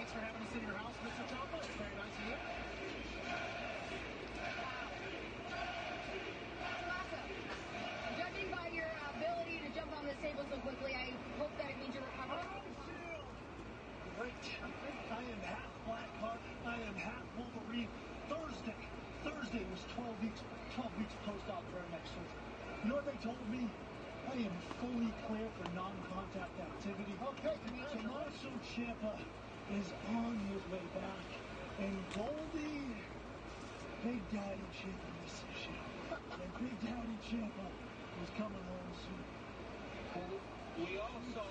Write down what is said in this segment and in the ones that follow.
Thanks for having us in your house, Mr. Ciampa. It's very nice of you. Judging by your ability to jump on this table so quickly, I hope that it means you're recovering. Great. I am half Blackheart. I am half Wolverine. Thursday was 12 weeks post-op for neck surgery. You know what they told me? I am fully clear for non-contact activity. Okay, Tommaso Ciampa is on his way back. And Goldie, Big Daddy Ciampa misses you. And Big Daddy Ciampa is coming home soon. We all saw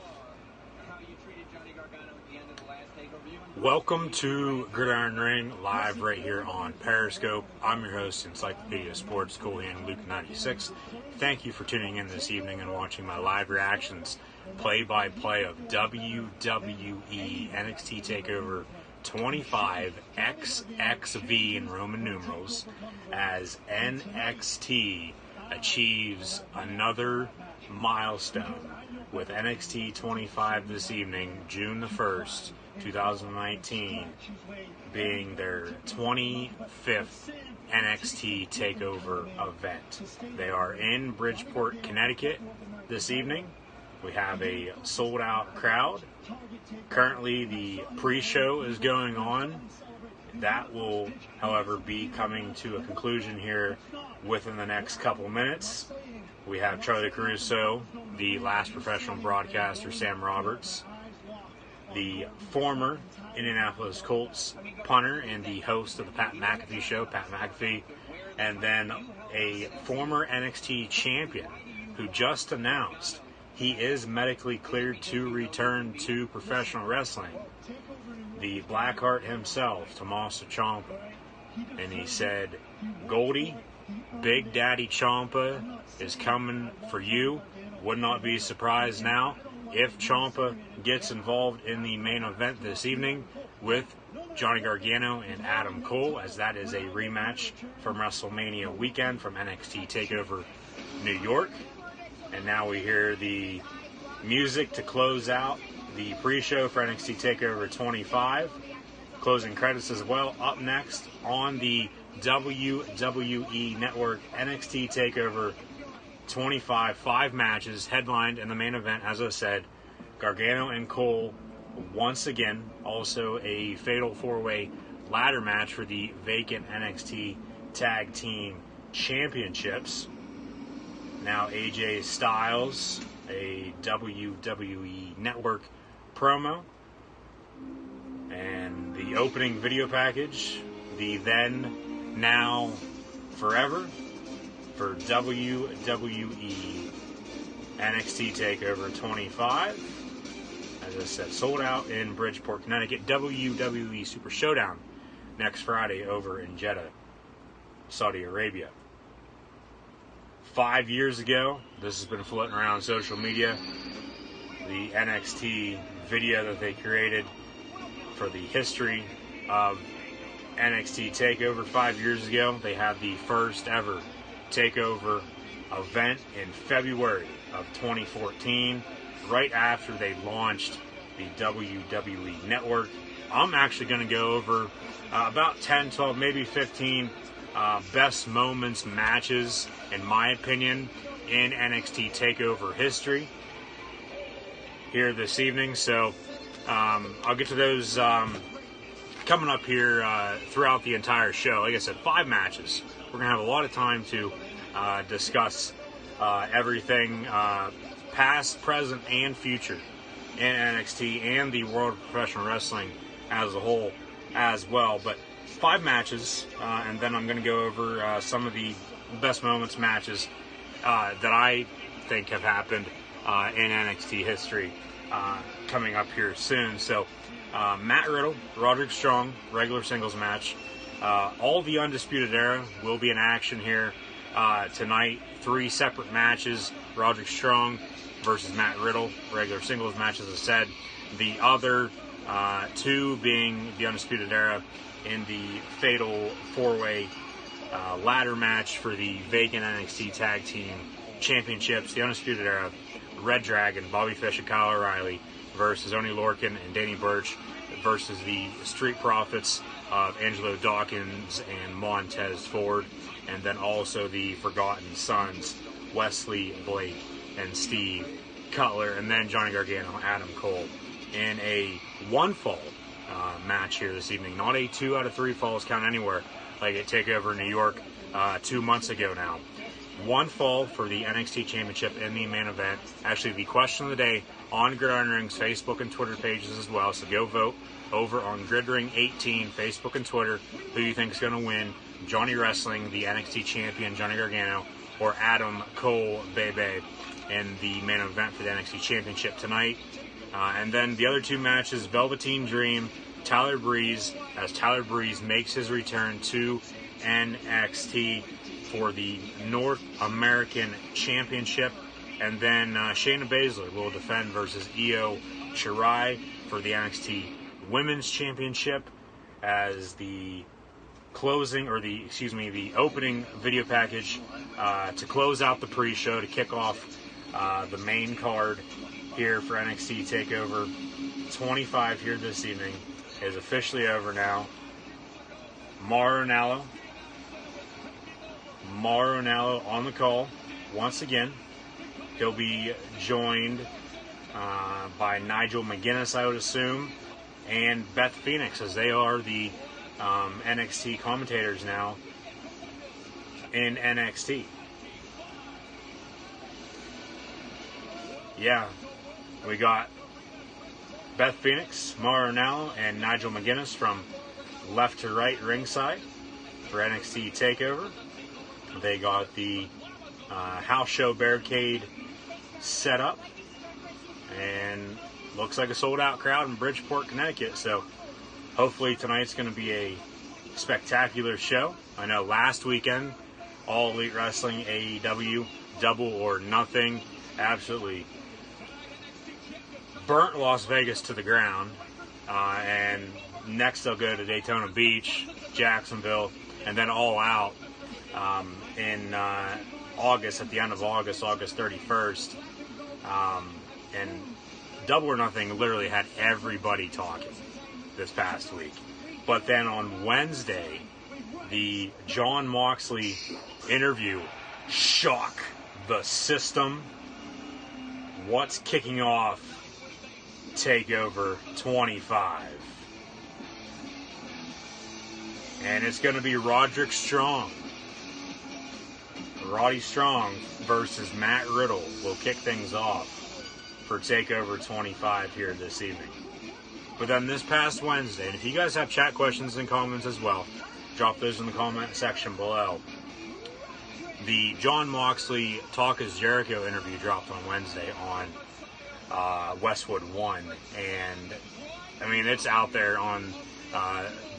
how you treated Johnny Gargano at the end of the last TakeOver. Welcome to Gridiron Ring, live right here on Periscope. I'm your host, Encyclopedia Sports, Cool Hand Luke 96. Thank you for tuning in this evening and watching my live reactions, play-by-play of WWE NXT TakeOver 25 XXV in Roman numerals, as NXT achieves another milestone with NXT 25 this evening, June the 1st, 2019, being their 25th NXT TakeOver event. They are in Bridgeport, Connecticut this evening. We have a sold-out crowd. Currently, the pre-show is going on. That will, however, be coming to a conclusion here within the next couple minutes. We have Charlie Caruso, the last professional broadcaster, Sam Roberts, the former Indianapolis Colts punter and the host of the Pat McAfee Show, Pat McAfee, and then a former NXT champion who just announced he is medically cleared to return to professional wrestling, the Blackheart himself, Tommaso Ciampa. And he said, Goldie, Big Daddy Ciampa is coming for you. Would not be surprised now if Ciampa gets involved in the main event this evening with Johnny Gargano and Adam Cole, as that is a rematch from WrestleMania weekend from NXT TakeOver New York. And now we hear the music to close out the pre-show for NXT TakeOver 25. Closing credits as well. Up next on the WWE Network, NXT TakeOver 25, 5 matches, headlined in the main event, as I said, Gargano and Cole once again. Also a fatal 4-way ladder match for the vacant NXT Tag Team Championships. Now AJ Styles, a WWE Network promo. And the opening video package, the then, now, forever, for WWE NXT TakeOver 25. As I said, sold out in Bridgeport, Connecticut. WWE Super Showdown next Friday over in Jeddah, Saudi Arabia. 5 years ago, this has been floating around social media, the NXT video that they created for the history of NXT TakeOver 5 years ago. They had the first ever TakeOver event in February of 2014, right after they launched the WWE Network. I'm actually going to go over about 10, 12, maybe 15 best moments, matches, in my opinion, in NXT TakeOver history here this evening. So I'll get to those coming up here throughout the entire show. Like I said, 5 matches. We're going to have a lot of time to discuss everything past, present, and future in NXT and the world of professional wrestling as a whole as well. But 5 matches, and then I'm going to go over some of the best moments, matches that I think have happened in NXT history coming up here soon. So Matt Riddle, Roderick Strong, regular singles match. All the Undisputed Era will be in action here tonight. 3 separate matches. Roderick Strong versus Matt Riddle, regular singles match, as I said. The other 2 being the Undisputed Era in the fatal 4-way ladder match for the vacant NXT Tag Team Championships. The Undisputed Era, Red Dragon, Bobby Fish and Kyle O'Reilly versus Oney Lorcan and Danny Burch, versus the Street Profits of Angelo Dawkins and Montez Ford, and then also the Forgotten Sons, Wesley Blake and Steve Cutler, and then Johnny Gargano, Adam Cole, in a one-fall match here this evening. Not a 2 out of 3 falls count anywhere like at TakeOver New York 2 months ago now. One fall for the NXT Championship in the main event. Actually, the question of the day on Gridiron Ring's Facebook and Twitter pages as well. So go vote over on Gridring 18, Facebook and Twitter, who you think is going to win. Johnny Wrestling, the NXT Champion, Johnny Gargano, or Adam Cole, Bebe, in the main event for the NXT Championship tonight. And then the other 2 matches, Velveteen Dream, Tyler Breeze, as Tyler Breeze makes his return to NXT for the North American Championship. And then Shayna Baszler will defend versus Io Shirai for the NXT Women's Championship as the closing, or the opening video package to close out the pre-show to kick off the main card here for NXT TakeOver 25 here this evening is officially over now. Mauro Ranallo on the call once again. He'll be joined by Nigel McGuinness, I would assume, and Beth Phoenix, as they are the NXT commentators now in NXT. Yeah, we got Beth Phoenix, Mauro Ranallo, and Nigel McGuinness from left to right ringside for NXT TakeOver. They got the house show barricade set up, and looks like a sold-out crowd in Bridgeport, Connecticut. So hopefully tonight's going to be a spectacular show. I know last weekend, All Elite Wrestling, AEW, Double or Nothing, absolutely burnt Las Vegas to the ground. And next they'll go to Daytona Beach, Jacksonville, and then All Out in August, at the end of August, August 31st. And Double or Nothing literally had everybody talking this past week. But then on Wednesday, the Jon Moxley interview, shock the system. What's kicking off TakeOver 25? And it's going to be Roderick Strong. Roddy Strong versus Matt Riddle will kick things off for TakeOver 25 here this evening. But then this past Wednesday, and if you guys have chat questions and comments as well, drop those in the comment section below. The Jon Moxley Talk is Jericho interview dropped on Wednesday on Westwood One, and I mean, it's out there on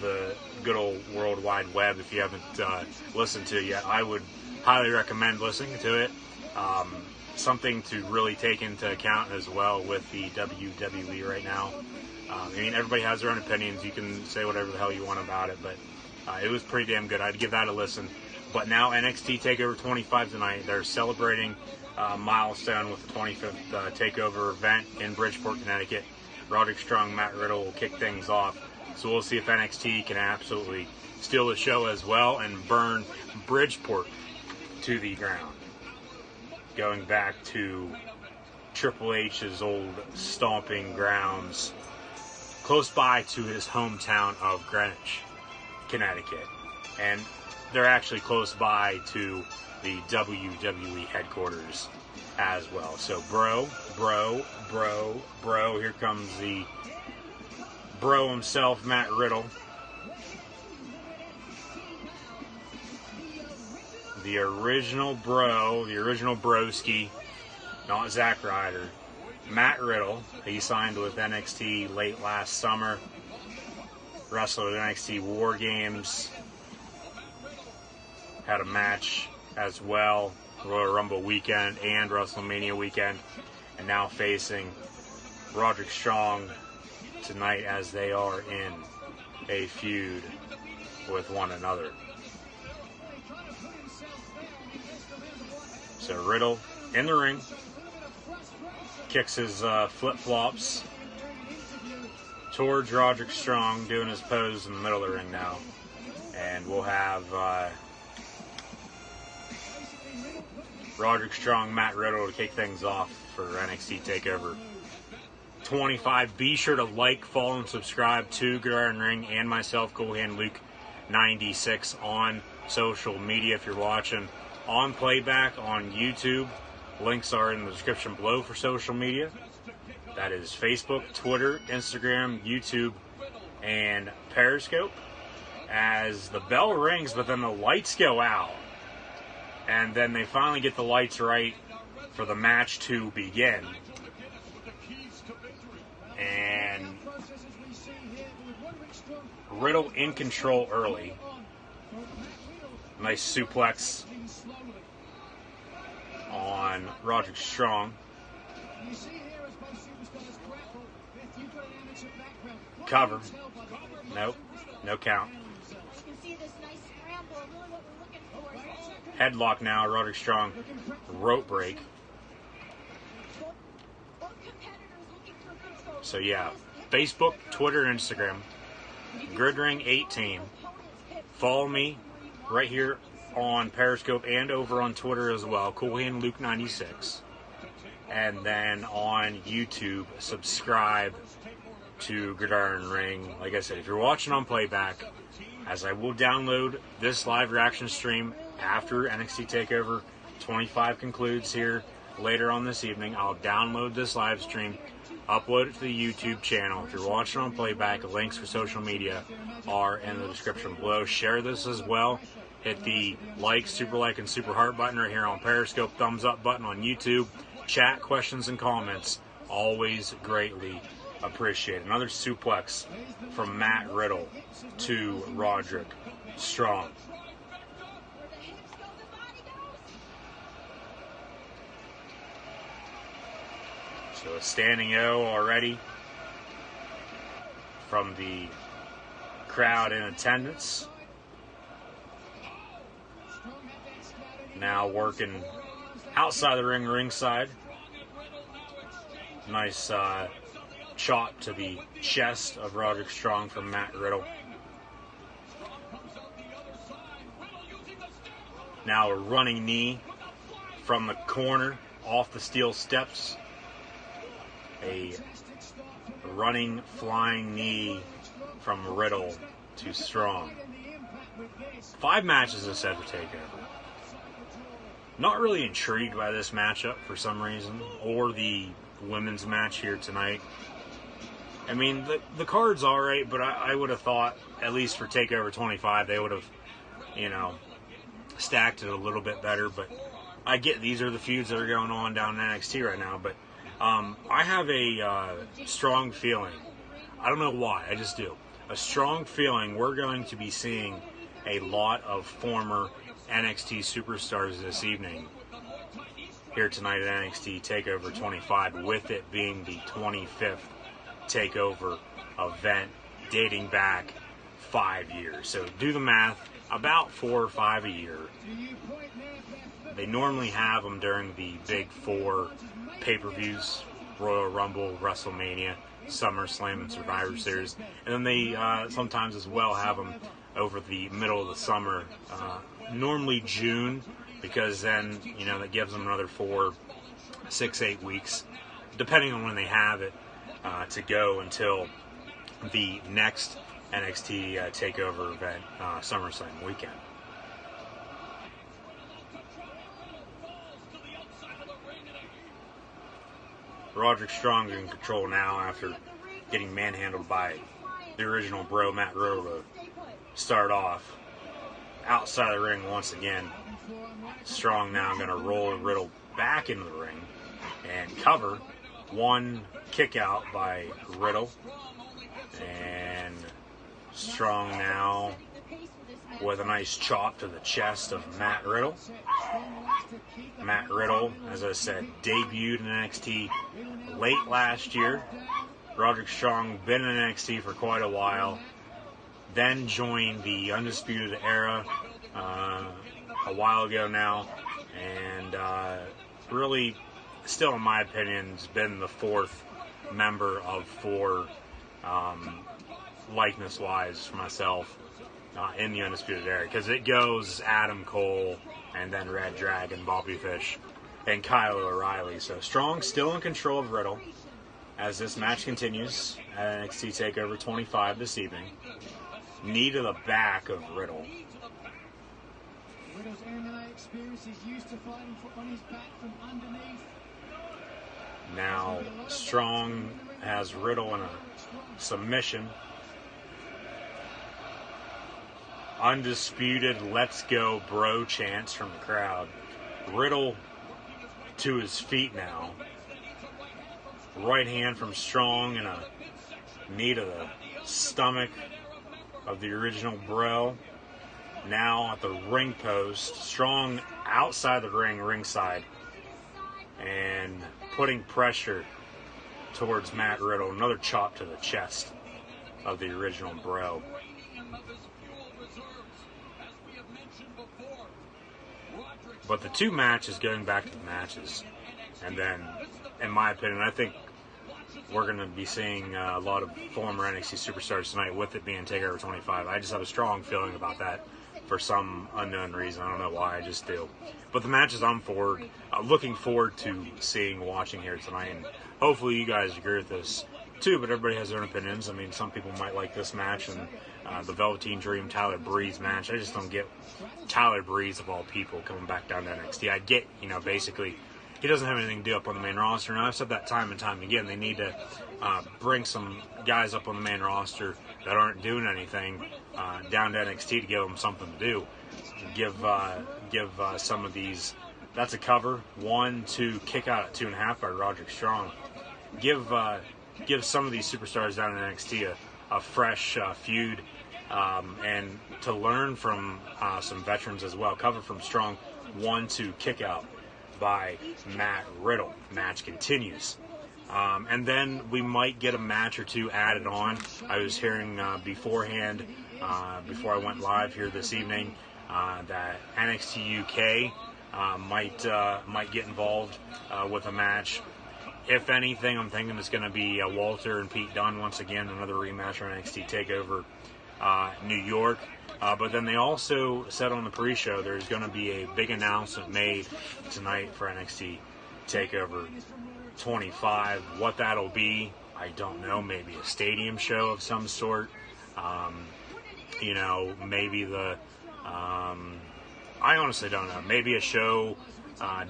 the good old World Wide Web. If you haven't listened to it yet, I would highly recommend listening to it. Something to really take into account as well with the WWE right now. I mean, everybody has their own opinions. You can say whatever the hell you want about it, but it was pretty damn good. I'd give that a listen. But now NXT TakeOver 25 tonight. They're celebrating milestone with the 25th TakeOver event in Bridgeport, Connecticut. Roderick Strong, Matt Riddle will kick things off. So we'll see if NXT can absolutely steal the show as well and burn Bridgeport to the ground. Going back to Triple H's old stomping grounds, close by to his hometown of Greenwich, Connecticut. And they're actually close by to the WWE headquarters as well. So bro, here comes the bro himself, Matt Riddle. The original bro, the original broski, not Zack Ryder. Matt Riddle, he signed with NXT late last summer. Wrestled at NXT War Games. Had a match as well, Royal Rumble weekend and WrestleMania weekend. And now facing Roderick Strong tonight as they are in a feud with one another. So Riddle in the ring, kicks his flip-flops towards Roderick Strong, doing his pose in the middle of the ring now. And we'll have Roderick Strong, Matt Riddle to kick things off for NXT TakeOver 25. Be sure to like, follow, and subscribe to Gridiron Ring and myself, Cool Hand Luke 96, on social media if you're watching on playback on YouTube. Links are in the description below for social media. That is Facebook, Twitter, Instagram, YouTube, and Periscope. As the bell rings, but then the lights go out. And then they finally get the lights right for the match to begin. And Riddle in control early. Nice suplex on Roderick Strong. Cover. Nope. No count. Headlock now, Roderick Strong. Rope break. So yeah, Facebook, Twitter, and Instagram. Gridring18. Follow me right here on Periscope and over on Twitter as well. Cool Hand Luke 96. And then on YouTube, subscribe to Gridiron Ring. Like I said, if you're watching on playback, as I will download this live reaction stream after NXT TakeOver 25 concludes here later on this evening, I'll download this live stream, upload it to the YouTube channel. If you're watching on playback, links for social media are in the description below. Share this as well. Hit the super like, and super heart button right here on Periscope. Thumbs up button on YouTube. Chat, questions, and comments. Always greatly appreciated. Another suplex from Matt Riddle to Roderick Strong. So a standing O already from the crowd in attendance. Now working outside the ring, ringside. Nice chop to the chest of Roderick Strong from Matt Riddle. Now a running knee from the corner off the steel steps. A running, flying knee from Riddle to Strong. 5 matches are set for TakeOver. Not really intrigued by this matchup for some reason, or the women's match here tonight. I mean, the card's alright, but I would have thought, at least for TakeOver 25, they would have, stacked it a little bit better. But I get these are the feuds that are going on down in NXT right now, but I have a strong feeling. I don't know why, I just do. A strong feeling we're going to be seeing a lot of former NXT superstars this evening here tonight at NXT TakeOver 25, with it being the 25th TakeOver event dating back 5 years. So do the math, about 4 or 5 a year. They normally have them during the big 4 pay-per-views: Royal Rumble, WrestleMania, SummerSlam, and Survivor Series. And then they sometimes as well have them over the middle of the summer, normally June, because then, that gives them another 4, 6, 8 weeks, depending on when they have it, to go until the next NXT TakeOver event, SummerSlam weekend. Roderick Strong in control now after getting manhandled by the original bro, Matt Riddle, to start off. Outside the ring once again. Strong now going to roll Riddle back into the ring and cover. One kick out by Riddle. And Strong now with a nice chop to the chest of Matt Riddle. Matt Riddle, as I said, debuted in NXT late last year. Roderick Strong been in NXT for quite a while. Then joined the Undisputed Era a while ago now. And really, still in my opinion, has been the 4th member of 4 likeness-wise for myself in the Undisputed Era, because it goes Adam Cole and then Red Dragon, Bobby Fish, and Kyle O'Reilly. So Strong still in control of Riddle as this match continues at NXT TakeOver 25 this evening. Knee to the back of Riddle. Riddle's MMA experience is used to fighting on his back from underneath. Now Strong has Riddle in a submission. Undisputed "Let's Go Bro" chants from the crowd. Riddle to his feet now. Right hand from Strong and a knee to the stomach of the original Bro. Now at the ring post. Strong outside the ring, ringside, and putting pressure towards Matt Riddle. Another chop to the chest of the original Bro. But the two matches, going back to the matches, and then, in my opinion, I think we're going to be seeing a lot of former NXT superstars tonight, with it being TakeOver 25. I just have a strong feeling about that for some unknown reason. I don't know why, I just do. But the matches I'm looking forward to seeing, watching here tonight, and hopefully you guys agree with this too, but everybody has their own opinions. I mean, some people might like this match and the Velveteen Dream Tyler Breeze match. I just don't get Tyler Breeze, of all people, coming back down to NXT. I get, basically, he doesn't have anything to do up on the main roster, and I've said that time and time again. They need to bring some guys up on the main roster that aren't doing anything down to NXT to give them something to do. Give some of these. That's a cover. 1-2 kick out at 2.5 by Roderick Strong. Give some of these superstars down in NXT a fresh feud, and to learn from some veterans as well. Cover from Strong. 1-2 kick out by Matt Riddle. Match continues. And then we might get a match or two added on. I was hearing beforehand, before I went live here this evening, that NXT UK might get involved with a match. If anything, I'm thinking it's going to be Walter and Pete Dunne once again, another rematch for NXT TakeOver New York. But then they also said on the pre-show there's going to be a big announcement made tonight for NXT TakeOver 25. What that'll be, I don't know. Maybe a stadium show of some sort. Maybe I honestly don't know. Maybe a show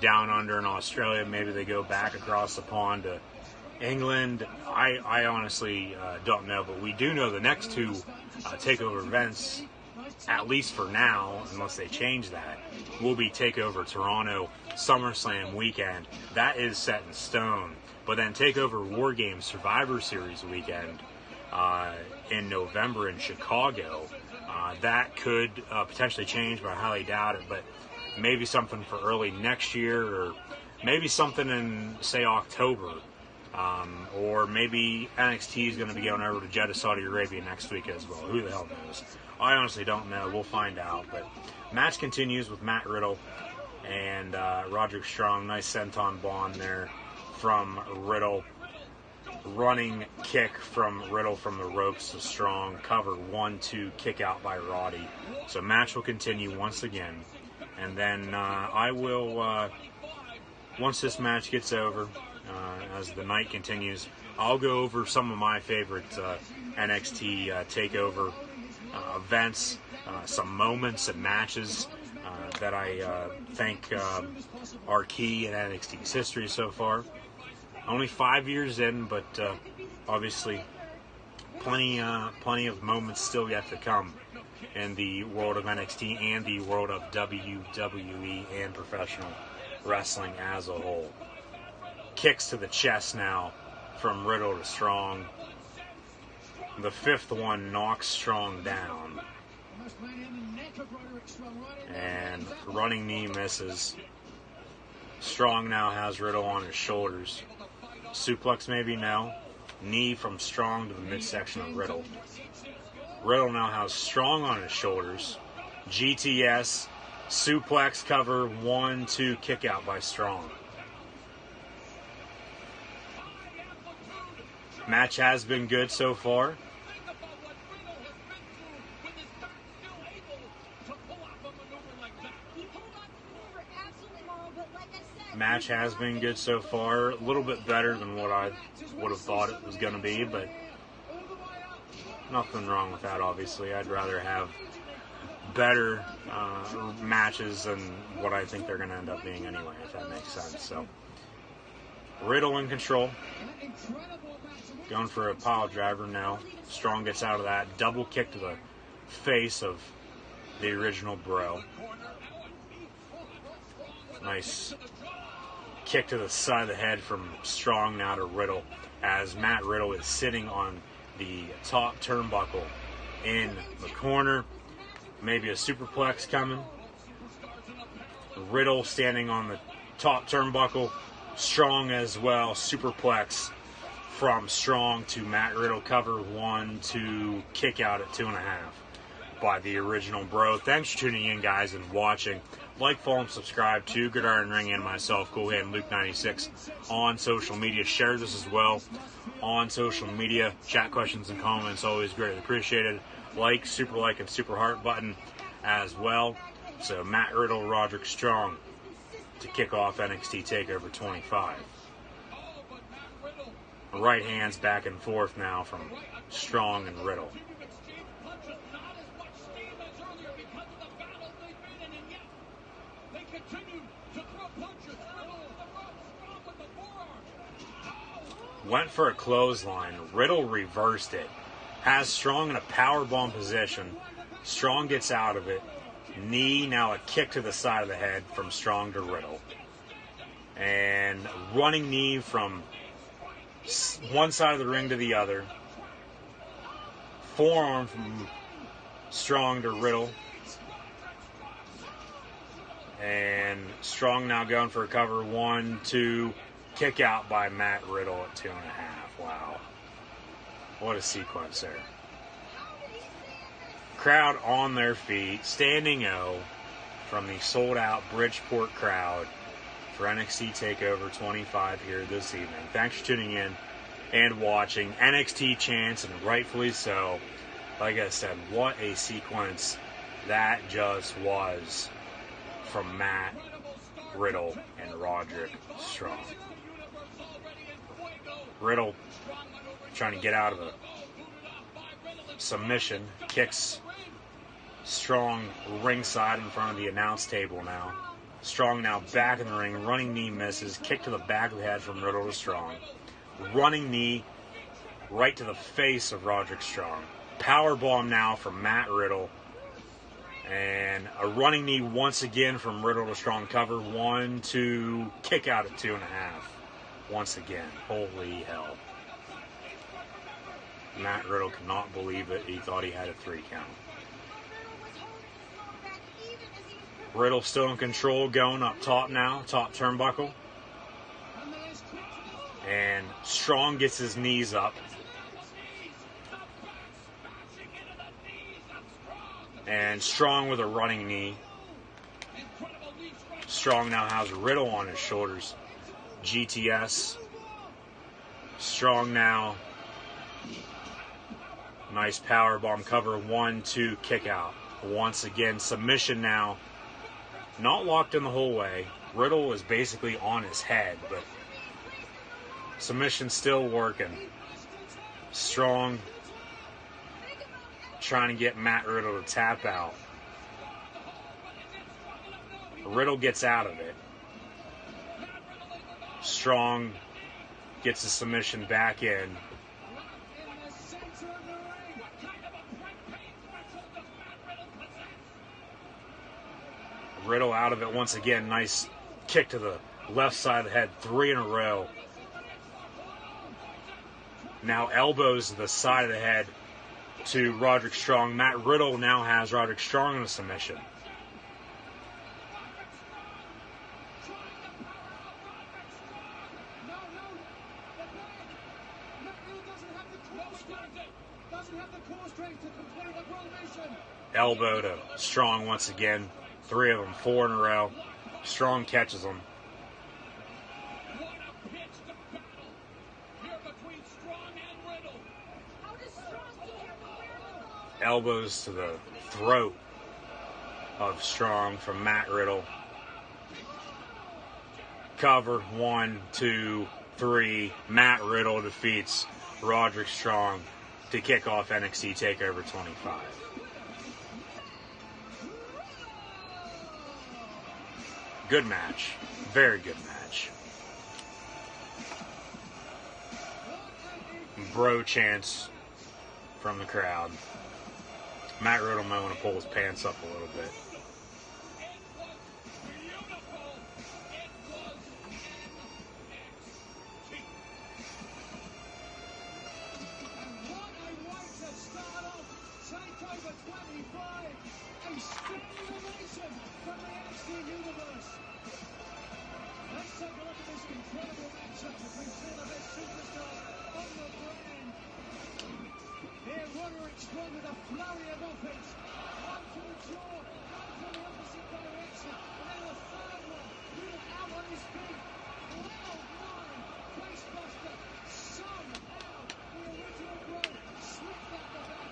down under in Australia. Maybe they go back across the pond to England. I honestly don't know. But we do know the next two TakeOver events, at least for now, unless they change that, will be TakeOver Toronto SummerSlam weekend. That is set in stone. But then TakeOver War Games Survivor Series weekend in November in Chicago. That could potentially change, but I highly doubt it. But maybe something for early next year, or maybe something in, say, October. Or maybe NXT is going to be going over to Jeddah, Saudi Arabia next week as well. Who the hell knows? I honestly don't know. We'll find out. But match continues with Matt Riddle and Roderick Strong. Nice senton bomb there from Riddle. Running kick from Riddle from the ropes to Strong. Cover 1-2 kick out by Roddy. So match will continue once again. And then I will, once this match gets over, as the night continues, I'll go over some of my favorite NXT TakeOver events, some moments and matches that I think are key in NXT's history so far. Only 5 years in, but obviously plenty of moments still yet to come in the world of NXT and the world of WWE and professional wrestling as a whole. Kicks to the chest now from Riddle to Strong. The fifth one knocks Strong down. And running knee misses. Strong now has Riddle on his shoulders. Suplex maybe? No. Knee from Strong to the midsection of Riddle. Riddle now has Strong on his shoulders. GTS, suplex cover, 1-2 kick out by Strong. Match has been good so far. Match has been good so far. A little bit better than what I would have thought it was going to be, but nothing wrong with that, obviously. I'd rather have better matches than what I think they're going to end up being anyway, if that makes sense. So, Riddle in control. Going for a pile driver now. Strong gets out of that. Double kick to the face of the original Bro. Nice kick to the side of the head from Strong now to Riddle, as Matt Riddle is sitting on the top turnbuckle in the corner. Maybe a superplex coming. Riddle standing on the top turnbuckle. Strong as well. Superplex from Strong to Matt Riddle. Cover 1, 2, kick out at 2.5 by the original Bro. Thanks for tuning in, guys, and watching. Like, follow, and subscribe to Gridiron Ring and myself, Cool Hand Luke 96, on social media. Share this as well on social media. Chat questions and comments, always greatly appreciated. Like, and super heart button as well. So, Matt Riddle, Roderick Strong to kick off NXT TakeOver 25. Right hands back and forth now from Strong and Riddle. Went for a clothesline. Riddle reversed it. Has Strong in a powerbomb position. Strong gets out of it. Knee, now a kick to the side of the head from Strong to Riddle. And running knee from one side of the ring to the other. Forearm from Strong to Riddle. And Strong now going for a cover. 1, 2, kick out by Matt Riddle at 2.5. Wow. What a sequence there. Crowd on their feet. Standing O from the sold-out Bridgeport crowd for NXT TakeOver 25 here this evening. Thanks for tuning in and watching. NXT chants, and rightfully so. Like I said, what a sequence that just was from Matt Riddle and Roderick Strong. Riddle trying to get out of a submission, kicks Strong ringside in front of the announce table now. Strong now back in the ring, running knee misses, kick to the back of the head from Riddle to Strong. Running knee right to the face of Roderick Strong. Powerbomb now from Matt Riddle. And a running knee once again from Riddle to Strong. Cover 1, 2, kick out at 2.5. Once again. Holy hell. Matt Riddle could not believe it. He thought he had a 3 count. Riddle still in control, going up top now. Top turnbuckle. And Strong gets his knees up. And Strong with a running knee. Strong now has Riddle on his shoulders. GTS. Strong now. Nice powerbomb cover. 1, 2, kick out. Once again, submission now. Not locked in the whole way. Riddle is basically on his head, but submission still working. Strong trying to get Matt Riddle to tap out. Riddle gets out of it. Strong gets the submission back in. Riddle out of it once again. Nice kick to the left side of the head. 3 in a row. Now elbows to the side of the head to Roderick Strong. Matt Riddle now has Roderick Strong in a submission. Elbow to Strong once again. 3 of them, 4 in a row. Strong catches them. elbows to the throat of Strong from Matt Riddle. Cover, 1, 2, 3. Matt Riddle defeats Roderick Strong to kick off NXT TakeOver 25. Good match. Very good match. Bro chants from the crowd. Matt Riddle might want to pull his pants up a little bit.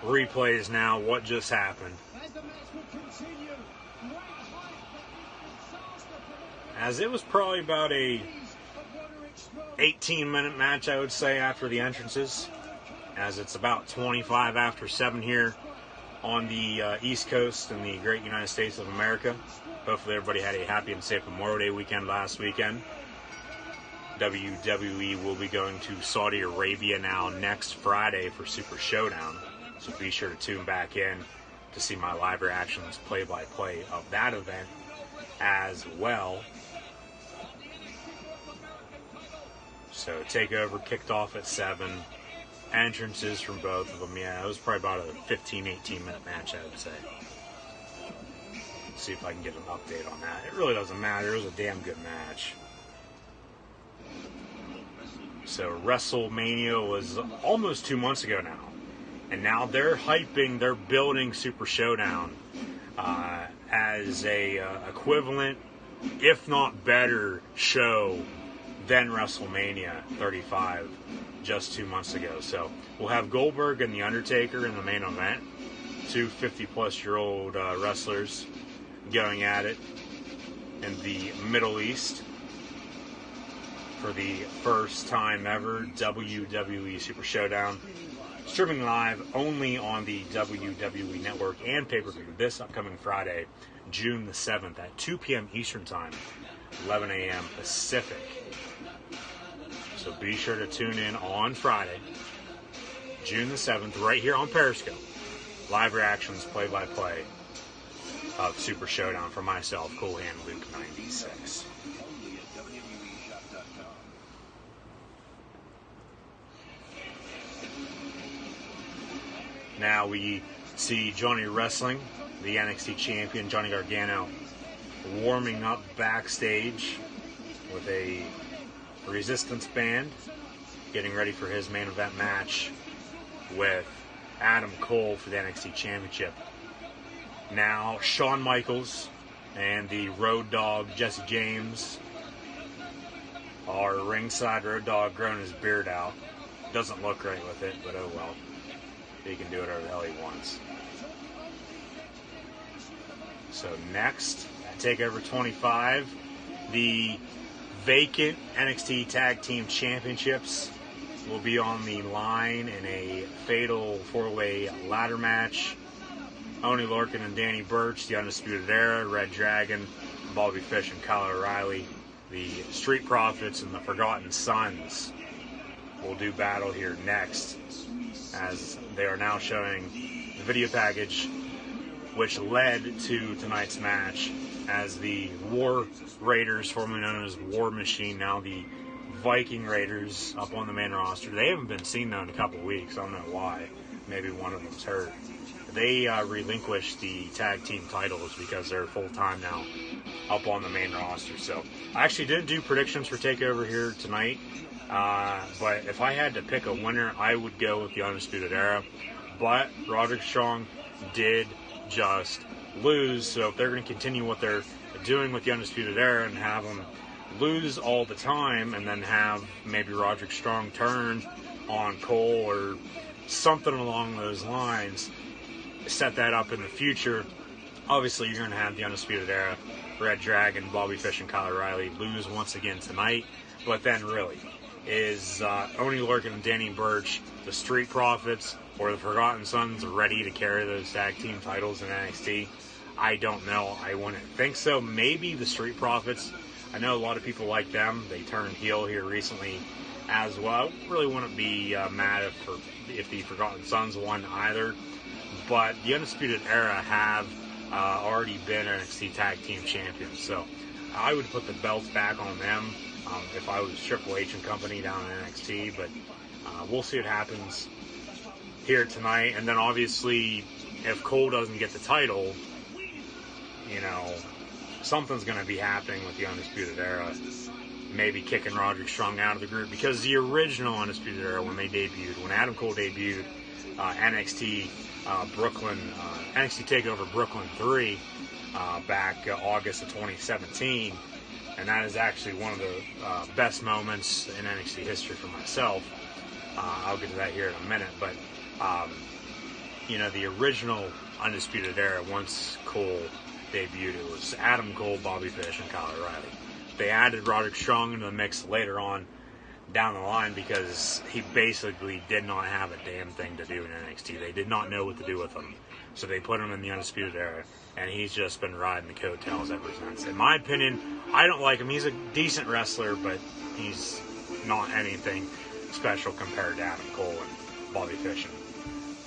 Replays now what just happened. As it was probably about a 18-minute match, I would say, after the entrances, as it's about 25 after 7 here on the East Coast in the great United States of America. Hopefully everybody had a happy and safe Memorial Day weekend last weekend. WWE will be going to Saudi Arabia now next Friday for Super Showdown, so be sure to tune back in to see my live reactions play-by-play of that event as well. So TakeOver kicked off at 7. Entrances from both of them. Yeah, it was probably about a 15-18 minute match, I would say. Let's see if I can get an update on that. It really doesn't matter. It was a damn good match. So WrestleMania was almost 2 months ago now. And now they're building Super Showdown as a equivalent, if not better, show than WrestleMania 35 just 2 months ago. So we'll have Goldberg and The Undertaker in the main event. 2 50-plus-year-old wrestlers going at it in the Middle East for the first time ever. WWE Super Showdown. Streaming live only on the WWE Network and pay-per-view this upcoming Friday, June the 7th at 2 p.m. Eastern Time, 11 a.m. Pacific. So be sure to tune in on Friday, June the 7th, right here on Periscope. Live reactions, play-by-play of Super Showdown for myself, Cool Hand Luke 96. Now we see Johnny Wrestling, the NXT champion, Johnny Gargano, warming up backstage with a Resistance band, getting ready for his main event match with Adam Cole for the NXT Championship. Now Shawn Michaels and the Road Dogg Jesse James are ringside. Road Dogg growing his beard out. Doesn't look great with it, but oh well. He can do whatever the hell he wants. So next, at TakeOver 25, the vacant NXT Tag Team Championships will be on the line in a fatal 4-way ladder match. Oney Lorcan and Danny Burch, the Undisputed Era, Red Dragon, Bobby Fish and Kyle O'Reilly, the Street Profits and the Forgotten Sons will do battle here next, as they are now showing the video package which led to tonight's match, as the War Raiders, formerly known as War Machine, now the Viking Raiders, up on the main roster. They haven't been seen though in a couple of weeks. I don't know why. Maybe one of them's hurt. They relinquished the tag team titles because they're full-time now up on the main roster. So I actually didn't do predictions for TakeOver here tonight, but if I had to pick a winner, I would go with the Undisputed Era. But Roderick Strong did just lose, so if they're going to continue what they're doing with the Undisputed Era and have them lose all the time, and then have maybe Roderick Strong turn on Cole or something along those lines, set that up in the future. Obviously, you're going to have the Undisputed Era, Red Dragon, Bobby Fish, and Kyle O'Reilly lose once again tonight. But then, really, is Oney Lorcan and Danny Burch, the Street Profits, or the Forgotten Sons ready to carry those tag team titles in NXT? I don't know. I wouldn't think so. Maybe the Street Profits. I know a lot of people like them. They turned heel here recently as well. I really wouldn't be mad if the Forgotten Sons won either. But the Undisputed Era have already been NXT Tag Team Champions. So I would put the belts back on them if I was Triple H and company down in NXT. But we'll see what happens here tonight. And then obviously, if Cole doesn't get the title, something's going to be happening with the Undisputed Era. Maybe kicking Roderick Strong out of the group, because the original Undisputed Era, when Adam Cole debuted NXT TakeOver Brooklyn 3 back August of 2017, and that is actually one of the best moments in NXT history for myself. I'll get to that here in a minute, but the original Undisputed Era, once Cole debuted, it was Adam Cole, Bobby Fish, and Kyle O'Reilly. They added Roderick Strong into the mix later on down the line because he basically did not have a damn thing to do in NXT. They did not know what to do with him. So they put him in the Undisputed Era, and he's just been riding the coattails ever since. In my opinion, I don't like him. He's a decent wrestler, but he's not anything special compared to Adam Cole and Bobby Fish and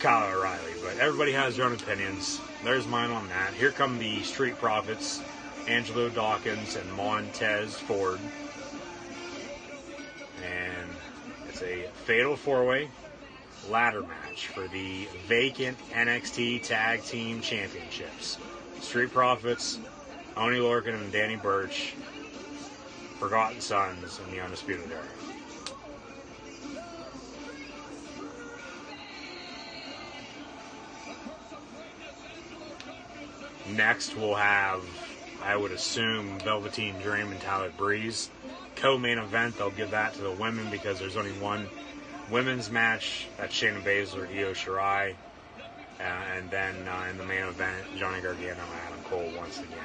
Kyle O'Reilly. But everybody has their own opinions. There's mine on that. Here come the Street Profits, Angelo Dawkins and Montez Ford. And it's a fatal four-way ladder match for the vacant NXT Tag Team Championships. Street Profits, Oney Lorcan and Danny Burch, Forgotten Sons, and the Undisputed Era. Next, we'll have, I would assume, Velveteen Dream and Tyler Breeze. Co-main event, they'll give that to the women because there's only one women's match. That's Shayna Baszler, Io Shirai. And then in the main event, Johnny Gargano and Adam Cole once again.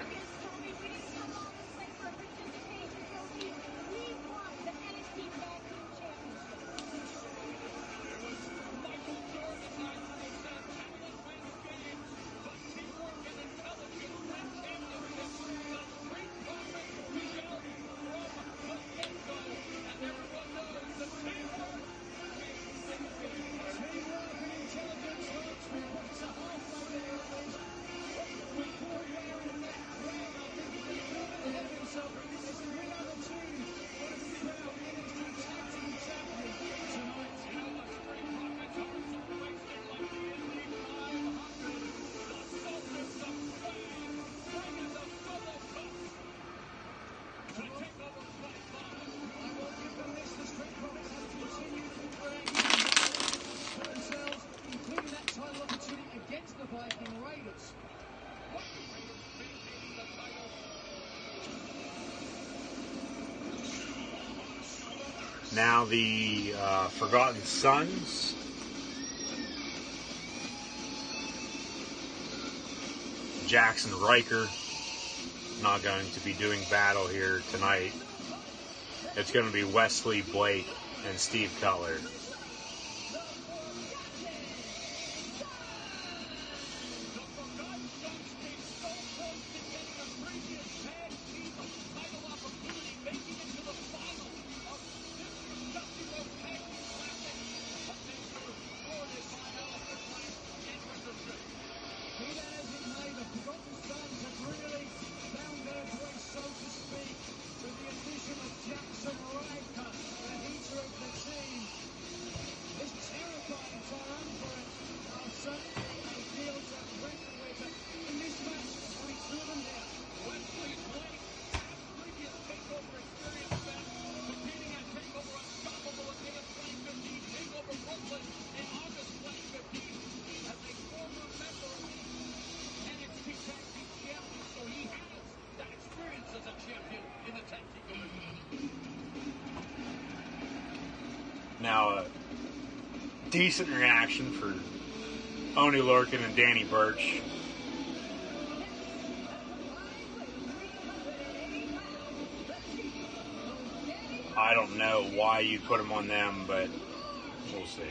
Now the Forgotten Sons. Jackson Riker not going to be doing battle here tonight. It's going to be Wesley Blake and Steve Cutler. Now, a decent reaction for Oney Lorcan and Danny Burch. I don't know why you put them on them, but we'll see.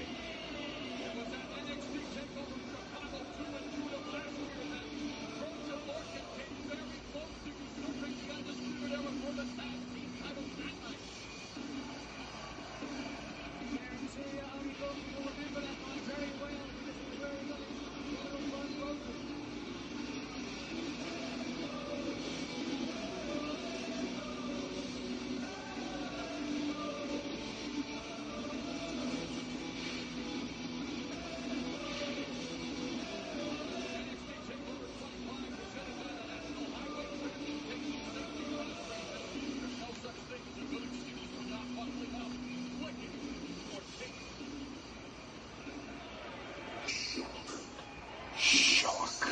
Shock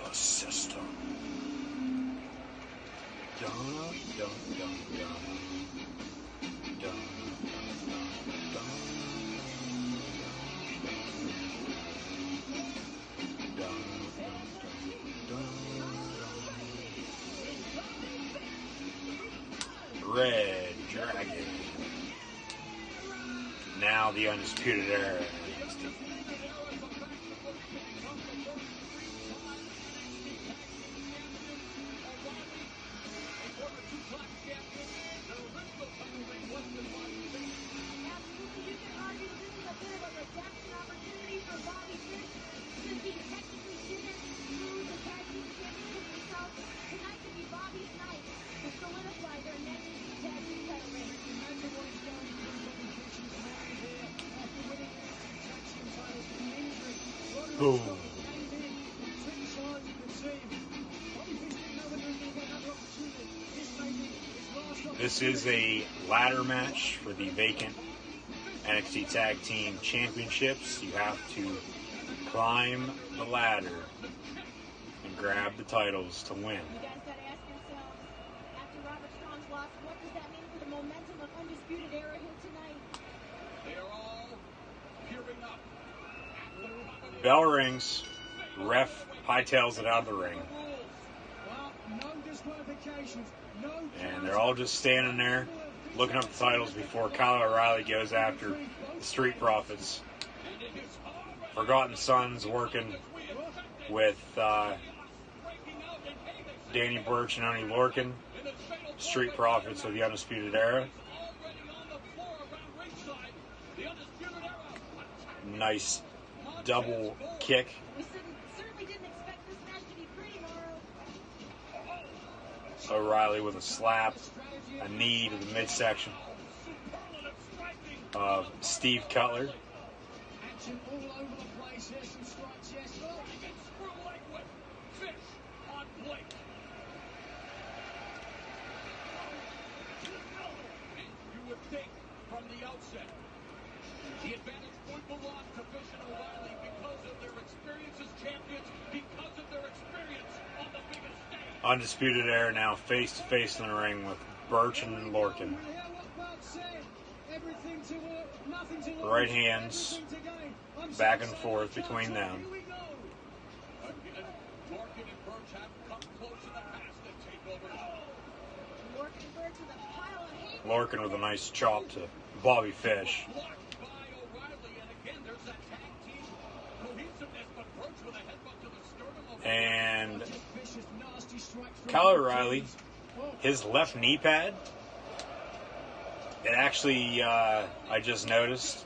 the system. Dun, dun, dun, dun. Dun, dun, dun, dun, dun. Red Dragon. Now the Undisputed Era. Boom. This is a ladder match for the vacant NXT Tag Team Championships. You have to climb the ladder and grab the titles to win. You guys got to ask yourselves, after Robert Strong's loss, what does that mean for the momentum of Undisputed Era here tonight? They are all gearing up. Bell rings. Ref hightails it out of the ring. And they're all just standing there looking up the titles before Kyle O'Reilly goes after the Street Profits. Forgotten Sons working with Danny Burch and Oney Lorcan. Street Profits with the Undisputed Era. Nice double kick. We certainly didn't expect this match to be pretty, Mauro. O'Reilly with a slap, a knee to the midsection of Steve Cutler. You would think from the outset, the advantage would belong to Fish and O'Reilly because of their experience as champions, because of their experience on the biggest stage. Undisputed Era now face to face in the ring with Burch and Lorcan. Right hands back and forth between them. Lorcan and Burch have come close in the past at TakeOver. Lorcan and Burch with a pile of hate. Lorcan with a nice chop to Bobby Fish. Blocked by O'Reilly, and again, there's that tag team cohesiveness, but Burch with a headbutt to the sternum of And Kyle O'Reilly, his left knee pad, it actually, I just noticed,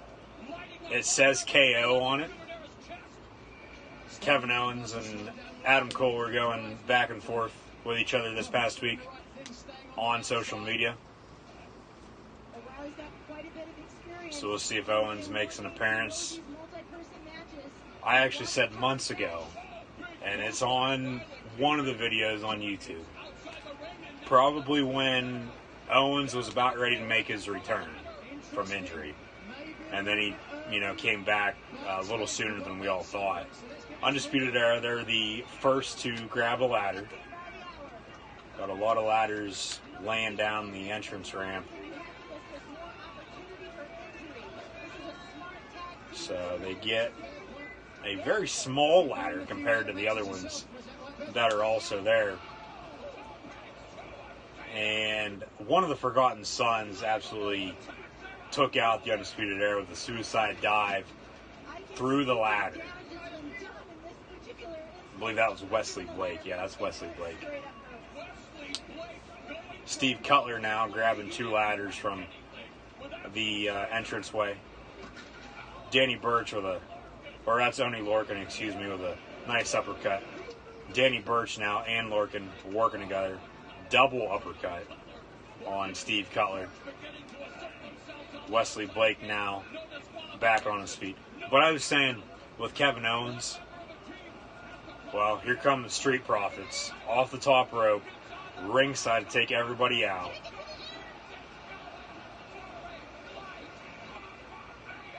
it says KO on it. Kevin Owens and Adam Cole were going back and forth with each other this past week on social media. O'Reilly's got quite a bit of experience. So we'll see if Owens makes an appearance. These multi-person matches. I actually said months ago, and it's on one of the videos on YouTube. Probably when Owens was about ready to make his return from injury. And then he, came back a little sooner than we all thought. Undisputed Era, they're the first to grab a ladder. Got a lot of ladders laying down the entrance ramp. So they get a very small ladder compared to the other ones that are also there. And one of the Forgotten Sons absolutely took out the Undisputed Era with a suicide dive through the ladder. I believe that was Wesley Blake. Yeah, that's Wesley Blake. Steve Cutler now grabbing 2 ladders from the entranceway. Danny Burch with that's Oney Lorcan, excuse me, with a nice uppercut. Danny Burch now and Lorcan working together. Double uppercut on Steve Cutler. Wesley Blake now back on his feet. But I was saying, with Kevin Owens, well, here come the Street Profits off the top rope, ringside to take everybody out.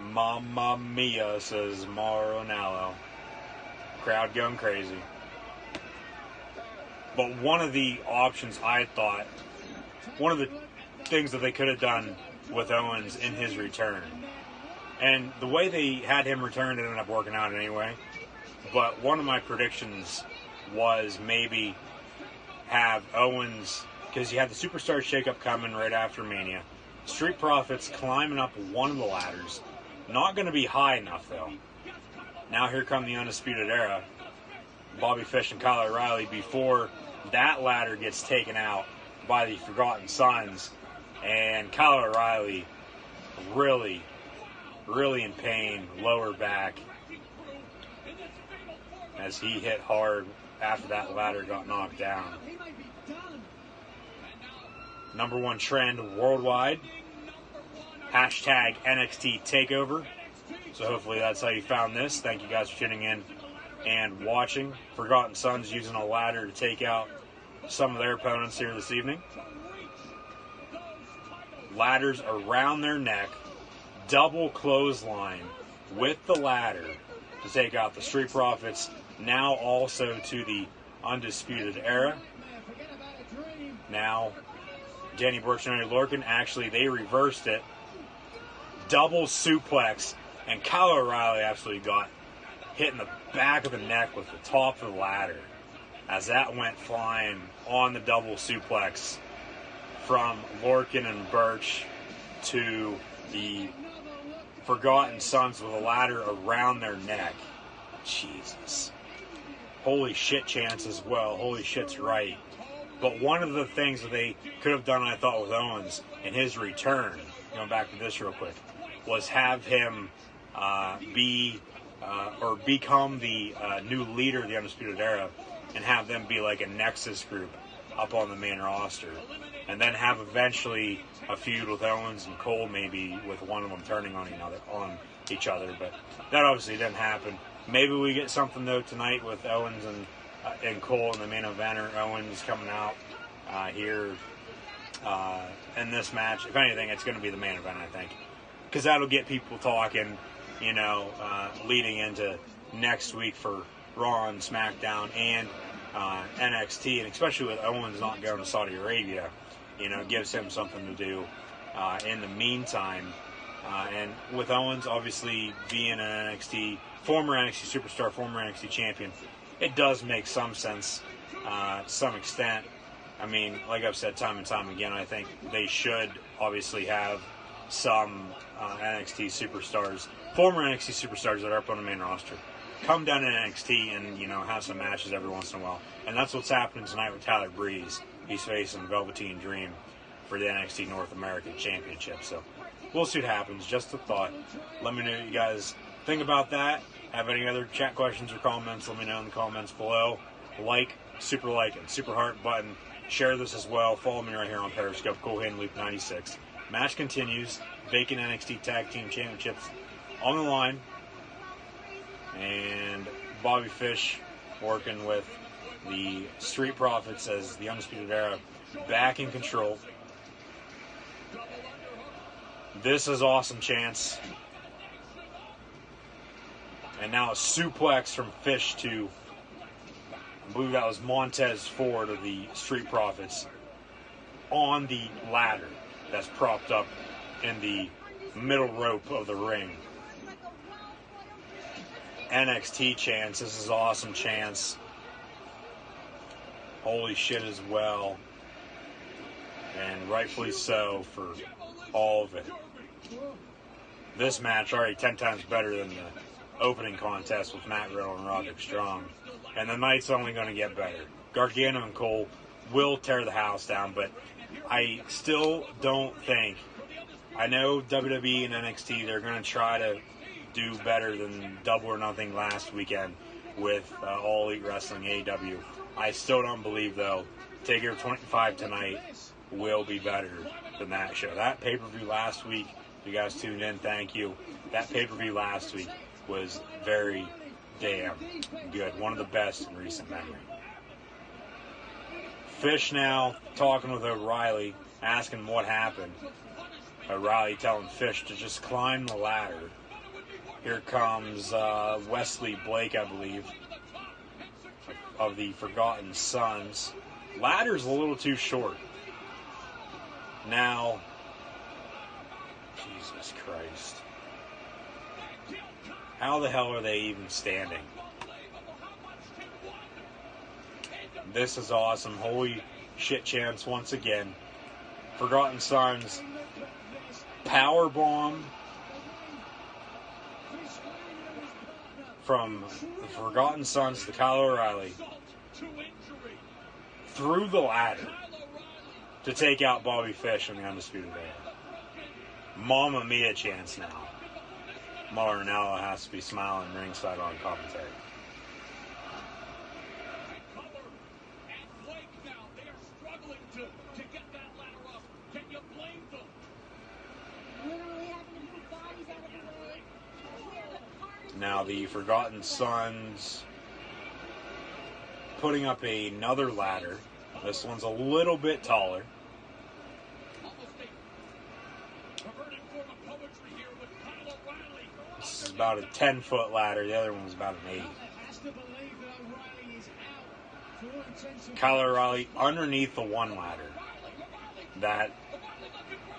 Mamma mia, says Mauro Ranallo. Crowd going crazy. But one of the options I thought, one of the things that they could have done with Owens in his return, and the way they had him return ended up working out anyway, but one of my predictions was maybe have Owens, because you had the Superstar shakeup coming right after Mania, Street Profits climbing up one of the ladders. Not going to be high enough, though. Now here come the Undisputed Era. Bobby Fish and Kyle O'Reilly before that ladder gets taken out by the Forgotten Sons. And Kyle O'Reilly really, really in pain, lower back, as he hit hard after that ladder got knocked down. Number 1 trend worldwide. Hashtag NXT TakeOver. So hopefully that's how you found this. Thank you guys for tuning in and watching. Forgotten Sons using a ladder to take out some of their opponents here this evening. Ladders around their neck. Double clothesline with the ladder to take out the Street Profits. Now also to the Undisputed Era. Now Danny Burch and Oney Lorcan, actually they reversed it. Double suplex, and Kyle O'Reilly absolutely got hit in the back of the neck with the top of the ladder as that went flying on the double suplex from Lorcan and Burch to the Forgotten Sons with a ladder around their neck. Jesus. Holy shit chance as well. Holy shit's right. But one of the things that they could have done, I thought, with Owens in his return, going back to this real quick, was have him become the new leader of the Undisputed Era and have them be like a Nexus group up on the main roster. And then have eventually a feud with Owens and Cole, maybe with one of them turning on each other. But that obviously didn't happen. Maybe we get something, though, tonight with Owens and Cole in the main event, or Owens coming out here in this match. If anything, it's going to be the main event, I think. Because that'll get people talking, leading into next week for Raw and SmackDown and NXT. And especially with Owens not going to Saudi Arabia, gives him something to do in the meantime. And with Owens obviously being an former NXT superstar, former NXT champion, it does make some sense to some extent. I mean, like I've said time and time again, I think they should obviously have some NXT superstars, former NXT superstars that are up on the main roster, come down to NXT and, have some matches every once in a while. And that's what's happening tonight with Tyler Breeze. He's facing Velveteen Dream for the NXT North American Championship. So we'll see what happens. Just a thought. Let me know what you guys think about that. Have any other chat questions or comments, let me know in the comments below. Like, and super heart button. Share this as well. Follow me right here on Periscope, CoolHandLuke96. Match continues. Vacant NXT Tag Team Championships on the line. And Bobby Fish working with the Street Profits as the Undisputed Era back in control. This is awesome, Chance. And now a suplex from Fish to, I believe that was Montez Ford of the Street Profits, on the ladder that's propped up in the middle rope of the ring. NXT chants. This is awesome chants. Holy shit as well. And rightfully so for all of it. This match already 10 times better than the opening contest with Matt Riddle and Roderick Strong. And the night's only going to get better. Gargano and Cole will tear the house down, but I still don't think... I know WWE and NXT, they're going to try to do better than Double or Nothing last weekend with All Elite Wrestling AEW. I still don't believe, though, TakeOver 25 tonight will be better than that show. That pay-per-view last week, you guys tuned in, thank you. That pay-per-view last week was very damn good. One of the best in recent memory. Fish now talking with O'Reilly, asking what happened. O'Reilly telling Fish to just climb the ladder. Here comes Wesley Blake, I believe, of the Forgotten Sons. Ladder's a little too short. Now, Jesus Christ. How the hell are they even standing? This is awesome. Holy shit chance once again. Forgotten Sons. Powerbomb from the Forgotten Sons to Kyle O'Reilly through the ladder to take out Bobby Fish in the Undisputed Era. Mamma Mia chance now. Marinello has to be smiling ringside on commentary. Now the Forgotten Sons putting up another ladder. This one's a little bit taller. This is about a 10-foot ladder. The other one was about an 8. Kyle O'Reilly underneath the one ladder that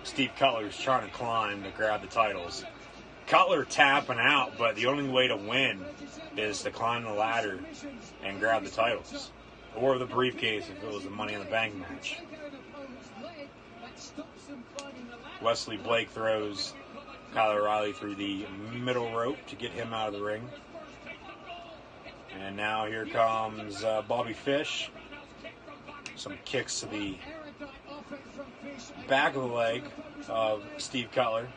Steve Cutler's trying to climb to grab the titles. Cutler tapping out, but the only way to win is to climb the ladder and grab the titles. Or the briefcase if it was a Money in the Bank match. Wesley Blake throws Kyle O'Reilly through the middle rope to get him out of the ring. And now here comes Bobby Fish. Some kicks to the back of the leg of Steve Cutler.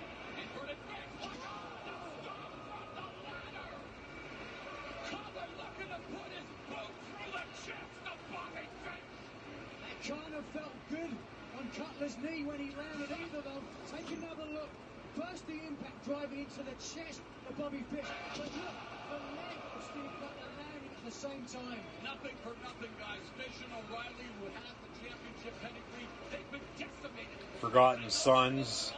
Kind of felt good on Cutler's knee when he landed either though. Take another look. First the impact driving into the chest of Bobby Fish. But look, the leg of Steve Cutler landing at the same time. Nothing for nothing, guys. Fish and O'Reilly, who have the championship pedigree, they've been decimated. Forgotten Sons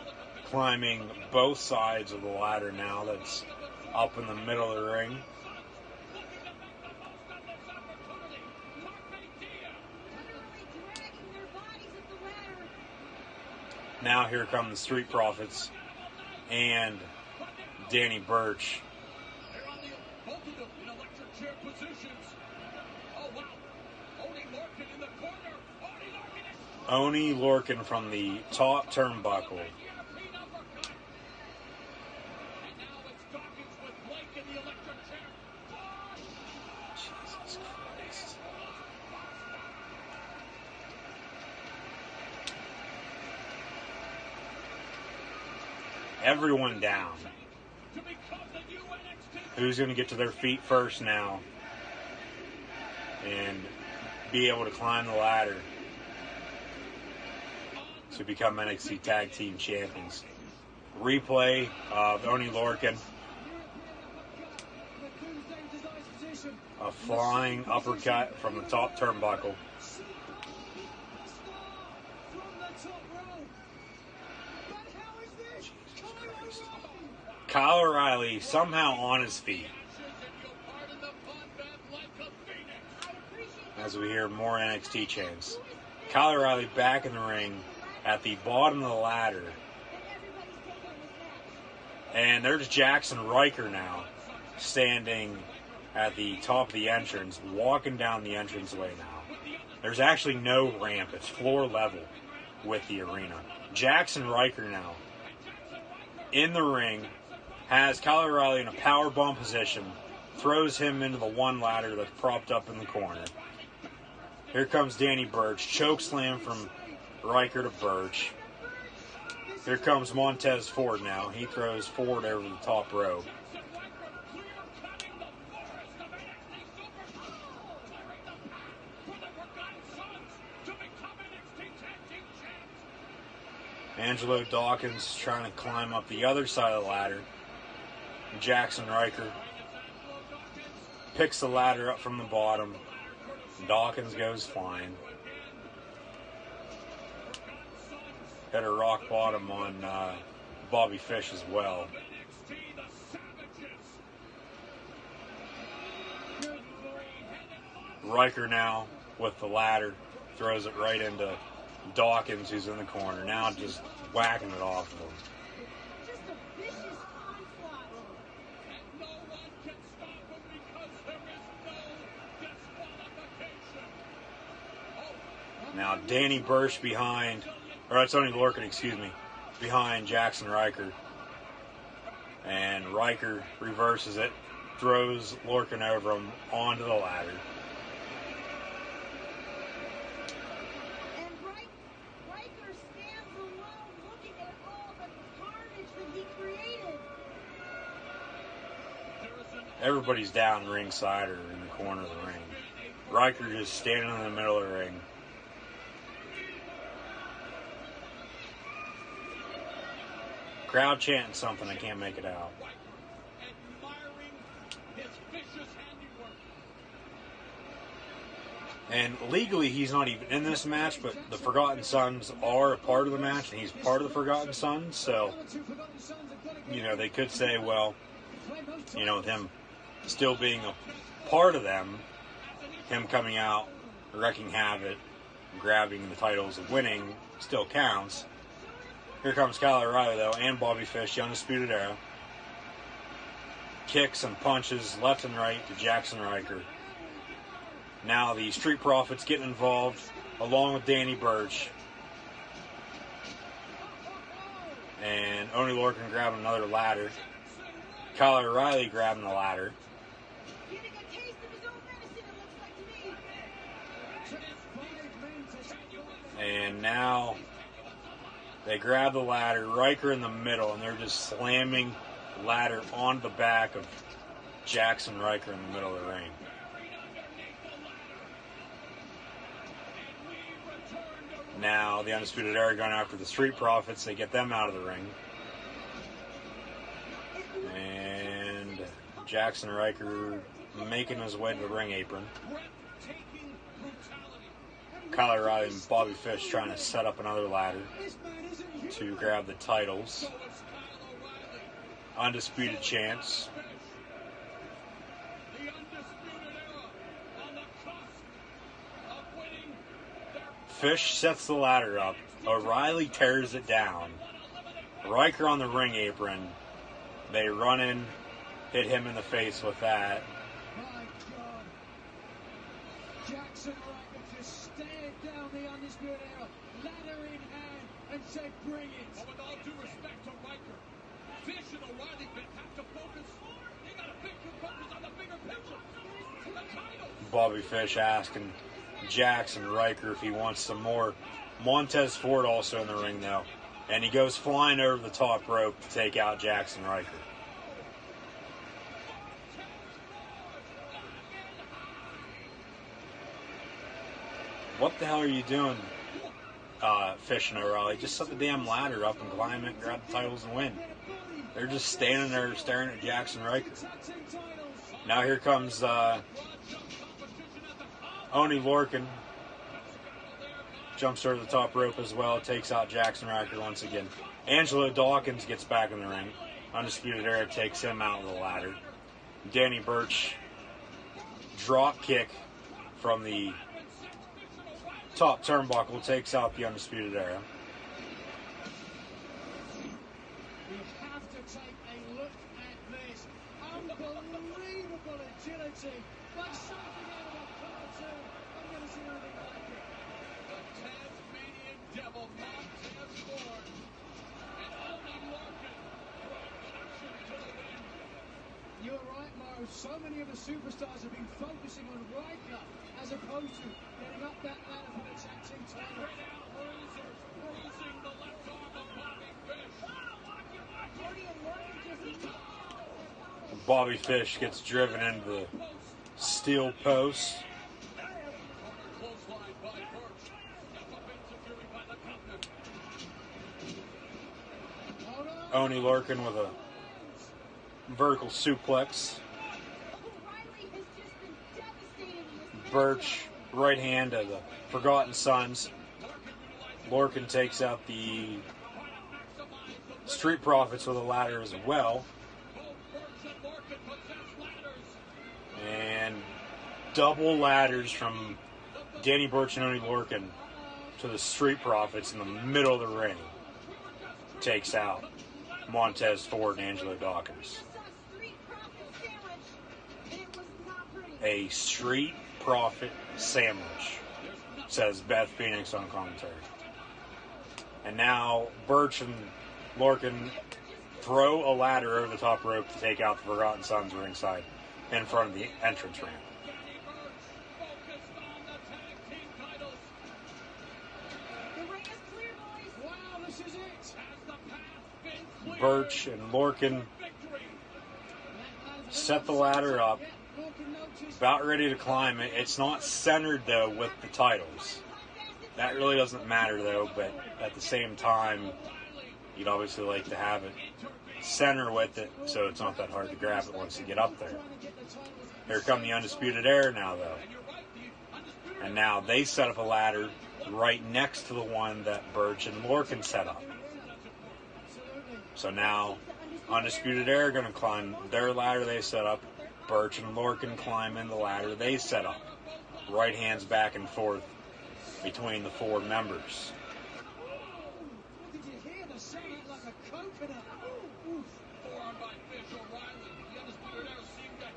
climbing both sides of the ladder now. That's up in the middle of the ring. Now here come the Street Profits and Danny Burch. They're on both of them in electric chair positions. Oh, wow. Oni Lorcan in the corner. Oni Lorcan from the top turnbuckle. And now it's Dawkins with Blake in the electric chair. Jesus Christ. Everyone down. Who's going to get to their feet first now and be able to climb the ladder to become NXT Tag Team Champions? Replay of Oni Lorcan. A flying uppercut from the top turnbuckle. Kyle O'Reilly somehow on his feet. As we hear more NXT chants. Kyle O'Reilly back in the ring at the bottom of the ladder. And there's Jackson Riker now. standing at the top of the entrance, walking down the entranceway now. There's actually no ramp. It's floor level with the arena. Jackson Riker now in the ring, has Kyle O'Reilly in a power bomb position, throws him into the one ladder that's propped up in the corner. Here comes Danny Burch, choke slam from Riker to Burch. Here comes Montez Ford now. He throws Ford over the top rope. Angelo Dawkins trying to climb up the other side of the ladder. Jackson Riker picks the ladder up from the bottom. Dawkins goes flying. Hit a rock bottom on Bobby Fish as well. Riker now with the ladder throws it right into Dawkins, who's in the corner, now just whacking it off of him. Just a vicious onslaught. And no one can stop him because there is no disqualification. Now Danny Burch behind, or Tony Lorcan, excuse me, behind Jackson Riker. And Riker reverses it, throws Lorcan over him onto the ladder. Everybody's down ringside or in the corner of the ring. Riker just standing in the middle of the ring. Crowd chanting something, I can't make it out. And legally, he's not even in this match, but the Forgotten Sons are a part of the match, and he's part of the Forgotten Sons, so, you know, they could say, well, you know, with him still being a part of them, him coming out, wrecking havoc, grabbing the titles and winning still counts. Here comes Kyle O'Reilly, though, and Bobby Fish, the Undisputed Era. Kicks and punches left and right to Jackson Riker. Now the Street Profits getting involved, along with Danny Burch. And Oney Lorcan grabbing another ladder. Kyle O'Reilly grabbing the ladder. Getting a taste of his own medicine, it looks like to me. And now they grab the ladder, Riker in the middle, and they're just slamming the ladder onto the back of Jackson Riker in the middle of the ring. Now the Undisputed Era going after the Street Profits. They get them out of the ring. And Jackson Riker making his way to the ring apron. Kyle O'Reilly and Bobby Fish trying to set up another ladder to grab the titles. Undisputed chance. Fish sets the ladder up. O'Reilly tears it down. Riker on the ring apron. They run in, hit him in the face with that. My God. Jackson Riker just stared down the Undisputed Era, ladder in hand, and said, bring it. But with all due respect to Riker, Fish and O'Reilly have to focus. They got to focus on the bigger picture. The title. Bobby Fish asking Jackson Riker if he wants some more. Montez Ford also in the ring, though. And he goes flying over the top rope to take out Jackson Riker. What the hell are you doing, Fish and O'Reilly? Just set the damn ladder up and climb it, grab the titles, and win. They're just standing there staring at Jackson Riker. Now here comes Oney Lorcan. Jumps over the top rope as well, takes out Jackson Riker once again. Angelo Dawkins gets back in the ring. Undisputed Era takes him out of the ladder. Danny Burch, drop kick from the top turnbuckle, takes out the Undisputed Era. We have to take a look at this. Unbelievable agility, like something out of a cartoon. I'm going to see anything like it. The Tasmanian Devil, Montez Ford, and Oni Larkin brought action to the ring. You're right, Mo. So many of the superstars have been focusing on Riker as opposed to getting up that ladder for the tag team title. Right now, bruisers bruising the left arm of Bobby Fish. Bobby Fish gets driven into the steel post. Clothesline by Birch. Step up insecurity by the Compton. Oni Larkin with a vertical suplex. Birch, right hand of the Forgotten Sons. Larkin takes out the Street Profits with a ladder as well. And double ladders from Danny Burch and Oni Larkin to the Street Profits in the middle of the ring. Takes out Montez Ford and Angelo Dawkins. A Street Profit sandwich, says Beth Phoenix on commentary. And now Birch and Larkin throw a ladder over the top rope to take out the Forgotten Sons ringside in front of the entrance ramp. Birch and Larkin set the ladder up, about ready to climb it. It's not centered, though, with the titles. That really doesn't matter, though, but at the same time, you'd obviously like to have it center with it so it's not that hard to grab it once you get up there. Here come the Undisputed Era now, though. And now they set up a ladder right next to the one that Birch and Larkin set up. So now Undisputed Era are going to climb their ladder they set up. Birch and Larkin climb in the ladder they set up. Right hands back and forth between the four members. Did you hear the sound like a coconut? Forearm by Fish. O'Reilly. The Undisputed Era seem to have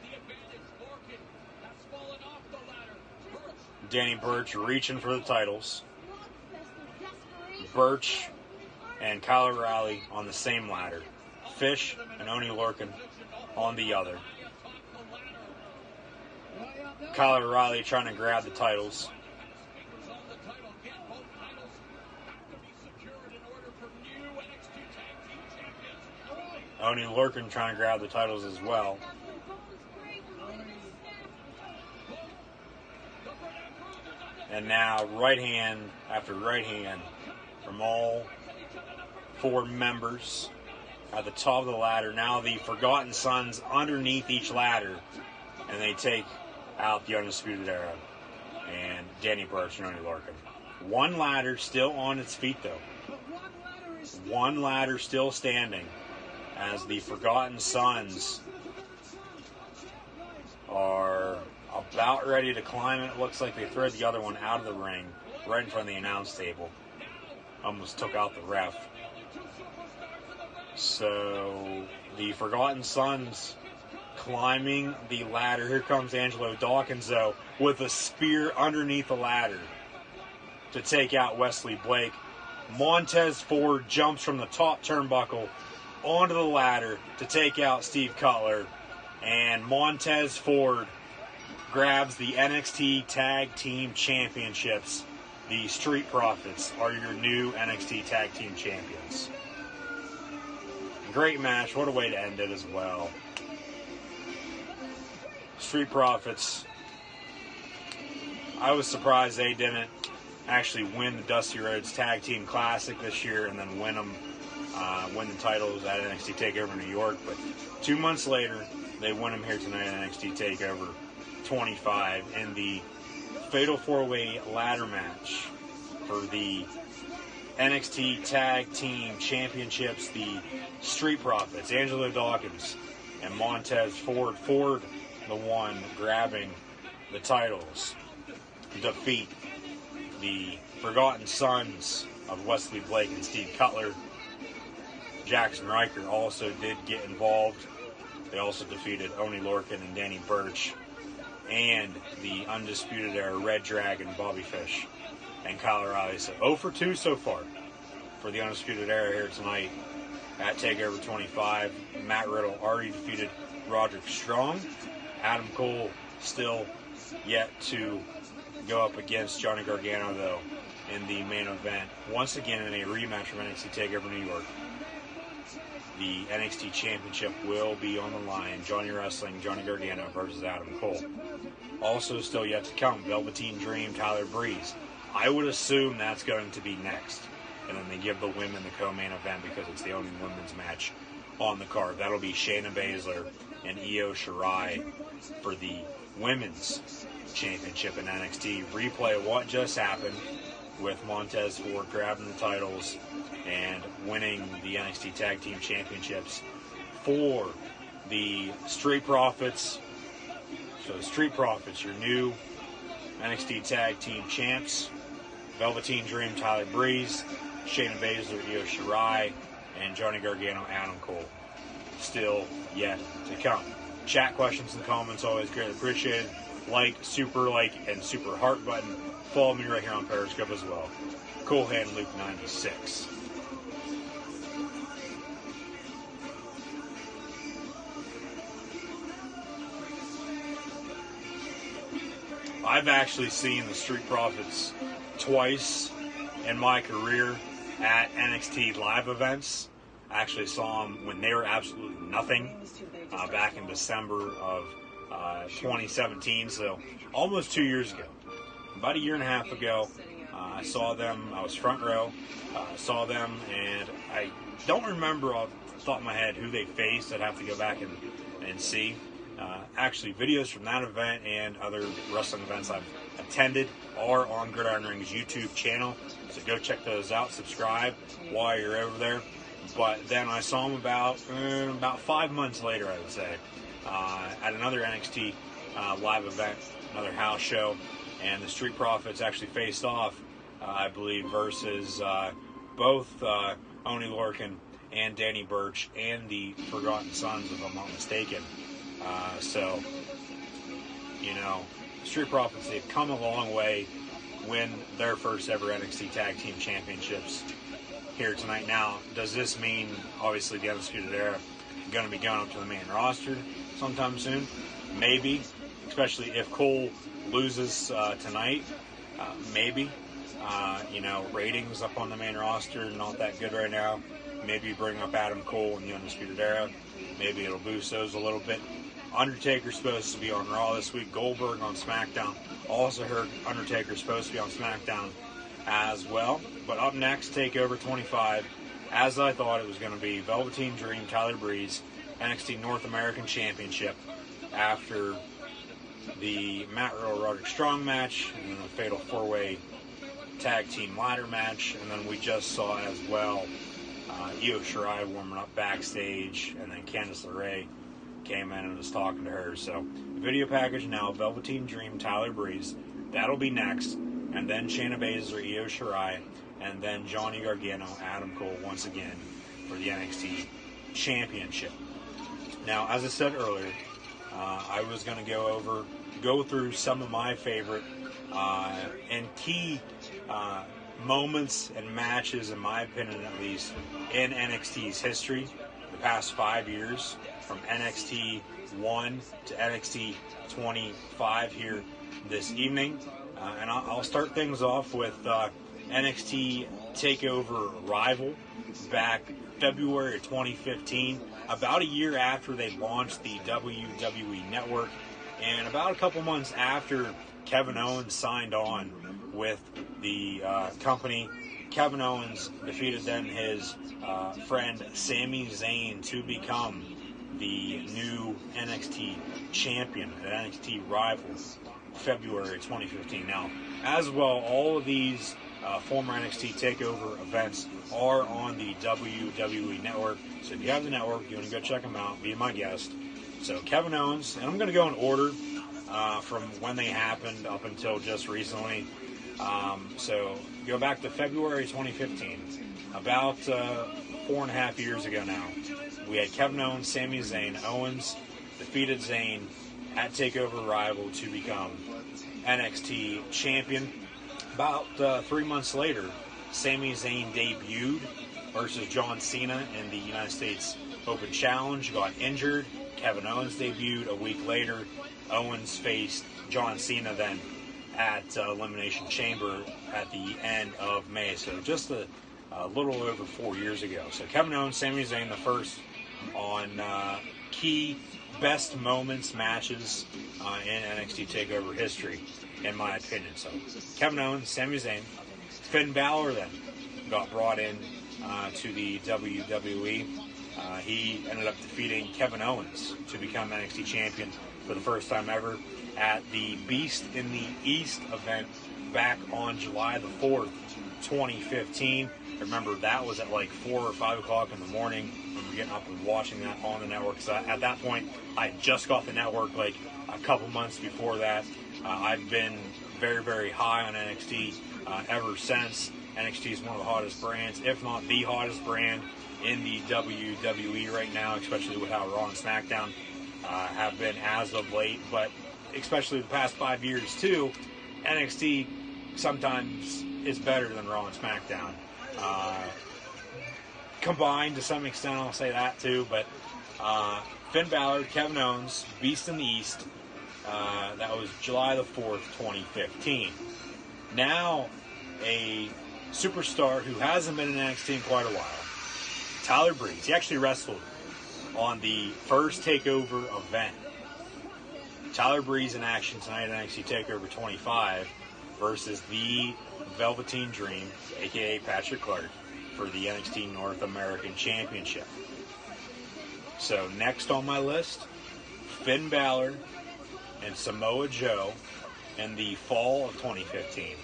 the advantage. Larkin has fallen off the ladder. Birch. Danny Birch reaching for the titles. Birch and Kyle O'Reilly on the same ladder. Fish and Oni Larkin on the other. Kyle O'Reilly trying to grab the titles. Oni Larkin trying to grab the titles as well. And now right hand after right hand from all four members at the top of the ladder. Now the Forgotten Sons underneath each ladder, and they take out the Undisputed Era and Danny Burch and Oni Larkin. One ladder still on its feet, though. One ladder still standing as the Forgotten Sons are about ready to climb it. It looks like they threw the other one out of the ring right in front of the announce table. Almost took out the ref. So the Forgotten Sons climbing the ladder. Here comes Angelo Dawkins, though, with a spear underneath the ladder to take out Wesley Blake. Montez Ford jumps from the top turnbuckle onto the ladder to take out Steve Cutler. And Montez Ford grabs the NXT Tag Team Championships. The Street Profits are your new NXT Tag Team Champions. Great match. What a way to end it as well. Street Profits. I was surprised they didn't actually win the Dusty Rhodes Tag Team Classic this year and then win the titles at NXT TakeOver New York. But 2 months later, they win them here tonight at NXT TakeOver 25 in the Fatal 4-Way ladder match for the NXT Tag Team Championships. The Street Profits, Angelo Dawkins and Montez Ford. Ford, the one grabbing the titles, defeat the Forgotten Sons of Wesley Blake and Steve Cutler. Jackson Riker also did get involved They also defeated Oni Lorcan and Danny Burch, and the Undisputed Era Red Dragon, Bobby Fish, and Kyle O'Reilly. So 0 for 2 so far for the Undisputed Era here tonight at TakeOver 25. Matt Riddle already defeated Roderick Strong. Adam Cole still yet to go up against Johnny Gargano, though, in the main event. Once again, in a rematch from NXT TakeOver New York. The NXT Championship will be on the line. Johnny Wrestling, Johnny Gargano versus Adam Cole. Also still yet to come, Velveteen Dream, Tyler Breeze. I would assume that's going to be next. And then they give the women the co-main event because it's the only women's match on the card. That'll be Shayna Baszler and Io Shirai for the women's championship in NXT. Replay of what just happened with Montez Ford grabbing the titles and winning the NXT Tag Team Championships for the Street Profits. So the Street Profits, your new NXT Tag Team Champs. Velveteen Dream, Tyler Breeze, Shayna Baszler, Io Shirai, and Johnny Gargano, Adam Cole. Still yet to come. Chat questions and comments, always greatly appreciated. Super like, and super heart button. Follow me right here on Periscope as well. Cool Hand Luke 96. I've actually seen the Street Profits twice in my career at NXT live events. I actually saw them when they were absolutely nothing back in December of 2017, so almost 2 years ago. About a year and a half ago, I saw them. I was front row, saw them, and I don't remember off the top of my head who they faced. I'd have to go back and see. Actually, videos from that event and other wrestling events I've attended are on Gridiron Ring's YouTube channel, so go check those out. Subscribe while you're over there. But then I saw them about 5 months later, I would say, at another NXT live event, another house show, and the Street Profits actually faced off, I believe, versus both Oni Lorcan and Danny Burch and the Forgotten Sons, if I'm not mistaken. So, you know, Street Profits, they've come a long way, win their first ever NXT Tag Team Championships here tonight. Now, does this mean, obviously, the Undisputed Era going to be going up to the main roster sometime soon? Maybe, especially if Cole loses tonight. Maybe. Ratings up on the main roster, not that good right now. Maybe bring up Adam Cole in the Undisputed Era. Maybe it'll boost those a little bit. Undertaker's supposed to be on Raw this week. Goldberg on SmackDown. Also heard Undertaker's supposed to be on SmackDown as well. But up next, TakeOver 25, as I thought it was going to be, Velveteen Dream, Tyler Breeze, NXT North American Championship after the Matt Riddle Roderick Strong match, and then a fatal 4-way tag team ladder match, and then we just saw as well Io Shirai warming up backstage, and then Candice LeRae came in and was talking to her. So, video package now, Velveteen Dream, Tyler Breeze, that'll be next, and then Shayna Baszler, Io Shirai, and then Johnny Gargano, Adam Cole once again for the NXT Championship. Now, as I said earlier, I was going to go through some of my favorite and key moments and matches, in my opinion at least, in NXT's history, the past 5 years, from NXT 1 to NXT 25 here this evening. And I'll start things off with NXT TakeOver Rival back February of 2015, about a year after they launched the WWE Network, and about a couple months after Kevin Owens signed on with the company. Kevin Owens defeated then his friend Sami Zayn to become the new NXT champion at NXT Rival February 2015. Now, as well, all of these former NXT TakeOver events are on the WWE Network. So if you have the network, you want to go check them out, be my guest. So Kevin Owens, and I'm going to go in order from when they happened up until just recently. So go back to February 2015, about 4.5 years ago now. we had Kevin Owens, Sami Zayn. Owens defeated Zayn at TakeOver Rival to become NXT champion. About 3 months later, Sami Zayn debuted versus John Cena in the United States Open Challenge, got injured. Kevin Owens debuted. A week later, Owens faced John Cena then at Elimination Chamber at the end of May. So just a little over 4 years ago. So Kevin Owens, Sami Zayn, the first on key best moments matches in NXT TakeOver history, in my opinion. So Kevin Owens, Sami Zayn. Finn Balor then got brought in to the WWE. He ended up defeating Kevin Owens to become NXT champion for the first time ever at the Beast in the East event back on July the 4th, 2015. Remember, that was at like 4 or 5 o'clock in the morning. I remember getting up and watching that on the network. So at that point, I just got the network like a couple months before that. I've been very, very high on NXT ever since. NXT is one of the hottest brands, if not the hottest brand in the WWE right now, especially with how Raw and SmackDown have been as of late. But especially the past 5 years too, NXT sometimes is better than Raw and SmackDown. Combined to some extent, I'll say that too. But Finn Balor, Kevin Owens, Beast in the East. That was July the 4th, 2015. Now, a superstar who hasn't been in NXT in quite a while, Tyler Breeze. He actually wrestled on the first TakeOver event. Tyler Breeze in action tonight at NXT TakeOver 25 versus the Velveteen Dream, a.k.a. Patrick Clark, for the NXT North American Championship. So next on my list, Finn Balor and Samoa Joe in the fall of 2015,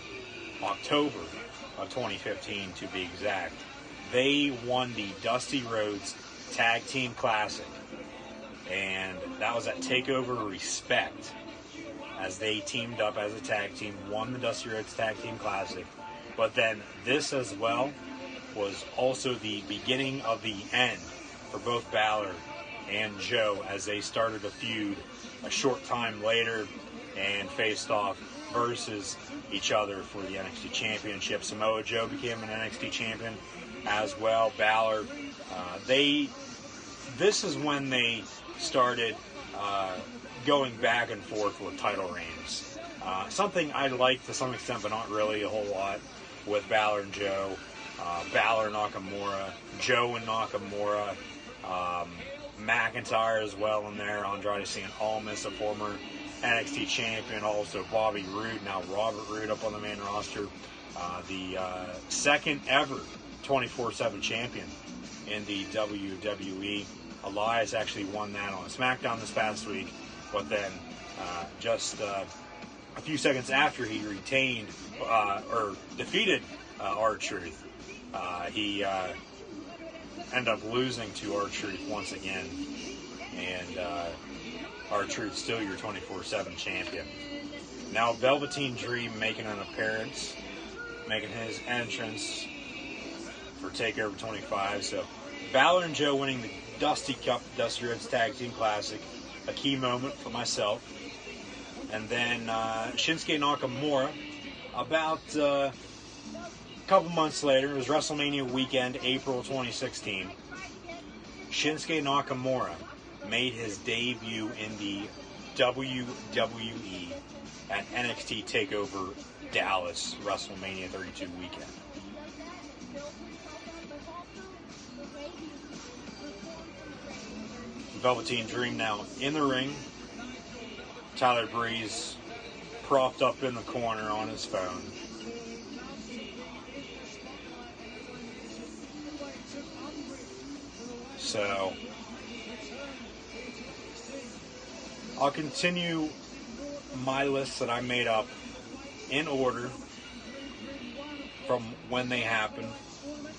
October of 2015 to be exact. They won the Dusty Rhodes Tag Team Classic, and that was at TakeOver Respect, as they teamed up as a tag team, won the Dusty Rhodes Tag Team Classic. But then this as well was also the beginning of the end for both Balor and Joe, as they started a feud a short time later and faced off versus each other for the NXT Championship. Samoa Joe became an NXT champion as well. Balor, this is when they started going back and forth with title reigns. Something I like to some extent, but not really a whole lot, with Balor and Joe. Balor and Nakamura, Joe and Nakamura, McIntyre as well in there, Andrade Cien Almas, a former NXT champion, also Bobby Roode, now Robert Roode up on the main roster, the second ever 24/7 champion in the WWE. Elias actually won that on SmackDown this past week, but then just a few seconds after he retained or defeated R-Truth, he ended up losing to R-Truth once again, and R-Truth still your 24/7 champion. Now Velveteen Dream making an appearance, making his entrance for TakeOver 25. So Balor and Joe winning the Dusty Cup, Dusty Rhodes Tag Team Classic, a key moment for myself. And then Shinsuke Nakamura, about a couple months later, it was WrestleMania weekend, April 2016. Shinsuke Nakamura made his debut in the WWE at NXT TakeOver Dallas WrestleMania 32 weekend. Velveteen Dream now in the ring. Tyler Breeze propped up in the corner on his phone. So I'll continue my list that I made up in order from when they happened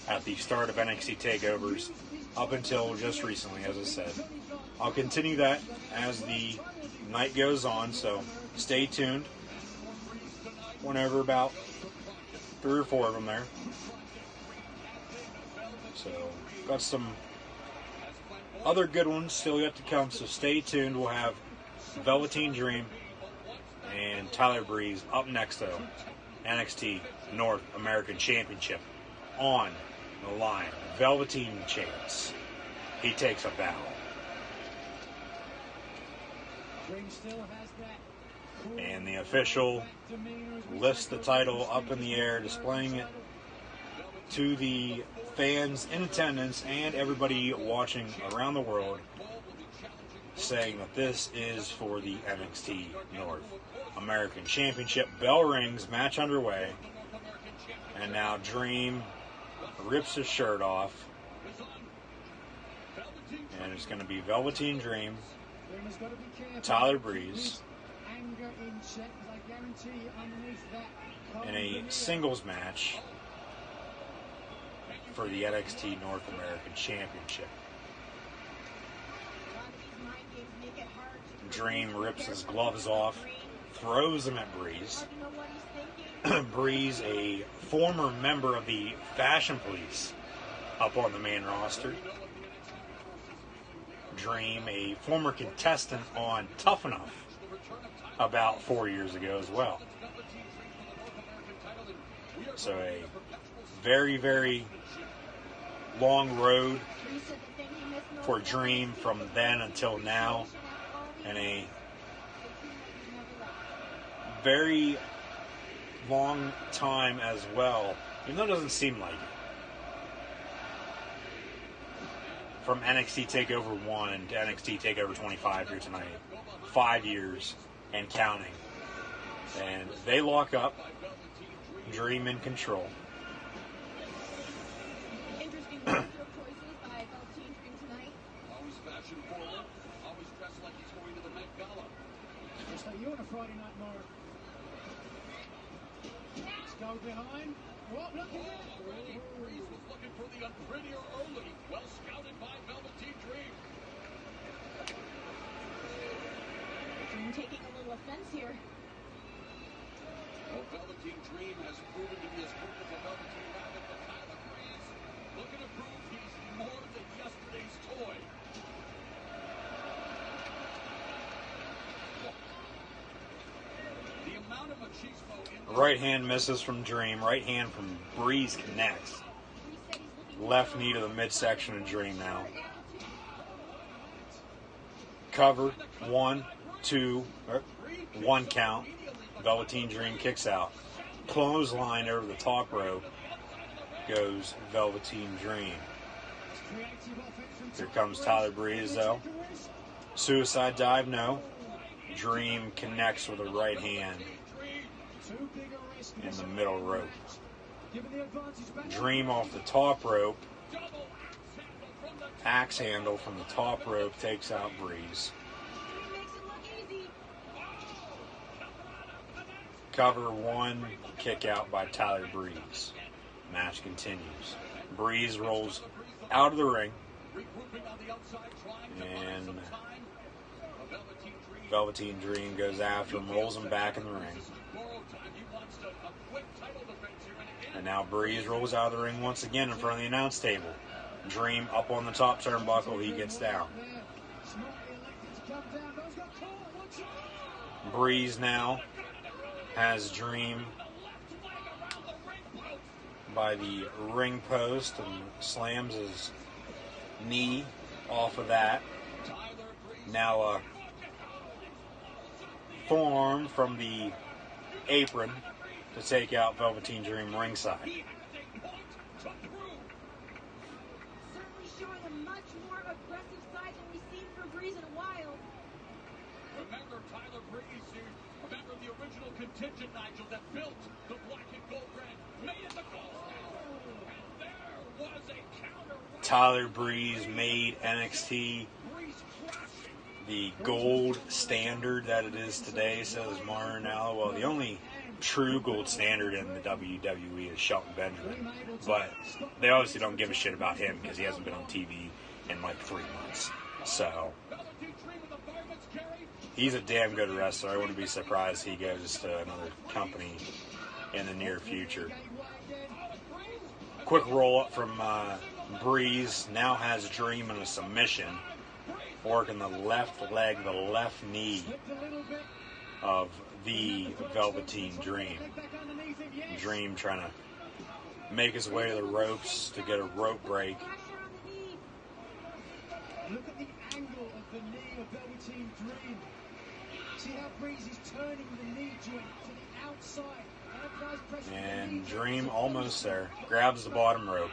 at the start of NXT TakeOvers up until just recently, as I said. I'll continue that as the night goes on, so stay tuned. Whenever about 3 or 4 of them there. So, got some other good ones still yet to come, so stay tuned. We'll have Velveteen Dream and Tyler Breeze up next, though. NXT North American Championship on the line. Velveteen Chains. He takes a bow. And the official lifts the title up in the air, displaying it to the fans in attendance and everybody watching around the world, saying that this is for the NXT North American Championship. Bell rings, match underway, and now Dream rips his shirt off, and it's going to be Velveteen Dream, Tyler Breeze, in a singles match for the NXT North American Championship. Dream rips his gloves off, throws them at Breeze. Breeze, a former member of the Fashion Police, up on the main roster. Dream, a former contestant on Tough Enough about 4 years ago as well. So a very, very long road for Dream from then until now, and a very long time as well, even though it doesn't seem like it. From NXT TakeOver 1 to NXT TakeOver 25 here tonight. 5 years and counting. And they lock up. Dream in control. Interesting choices by Velveteen Dream tonight. Always fashion forward, always dressed like he's going to the Met Gala. Just like you on a Friday night, Mark. Let's go behind. Oh, look at it. Breeze was looking for the unprettier early. Well scouted by Velveteen Dream. Dream taking a little offense here. Well, Velveteen Dream has proven to be as quick as a Velveteen Rabbit, but Tyler Breeze looking to prove he's more than yesterday's toy. The amount of machismo in Right hand misses from Dream. Right hand from Breeze connects. Left knee to the midsection of Dream now. Cover. 1, 2, 1 count. Velveteen Dream kicks out. Clothesline over the top rope goes Velveteen Dream. Here comes Tyler Breeze, though. Suicide dive, no. Dream connects with a right hand in the middle rope. Dream off the top rope. Axe handle from the top rope takes out Breeze. Cover 1, kick out by Tyler Breeze. Match continues. Breeze rolls out of the ring, and Velveteen Dream goes after him, rolls him back in the ring. And now Breeze rolls out of the ring once again in front of the announce table. Dream up on the top turnbuckle, he gets down. Breeze now has Dream by the ring post and slams his knee off of that. Now a forearm from the apron to take out Velveteen Dream ringside. Certainly showing a much more aggressive side than we've seen from Breeze in a while. Remember Tyler Breeze, remember the original contingent, Nigel, that built the black and gold brand, made it the gold standard, and there was a counter. Tyler Breeze made NXT the gold standard that it is today, says Martin Allen. Well, the only true gold standard in the WWE is Shelton Benjamin, but they obviously don't give a shit about him because he hasn't been on TV in like 3 months. So he's a damn good wrestler. I wouldn't be surprised he goes to another company in the near future. Quick roll up from Breeze. Now has Dream in a submission. working the left leg, the left knee of the Velveteen Dream. Dream trying to make his way to the ropes to get a rope break. Look at the angle of the knee of Velveteen Dream. See how Breeze is turning the knee joint to the outside. And Dream almost there. Grabs the bottom rope.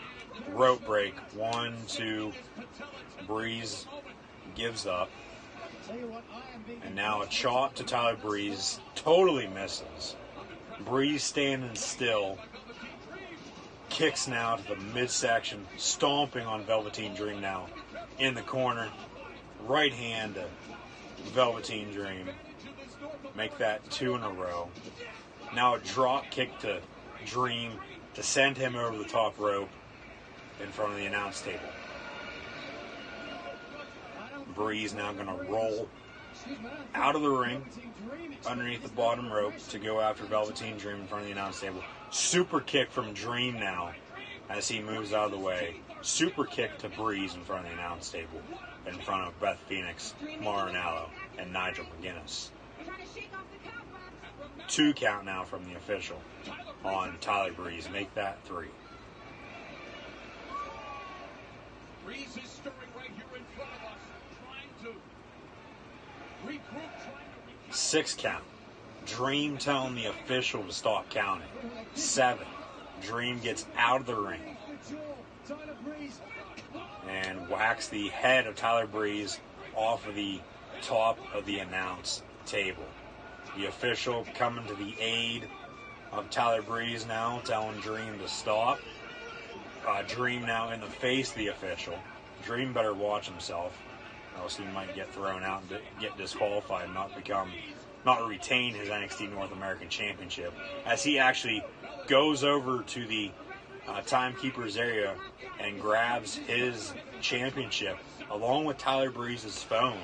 Rope break. 1, 2. Breeze gives up. And now a chop to Tyler Breeze. Totally misses. Breeze standing still. Kicks now to the midsection. Stomping on Velveteen Dream now. In the corner. Right hand to Velveteen Dream. Make that 2 in a row. Now a drop kick to Dream to send him over the top rope in front of the announce table. Breeze now going to roll out of the ring underneath the bottom rope to go after Velveteen Dream in front of the announce table. Super kick from Dream now as he moves out of the way. Super kick to Breeze in front of the announce table in front of Beth Phoenix, Marinello, and Nigel McGuinness. 2 count now from the official on Tyler Breeze. Make that 3. Breeze is stirring right here in front of us, trying to regroup, trying to 6 count. Dream telling the official to stop counting. 7. Dream gets out of the ring and whacks the head of Tyler Breeze off of the top of the announce table. The official coming to the aid of Tyler Breeze now, telling Dream to stop. Dream now in the face of the official. Dream better watch himself, or else he might get thrown out and get disqualified and not retain his NXT North American Championship, as he actually goes over to the timekeeper's area and grabs his championship along with Tyler Breeze's phone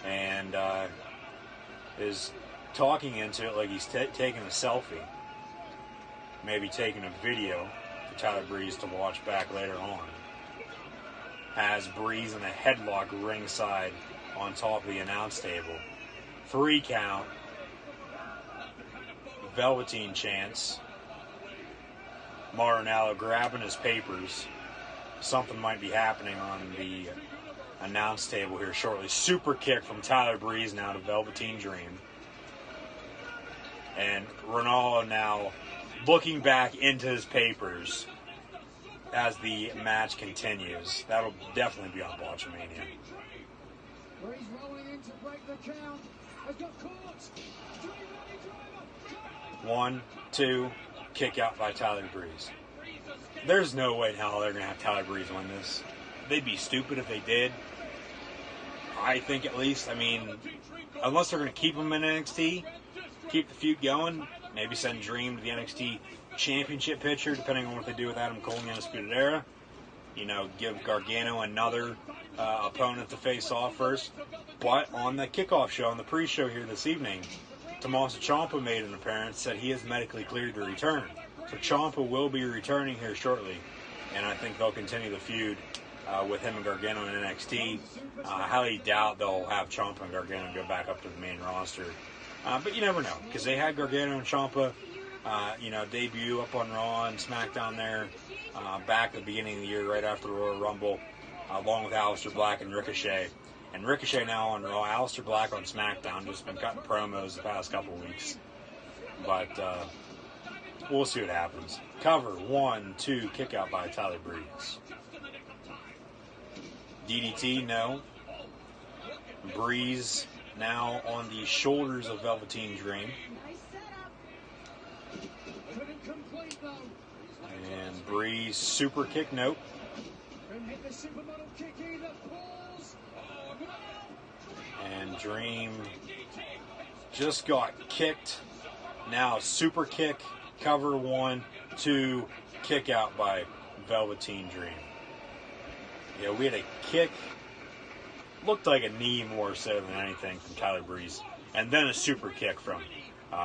and is talking into it like he's taking a selfie, maybe taking a video for Tyler Breeze to watch back later on. Has Breeze in a headlock ringside on top of the announce table. 3 count. Velveteen chants. Marinello grabbing his papers. Something might be happening on the announce table here shortly. Super kick from Tyler Breeze now to Velveteen Dream. And Ronaldo now looking back into his papers as the match continues. That'll definitely be on Botchamania. Breeze rolling in to break the count. Has got caught. 1, 2, kick out by Tyler Breeze. There's no way in hell they're going to have Tyler Breeze win this. They'd be stupid if they did. I think at least, unless they're going to keep him in NXT, keep the feud going, maybe send Dream to the NXT Championship picture, depending on what they do with Adam Cole in the Undisputed Era. Give Gargano another opponent to face off first. But on the kickoff show, on the pre-show here this evening, Tommaso Ciampa made an appearance, said he is medically cleared to return. So Ciampa will be returning here shortly, and I think they'll continue the feud with him and Gargano in NXT. I highly doubt they'll have Ciampa and Gargano go back up to the main roster. But you never know, because they had Gargano and Ciampa, debut up on Raw and SmackDown there back at the beginning of the year, right after the Royal Rumble, along with Aleister Black and Ricochet. And Ricochet now on Raw, Aleister Black on SmackDown, just been cutting promos the past couple weeks. But we'll see what happens. Cover, 1, 2, kick out by Tyler Breeze. DDT, no. Breeze now on the shoulders of Velveteen Dream. And Breeze, super kick, nope. And Dream just got kicked. Now super kick, cover, 1, 2, kick out by Velveteen Dream. Yeah, we had a kick. Looked like a knee more so than anything from Tyler Breeze. And then a super kick from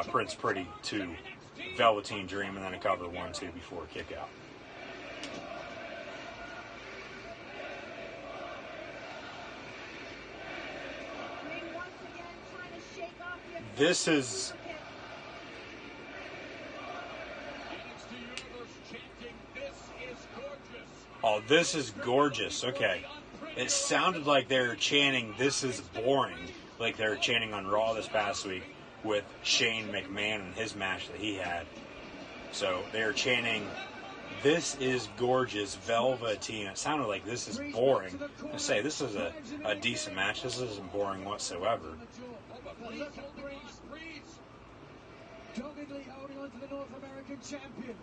Prince Pretty to Velveteen Dream, and then a cover, 1, 2 before kick out. This is... Oh, this is gorgeous. Okay. It sounded like they were chanting, "This is boring," like they were chanting on Raw this past week with Shane McMahon and his match that he had. So they were chanting, "This is gorgeous, Velveteen." It sounded like "This is boring." I say, this is a decent match. This isn't boring whatsoever. Doggedly holding on to the North American champion.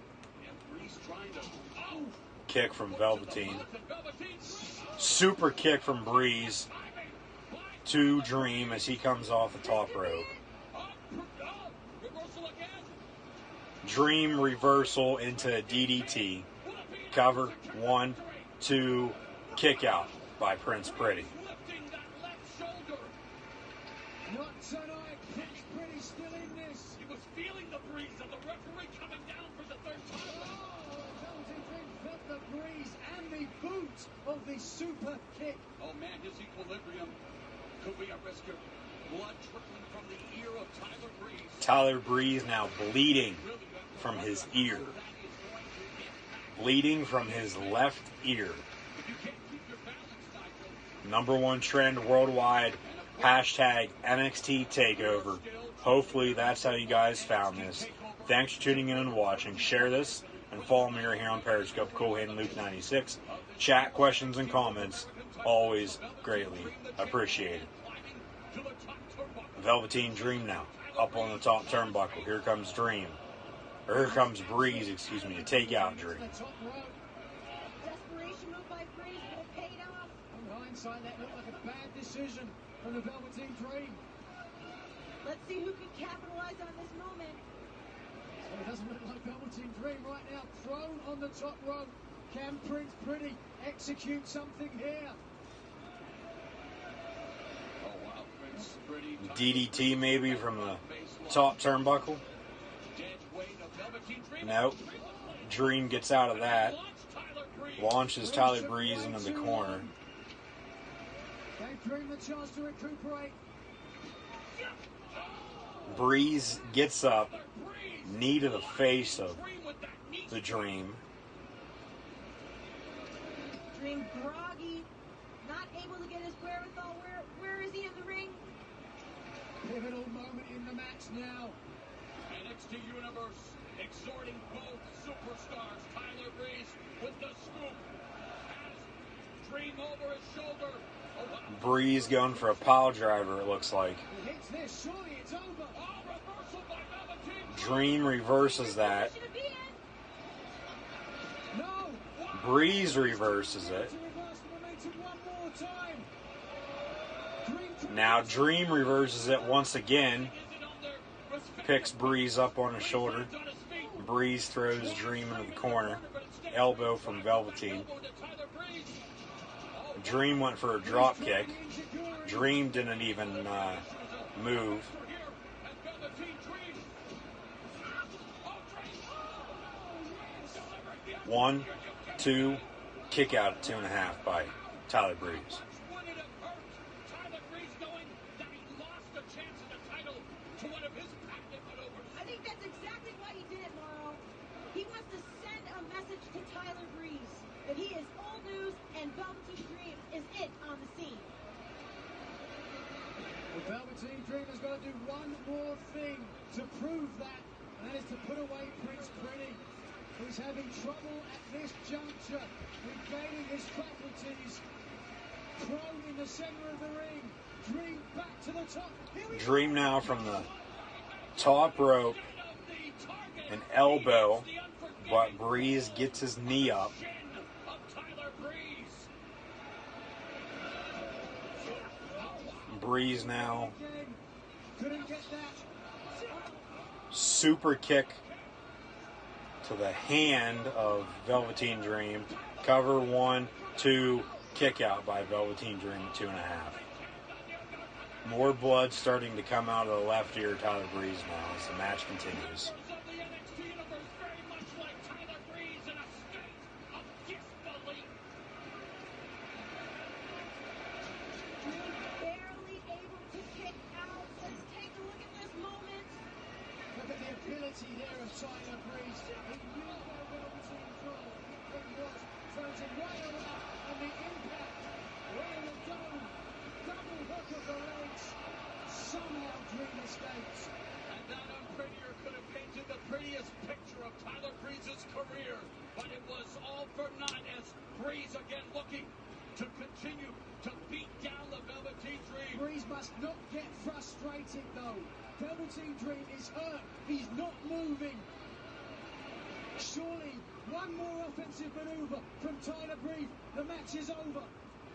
Kick from Velveteen. Super kick from Breeze to Dream as he comes off the top rope. Dream reversal into a DDT. Cover. 1, 2, kick out by Prince Pretty. Not tonight. Prince Pretty still in this. He was feeling the breeze of the referee coming down for the third time. Velveteen Dream felt the breeze and the boot of the super kick. Oh man, his equilibrium could be a risk of blood trickling from the ear of Tyler Breeze. Tyler Breeze now bleeding from his ear. Bleeding from his left ear. #1 trend worldwide. Hashtag NXT TakeOver. Hopefully that's how you guys found this. Thanks for tuning in and watching. Share this and follow me right here on Periscope. Coolhand Luke 96. Chat, questions, and comments. Always greatly appreciated. Velveteen Dream now. Up on the top turnbuckle. Here comes Dream. Or here comes Breeze, excuse me, to take out Dream. Desperation move by Breeze, but it paid off. On hindsight, that looked like a bad decision from the Velveteen Dream. Let's see who can capitalize on this moment. Well, it doesn't look like Velveteen Dream right now. Thrown on the top rope. Can Prince Pretty execute something here? Oh wow, Prince Pretty. DDT maybe from the top turnbuckle. Nope. Dream gets out of that. Launches Tyler Breeze into the corner. Gave Dream the chance to recuperate. Breeze gets up. Knee to the face of the Dream. Dream groggy, not able to get his wherewithal. Where is he in the ring? Pivotal moment in the match now. NXT Universe exhorting both superstars. Tyler Breeze with the scoop. Has Dream over his shoulder. Breeze going for a pile driver, it looks like. He hits this. Surely it's over. Oh, reversal by Velveteen. Dream reverses that. Should it be in? No. Breeze reverses it. To reverse the momentum one more time. Dream Now Dream reverses it once again. Picks Breeze up on his shoulder. Breeze throws Dream into the corner. Elbow from Velveteen. Dream went for a drop kick. Dream didn't even move. 1, 2, kick out at 2.5 by Tyler Breeze. I think that's exactly why he did it, Morrow. He wants to send a message to Tyler Breeze that he is old news and Velveteen Dream is it on the scene. The Velveteen Dream has got to do one more thing to prove that, and that is to put away Prince Pretty, who's having trouble at this juncture regaining his faculties. Prone in the center of the ring. Dream back to the top. Dream now from the top rope. An elbow, but Breeze gets his knee up. Breeze now. Couldn't get that. Super kick to the hand of Velveteen Dream. Cover 1, 2, kick out by Velveteen Dream at 2.5. More blood starting to come out of the left ear of Tyler Breeze now as the match continues. Barely able to kick out. Let's take a look at this moment. Tyler Breeze. He knew their Velveteen Dream. It was frozen right around, and the impact where the dome, double hook of the legs. Somehow Dream escapes. And that unprettier could have painted the prettiest picture of Tyler Breeze's career, but it was all for naught as Breeze again looking to continue to beat down the Velveteen Dream. Breeze must not get frustrated though. Velveteen Dream is hurt. He's not moving. Surely one more offensive maneuver from Tyler Breeze. The match is over.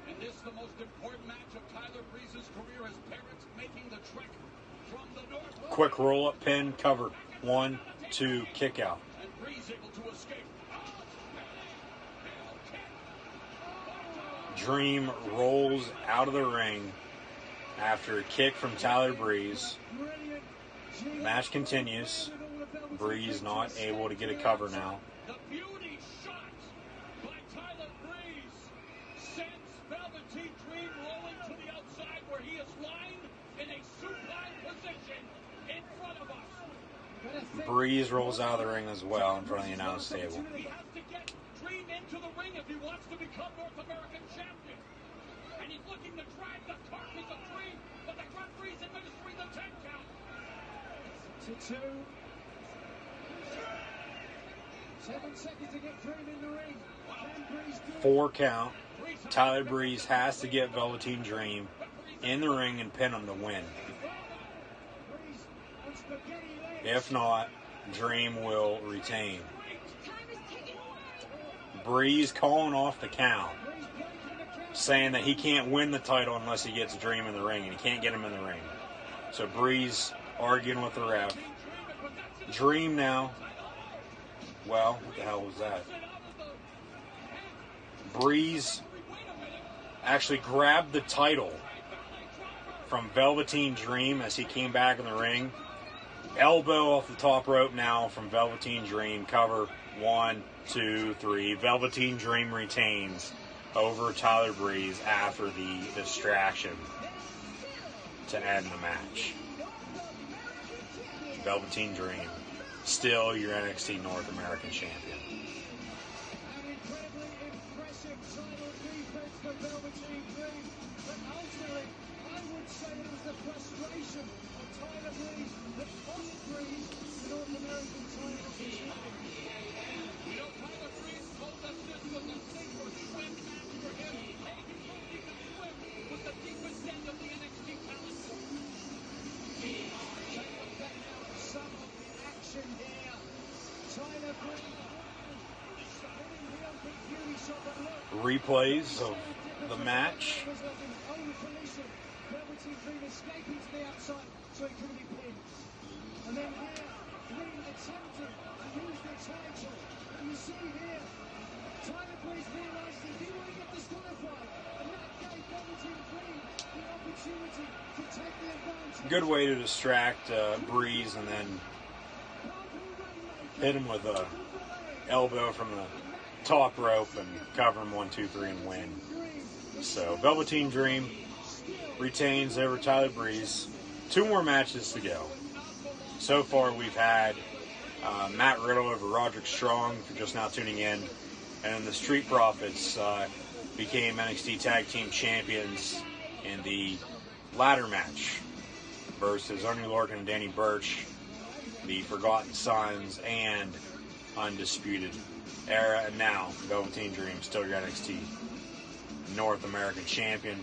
And this is the most important match of Tyler Breeze's career, his parents making the trek from the north. Quick roll-up pin, cover. 1, 2, kick out. And Breeze able to escape. Dream rolls out of the ring after a kick from Tyler Breeze. Match continues. Breeze not able to get a cover now. The beauty shot by Tyler Breeze sends Velveteen Dream rolling to the outside where he is lying in a supine position in front of us. Breeze rolls out of the ring as well in front of the announce table. He has to get Dream into the ring if he wants to become North American champion. And he's looking to drag the carcass of Dream, but the referee's administering the 10 count. To 2. 7 seconds to get Dream in the ring. Can Breeze do it? 4 count. Tyler Breeze has to get Velveteen Dream in the ring and pin him to win. Breeze on spaghetti legs. If not, Dream will retain. Time is ticking away. Breeze calling off the count, Breeze breaking the count. saying that he can't win the title unless he gets Dream in the ring, and he can't get him in the ring. So Breeze arguing with the ref. Dream now. Well, what the hell was that? Breeze actually grabbed the title from Velveteen Dream as he came back in the ring. Elbow off the top rope now from Velveteen Dream. Cover 1, 2, 3. Velveteen Dream retains over Tyler Breeze after the distraction to end the match. Velveteen Dream, still your NXT North American champion. An incredibly impressive title defense for Velveteen Dream. But ultimately, I would say it was the frustration of Tyler Breeze that cost Breeze the North American title position. You know, Tyler Breeze told us this was a sink or swim match for him. Hey, he told he could swim with the deepest end of the NXT talent pool. Take a look back now at some of the action here. Tyler Breeze hitting the open beauty shot, but look. Replays of the match. Was like an old collision. Velveteen Dream escaping to the outside so he couldn't be pinned. And then here, Dream attempting to use the title. And you see here, Tyler Breeze realised he didn't want to get disqualified. And that gave Velveteen Dream the opportunity to take the advantage. Good way to distract Breeze and then hit him with a elbow from the top rope and cover him 1, 2, 3 and win. So Velveteen Dream retains over Tyler Breeze. 2 more matches to go. So far we've had Matt Riddle over Roderick Strong, for just now tuning in, and then the Street Profits became NXT Tag Team Champions in the ladder match versus Oney Lorcan and Danny Burch, the Forgotten Sons, and Undisputed Era. And now Velveteen Dream, still your NXT North American champion.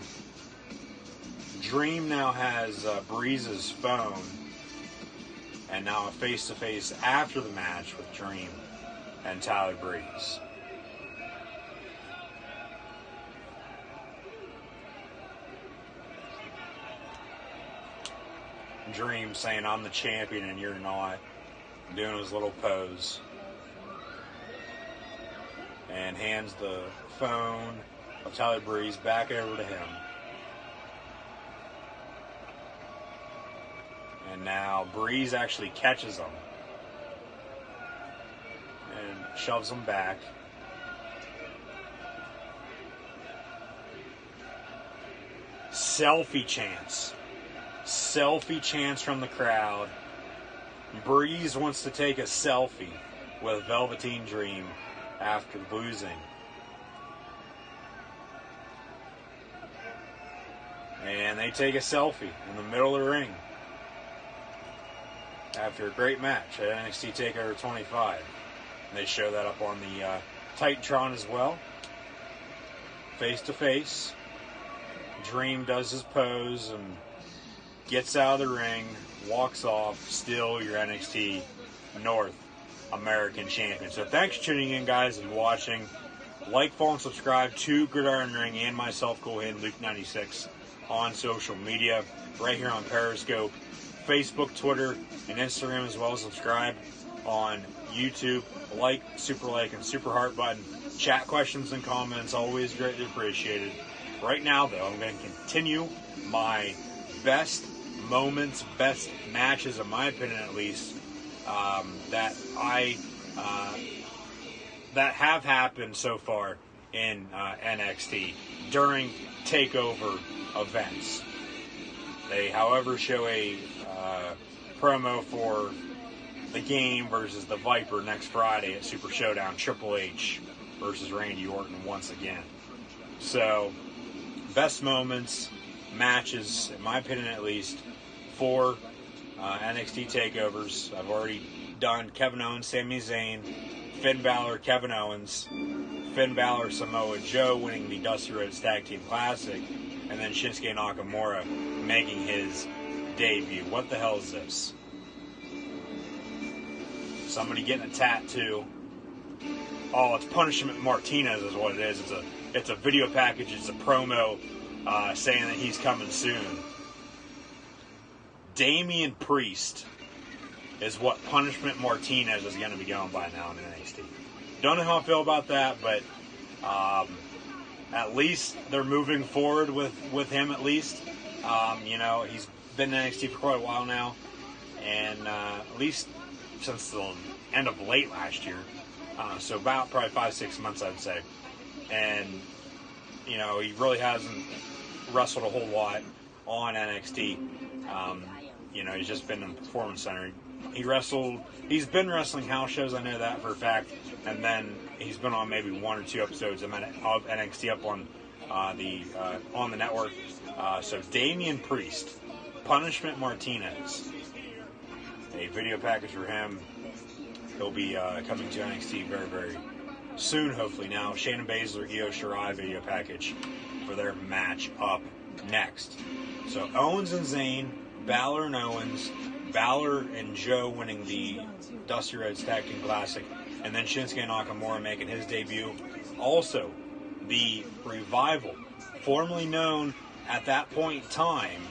Dream now has Breeze's phone, and now a face-to-face after the match with Dream and Tyler Breeze. Dream saying, "I'm the champion and you're not," doing his little pose, and hands the phone of Tyler Breeze back over to him. And now Breeze actually catches him and shoves him back. Selfie chants. Selfie chants from the crowd Breeze wants to take a selfie with Velveteen Dream after losing. And they take a selfie in the middle of the ring after a great match at NXT TakeOver 25. And they show that up on the Titantron as well. Face to face. Dream does his pose and gets out of the ring, walks off, still your NXT North American Champion. So thanks for tuning in, guys, and watching. Like, follow, and subscribe to Gridiron Ring and myself, Cool Hand Luke 96, on social media, right here on Periscope, Facebook, Twitter, and Instagram, as well as subscribe on YouTube. Like, and super heart button. Chat questions and comments, always greatly appreciated. Right now, though, I'm going to continue my best moments, best matches, in my opinion at least, that have happened so far in NXT during TakeOver events. They, however, show a promo for the Game versus the Viper next Friday at Super Showdown. Triple H versus Randy Orton once again. So, best moments, matches, in my opinion at least, for NXT TakeOvers. I've already done Kevin Owens, Sami Zayn, Finn Balor, Kevin Owens, Finn Balor, Samoa Joe winning the Dusty Rhodes Tag Team Classic, and then Shinsuke Nakamura making his debut. What the hell is this? Somebody getting a tattoo. Oh, it's Punishment Martinez is what it is. It's a video package. It's a promo saying that he's coming soon. Damian Priest is what Punishment Martinez is going to be going by now in NXT. Don't know how I feel about that, but at least they're moving forward with him at least. He's been in NXT for quite a while now, and at least since the end of late last year. So about probably 5-6 months, I'd say. And, he really hasn't wrestled a whole lot on NXT. He's just been in the Performance Center. He's been wrestling house shows, I know that for a fact. And then he's been on maybe 1 or 2 episodes of NXT up on the network. So Damian Priest, Punishment Martinez, a video package for him. He'll be coming to NXT very, very soon, hopefully. Now, Shayna Baszler, Io Shirai video package for their match up next. So Owens and Zayn, Balor and Owens, Balor and Joe winning the Dusty Rhodes Tag Team Classic, and then Shinsuke Nakamura making his debut. Also, the Revival, formerly known at that point in time,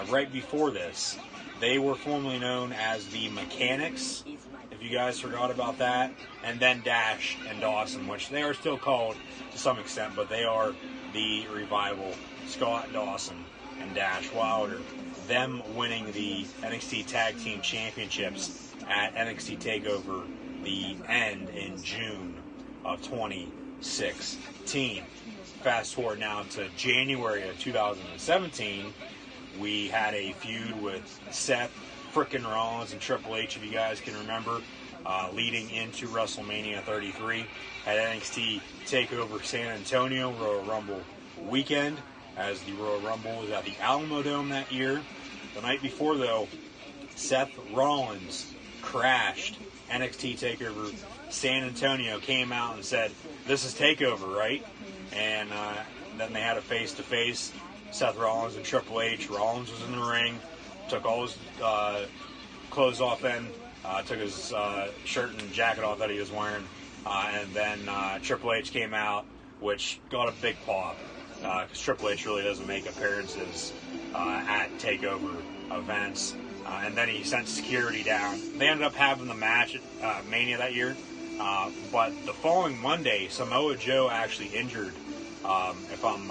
right before this, they were formerly known as the Mechanics, if you guys forgot about that, and then Dash and Dawson, which they are still called to some extent, but they are the Revival. Scott Dawson and Dash Wilder, them winning the NXT Tag Team Championships at NXT TakeOver the End in June of 2016. Fast forward now to January of 2017, we had a feud with Seth frickin' Rollins and Triple H, if you guys can remember, leading into WrestleMania 33 at NXT TakeOver San Antonio Royal Rumble weekend, as the Royal Rumble was at the Alamo Dome that year. The night before, though, Seth Rollins crashed NXT TakeOver San Antonio, came out and said, "This is TakeOver, right?" And then they had a face-to-face, Seth Rollins and Triple H. Rollins was in the ring, took all his clothes off then, took his shirt and jacket off that he was wearing, and then Triple H came out, which got a big pop, because Triple H really doesn't make appearances at TakeOver events. And then he sent security down. They ended up having the match at Mania that year. But the following Monday, Samoa Joe actually injured, if I'm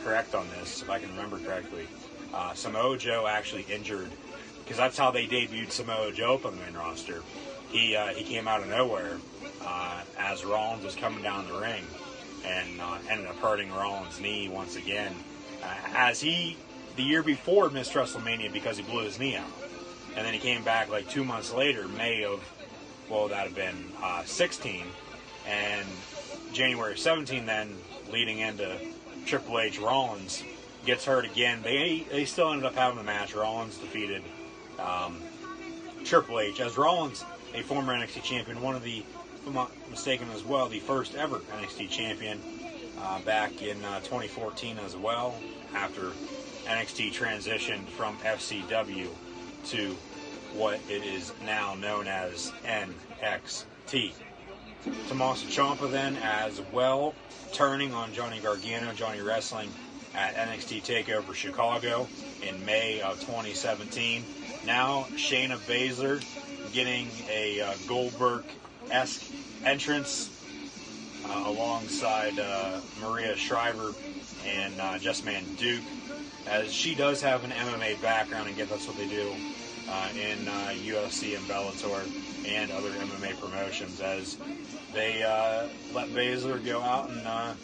correct on this, if I can remember correctly. Samoa Joe actually injured, because that's how they debuted Samoa Joe up on the main roster. He came out of nowhere as Rollins was coming down the ring, and ended up hurting Rollins' knee once again, as he, the year before, missed WrestleMania because he blew his knee out. And then he came back like 2 months later, May of, well, that would have been 16, and January 17 then, leading into Triple H Rollins, gets hurt again. They still ended up having the match. Rollins defeated Triple H. As Rollins, a former NXT champion, one of the, if I'm not mistaken as well, the first ever NXT champion back in 2014 as well, after NXT transitioned from FCW to what it is now known as NXT. Tommaso Ciampa then as well, turning on Johnny Gargano, Johnny Wrestling, at NXT TakeOver Chicago in May of 2017. Now Shayna Baszler getting a Goldberg-esque entrance alongside Maria Shriver and Jessamine Duke, as she does have an MMA background, and that's what they do in UFC and Bellator and other MMA promotions, as they let Baszler go out and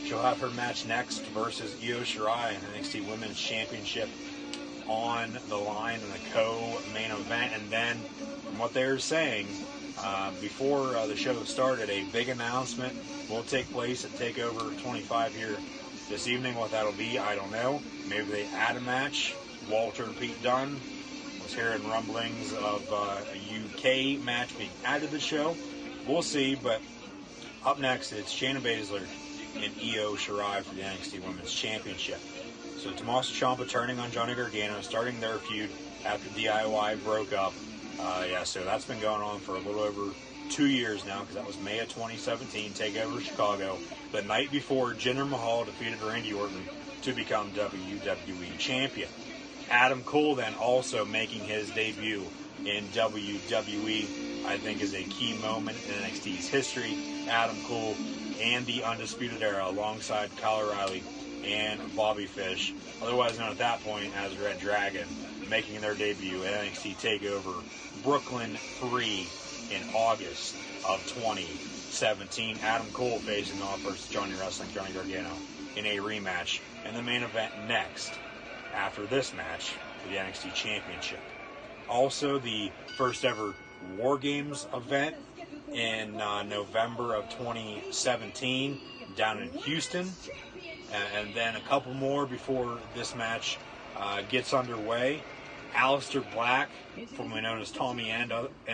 she'll have her match next versus Io Shirai in the NXT Women's Championship on the line in the co-main event. And then, from what they were saying, before the show started, a big announcement will take place at TakeOver 25 here this evening. What that'll be, I don't know. Maybe they add a match. Walter and Pete Dunne. Was hearing rumblings of a UK match being added to the show. We'll see, but up next, it's Shayna Baszler and Io Shirai for the NXT Women's Championship. So Tommaso Ciampa turning on Johnny Gargano, starting their feud after DIY broke up. So that's been going on for a little over 2 years now, because that was May of 2017, TakeOver Chicago, the night before Jinder Mahal defeated Randy Orton to become WWE Champion. Adam Cole then also making his debut in WWE, I think is a key moment in NXT's history. Adam Cole and the Undisputed Era alongside Kyle O'Reilly and Bobby Fish, otherwise known at that point as Red Dragon, making their debut at NXT TakeOver Brooklyn 3 in August of 2017. Adam Cole facing off versus Johnny Wrestling, Johnny Gargano in a rematch, and the main event next after this match for the NXT Championship. Also, the first ever War Games event in November of 2017 down in Houston, and then a couple more before this match gets underway. Aleister Black, formerly known as Tommy and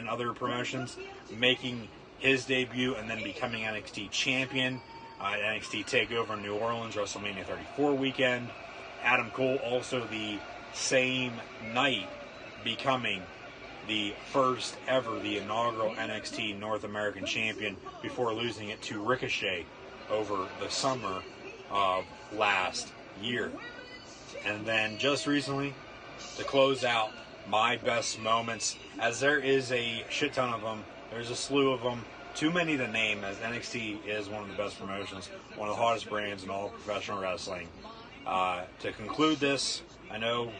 other promotions, making his debut and then becoming NXT champion at NXT TakeOver New Orleans, WrestleMania 34 weekend. Adam Cole also the same night becoming the first ever, the inaugural NXT North American champion, before losing it to Ricochet over the summer of last year. And then just recently, to close out my best moments, as there is a shit ton of them, there's a slew of them, too many to name, as NXT is one of the best promotions, one of the hottest brands in all professional wrestling. To conclude this, I know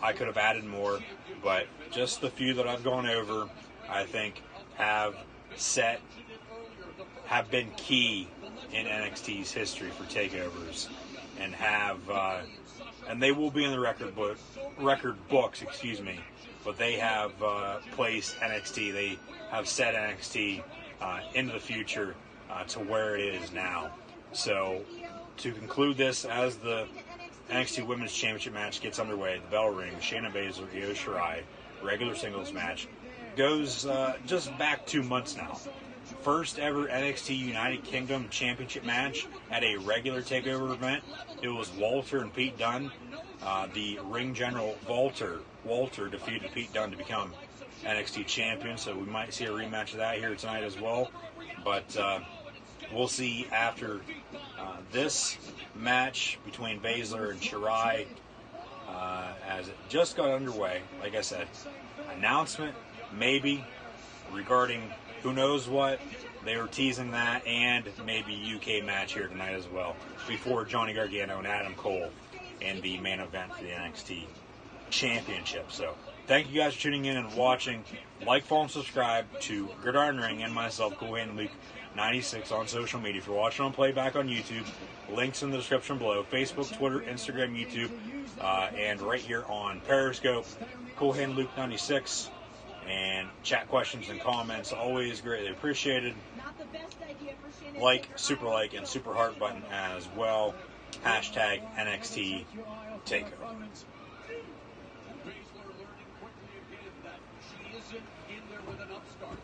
I could have added more, but just the few that I've gone over, I think have been key in NXT's history for takeovers, and and they will be in the record books, but they have placed NXT, they have set NXT into the future to where it is now. So, to conclude this, as the NXT Women's Championship match gets underway, the bell rings, Shayna Baszler, Io Shirai, regular singles match, goes just back 2 months now. First ever NXT United Kingdom Championship match at a regular TakeOver event. It was Walter and Pete Dunne. The ring general Walter defeated Pete Dunne to become NXT champion, so we might see a rematch of that here tonight as well. But we'll see after this match between Baszler and Shirai, as it just got underway. Like I said, announcement maybe regarding who knows what. They were teasing that, and maybe UK match here tonight as well, before Johnny Gargano and Adam Cole in the main event for the NXT Championship. So, thank you guys for tuning in and watching. Like, follow, and subscribe to Gridiron Ring and myself, Cool Hand Luke 96 on social media. If you're watching on playback on YouTube, links in the description below. Facebook, Twitter, Instagram, YouTube. and right here on Periscope. Cool Hand Luke 96. And chat questions and comments, always greatly appreciated. Like, super like, and super heart button as well. Hashtag NXT TakeOver. Baszler learning quickly again that she isn't in there with an upstart.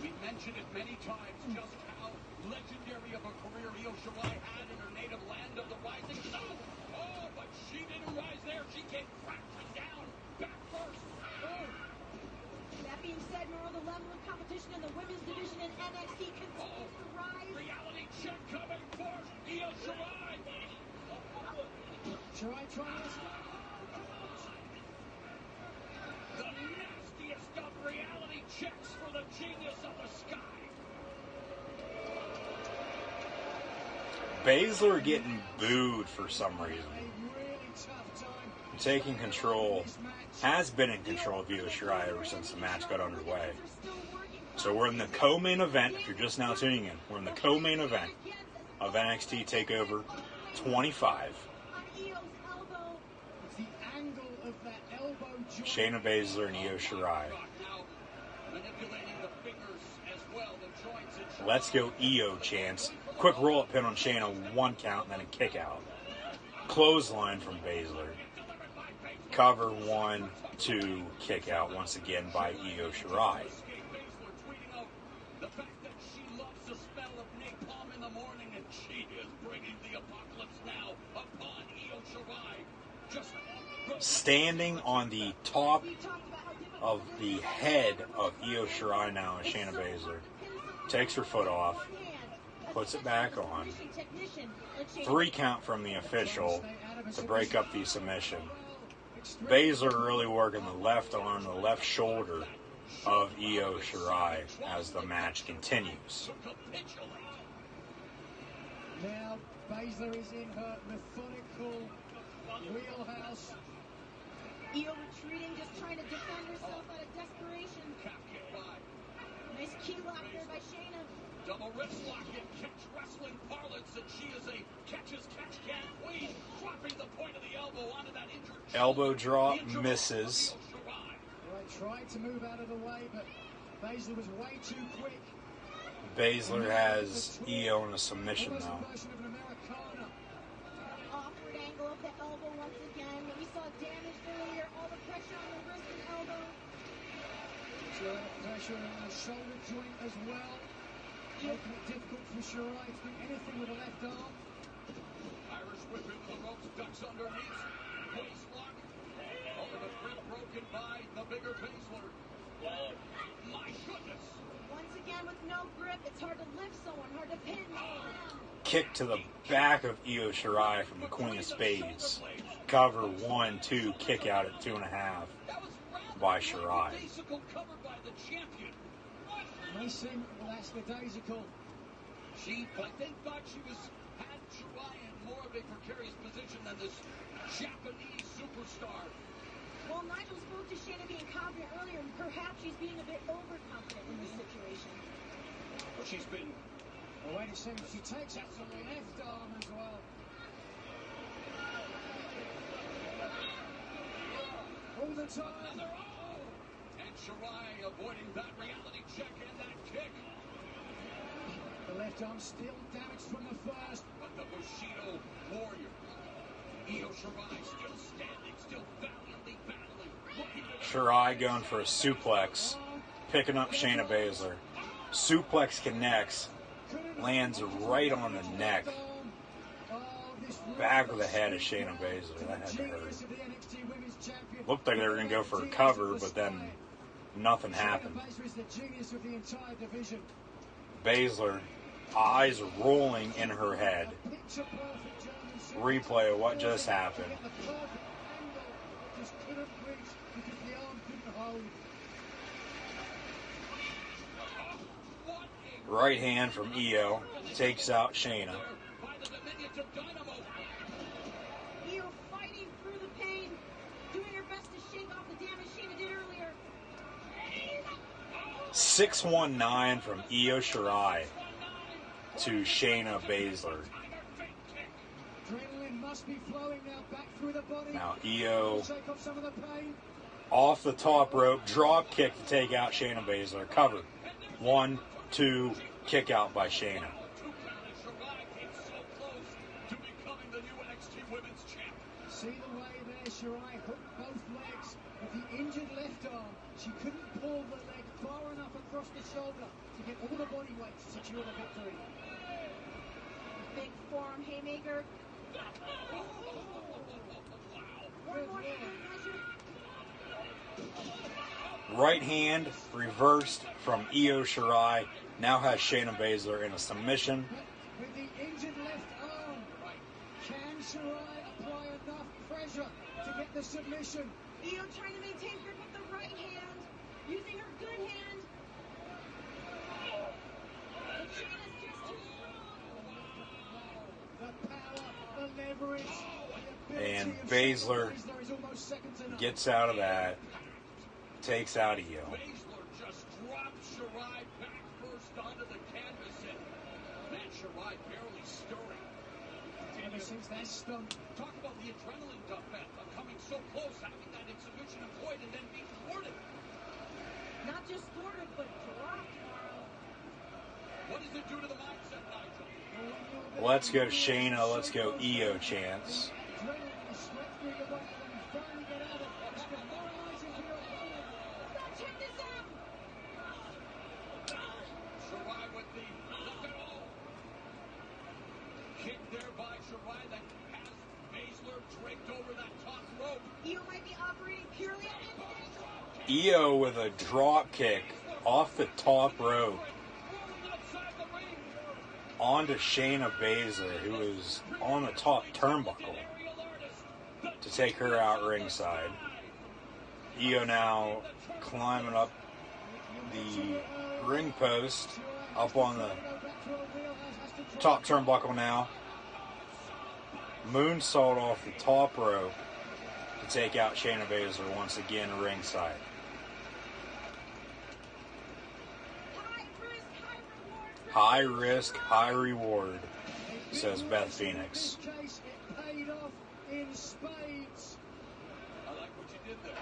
We've mentioned it many times just how legendary of a career Io Shirai had in her native land of the rising sun. Oh, but she didn't rise there. She came crashing down back first. That being said, Merle, the level of competition in the women's division in NXT continues to rise. Reality check coming for Io Shirai. Shirai trying to stop. The nastiest of reality checks for the genius of the sky. Baszler getting booed for some reason. A really tough time. Taking control, has been in control of Io Shirai ever since the match got underway. So we're in the co-main event, if you're just now tuning in, we're in the co-main event of NXT TakeOver 25. It's the angle of that elbow joint. Shayna Baszler and Io Shirai. Manipulating the fingers as well, the joints and Let's go Io chance. Quick roll-up pin on Shayna, 1 count, and then a kick out. Clothesline from Baszler. Cover 1, 2, kick out once again by Io Shirai. the fact that she loves the smell of napalm in the morning, and she is bringing the apocalypse now upon Io Shirai. Just Standing on the top of the head of Io Shirai now is Shayna Baszler. Takes her foot off, puts it back on. 3 count from the official to break up the submission. Baszler really working the left arm, the left shoulder of Io Shirai as the match continues. Now Baszler is in her methodical wheelhouse. Io retreating, just trying to defend herself out of desperation. Nice key lock there by Shayna. double wrist lock and catch wrestling parlance, and she is a catch-as-catch-can queen, dropping the point of the elbow onto that injured Elbow drop, misses. Right, tried to move out of the way, but Baszler was way too quick. Baszler has Io in a submission Almost now. a version of an Americana. Awkward angle of the elbow once again. We saw damage earlier. All the pressure on the wrist and elbow. So pressure on the shoulder joint as well. Making it difficult for Shirai to do anything with the left arm. Irish whip into the ropes, ducks underneath, waist lock. Over the grip broken by the bigger Baszler. My goodness! Once again with no grip, it's hard to lift someone, hard to pin someone. Kick to the back of Io Shirai from the Queen of Spades. Cover 1, 2, kick out at 2.5 by Shirai. Covered by the champion. Mason, well, that's the daisical. She, I think, thought she had Shirai in more of a precarious position than this Japanese superstar. Well, Nigel spoke to Shayna being confident earlier, and perhaps she's being a bit overconfident in this situation. But she's been Well, wait a second, she takes out the left arm as well. All the time. another and Shirai avoiding that reality check and that kick. The left arm still damaged from the first. But the Bushido warrior, Io Shirai, still standing, still valiantly battling. Looking to Shirai going for a suplex, picking up Shayna Baszler. Suplex connects, lands right on the neck. Back of the head of Shayna Baszler. That had to hurt. Looked like they were going to go for a cover, but then nothing happened. Baszler, eyes rolling in her head. Replay of what just happened. Right hand from Io takes out Shayna. by the dominions of Dynamo. Io fighting through the pain, doing her best to shake off the damage Shayna did earlier. 619 from Io Shirai to Shayna Baszler. Adrenaline Now Io off the top rope, drop kick to take out Shayna Baszler. Cover. 1, 2, kick out by Shayna. See the way there, Shirai hooked both legs with the injured left arm. She couldn't pull the leg far enough across the shoulder to get all the body weight to secure the victory. Big forearm haymaker. One more measure. Right hand reversed from Io Shirai. Now has Shayna Baszler in a submission. With the injured left arm, can Shirai apply enough pressure to get the submission? Io trying to maintain grip with the right hand, using her good hand. But Shayna's just too strong. The power, the leverage, the ability And of Baszler Shayna Baszler is almost second to none. gets out of that, takes out Io. Baszler just dropped Shirai back first onto the canvas, and man, Shirai barely stirring. Ever since that stump, Talk about the adrenaline dump of coming so close, having that exhibition avoid, and then being thwarted. Not just thwarted, but dropped, Morrow. What does it do to the mindset, Nigel? Let's go Shayna, let's go Io chance. adrenaline is sweat through your body when you finally get out of it. It's demoralizing for your opponent. Now check this out. Shirai with the look at all. Kick there by Shirai that has Baszler draped over that top rope. Io might be operating purely on instinct. Io with a drop kick off the top rope Rolling outside the ring. onto Shayna Baszler, who is on the top turnbuckle, Aerial artist. to take her out ringside. Io now climbing up the ring post, up on the top turnbuckle now. Moonsault off the top rope to take out Shayna Baszler once again ringside. High risk, high reward. High risk, high reward, says Beth Phoenix. In this case, it paid off in spades. I like what you did there.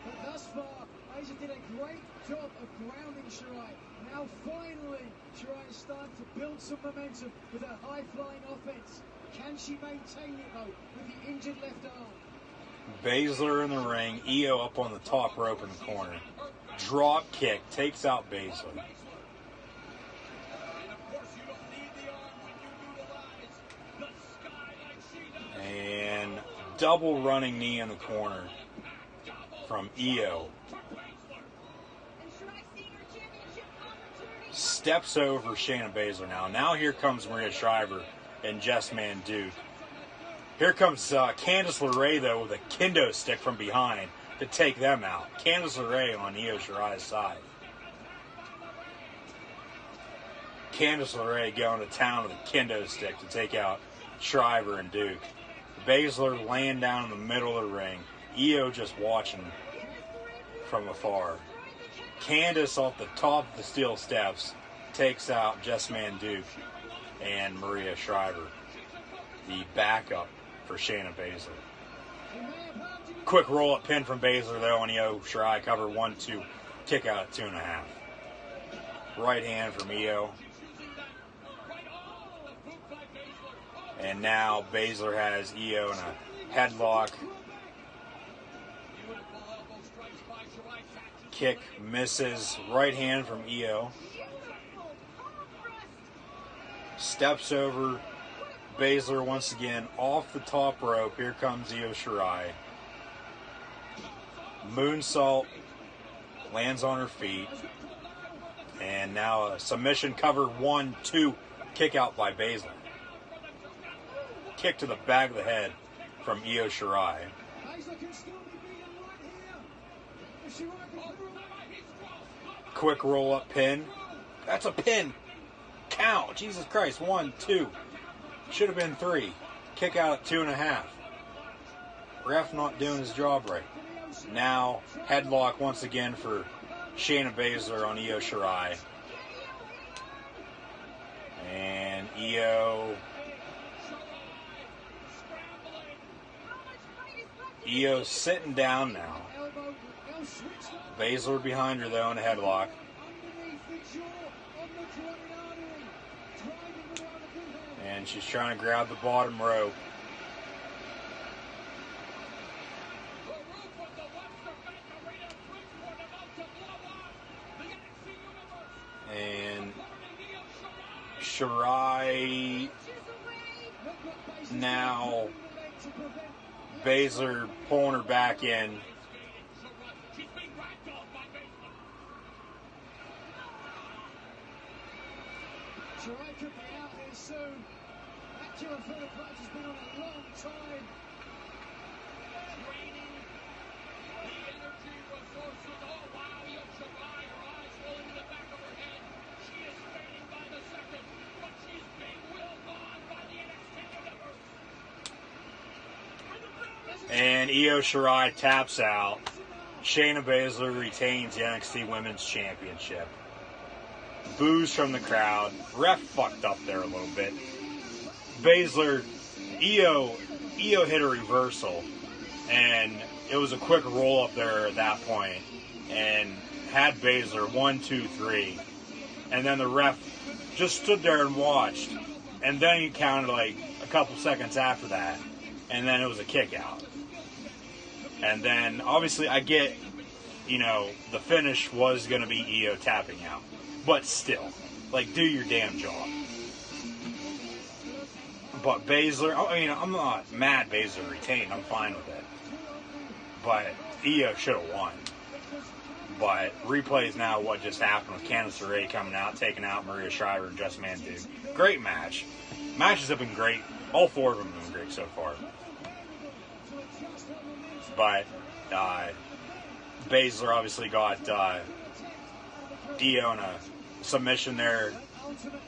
But thus far, Baszler did a great job of grounding Shirai. Now finally, Shirai is starting to build some momentum with her high-flying offense. Can she maintain it though with the injured left arm? Baszler in the ring, Io up on the top rope in the corner. Drop kick takes out Baszler. And of course, you don't need the arm when you utilize the sky like she does. And double running knee in the corner from Io. And Shirai seeing her championship opportunity. Steps over Shayna Baszler now. Now here comes Maria Shriver and Jess Man Duke. Here comes Candice LeRae, though, with a kendo stick from behind to take them out. Candice LeRae on Io Shirai's side. Candice LeRae going to town with a kendo stick to take out Shriver and Duke. Baszler laying down in the middle of the ring. Io just watching from afar. Candice off the top of the steel steps takes out Jess Man Duke and Maria Shriver, the backup for Shayna Baszler. Quick roll-up pin from Baszler, though, on Io Shirai. Cover 1-2. Kick out at 2.5. Right hand from Io. And now Baszler has Io in a headlock. Kick misses. Right hand from Io. Steps over Baszler once again off the top rope. Here comes Io Shirai. Moonsault, lands on her feet. And now a submission cover 1-2. Kick out by Baszler. Kick to the back of the head from Io Shirai. Baszler can still be beaten right here. If Shirai can put her away. Quick roll-up pin. That's a pin. Count. Jesus Christ. 1, 2. Should have been 3. Kick out at 2.5. Ref not doing his job right. Now, headlock once again for Shayna Baszler on Io Shirai. And Io Io's sitting down now. Baszler behind her though in a headlock. And she's trying to grab the bottom rope. And Shirai now, Baszler pulling her back in. Shirai could be out here soon. That killer for the clutch has been on a long time. Draining the energy resources. Oh, wow, Io Shirai, her eyes rolling in the back of her head. She is fading by the second, but she's being willed on by the NXT Universe. And Io Shirai taps out. Shayna Baszler retains the NXT Women's Championship. Boos from the crowd. Ref fucked up there a little bit. Baszler, Io hit a reversal, and it was a quick roll up there at that point, and had Baszler 1, 2, 3, and then the ref just stood there and watched, and then he counted like a couple seconds after that, and then it was a kick out. And then obviously I get, the finish was going to be Io tapping out. But still, do your damn job. But Baszler, I'm not mad Baszler retained. I'm fine with it. But Io should have won. But replays now what just happened with Candice LeRae coming out, taking out Maria Shriver and Just Man Dude. Great match. Matches have been great. All four of them have been great so far. But Baszler obviously got Io in a submission there,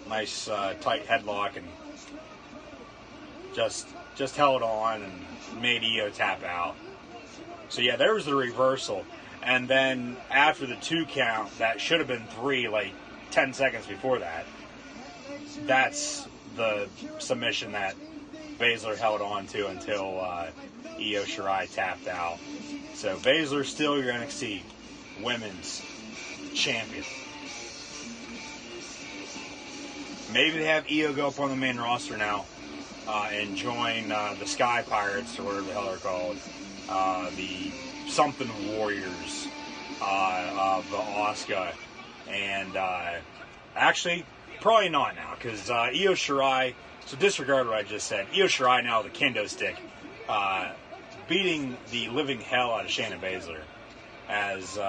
nice tight headlock, and just held on and made Io tap out. So yeah, there was the reversal, and then after the 2 count, that should have been 3, 10 seconds before that. That's the submission that Baszler held on to until Io Shirai tapped out. So Baszler still your NXT Women's Champion. Maybe they have Io go up on the main roster now and join the Sky Pirates, or whatever the hell they're called, the something Warriors of Asuka. And actually, probably not now, because Io Shirai, so disregard what I just said, Io Shirai now with a kendo stick, beating the living hell out of Shayna Baszler, as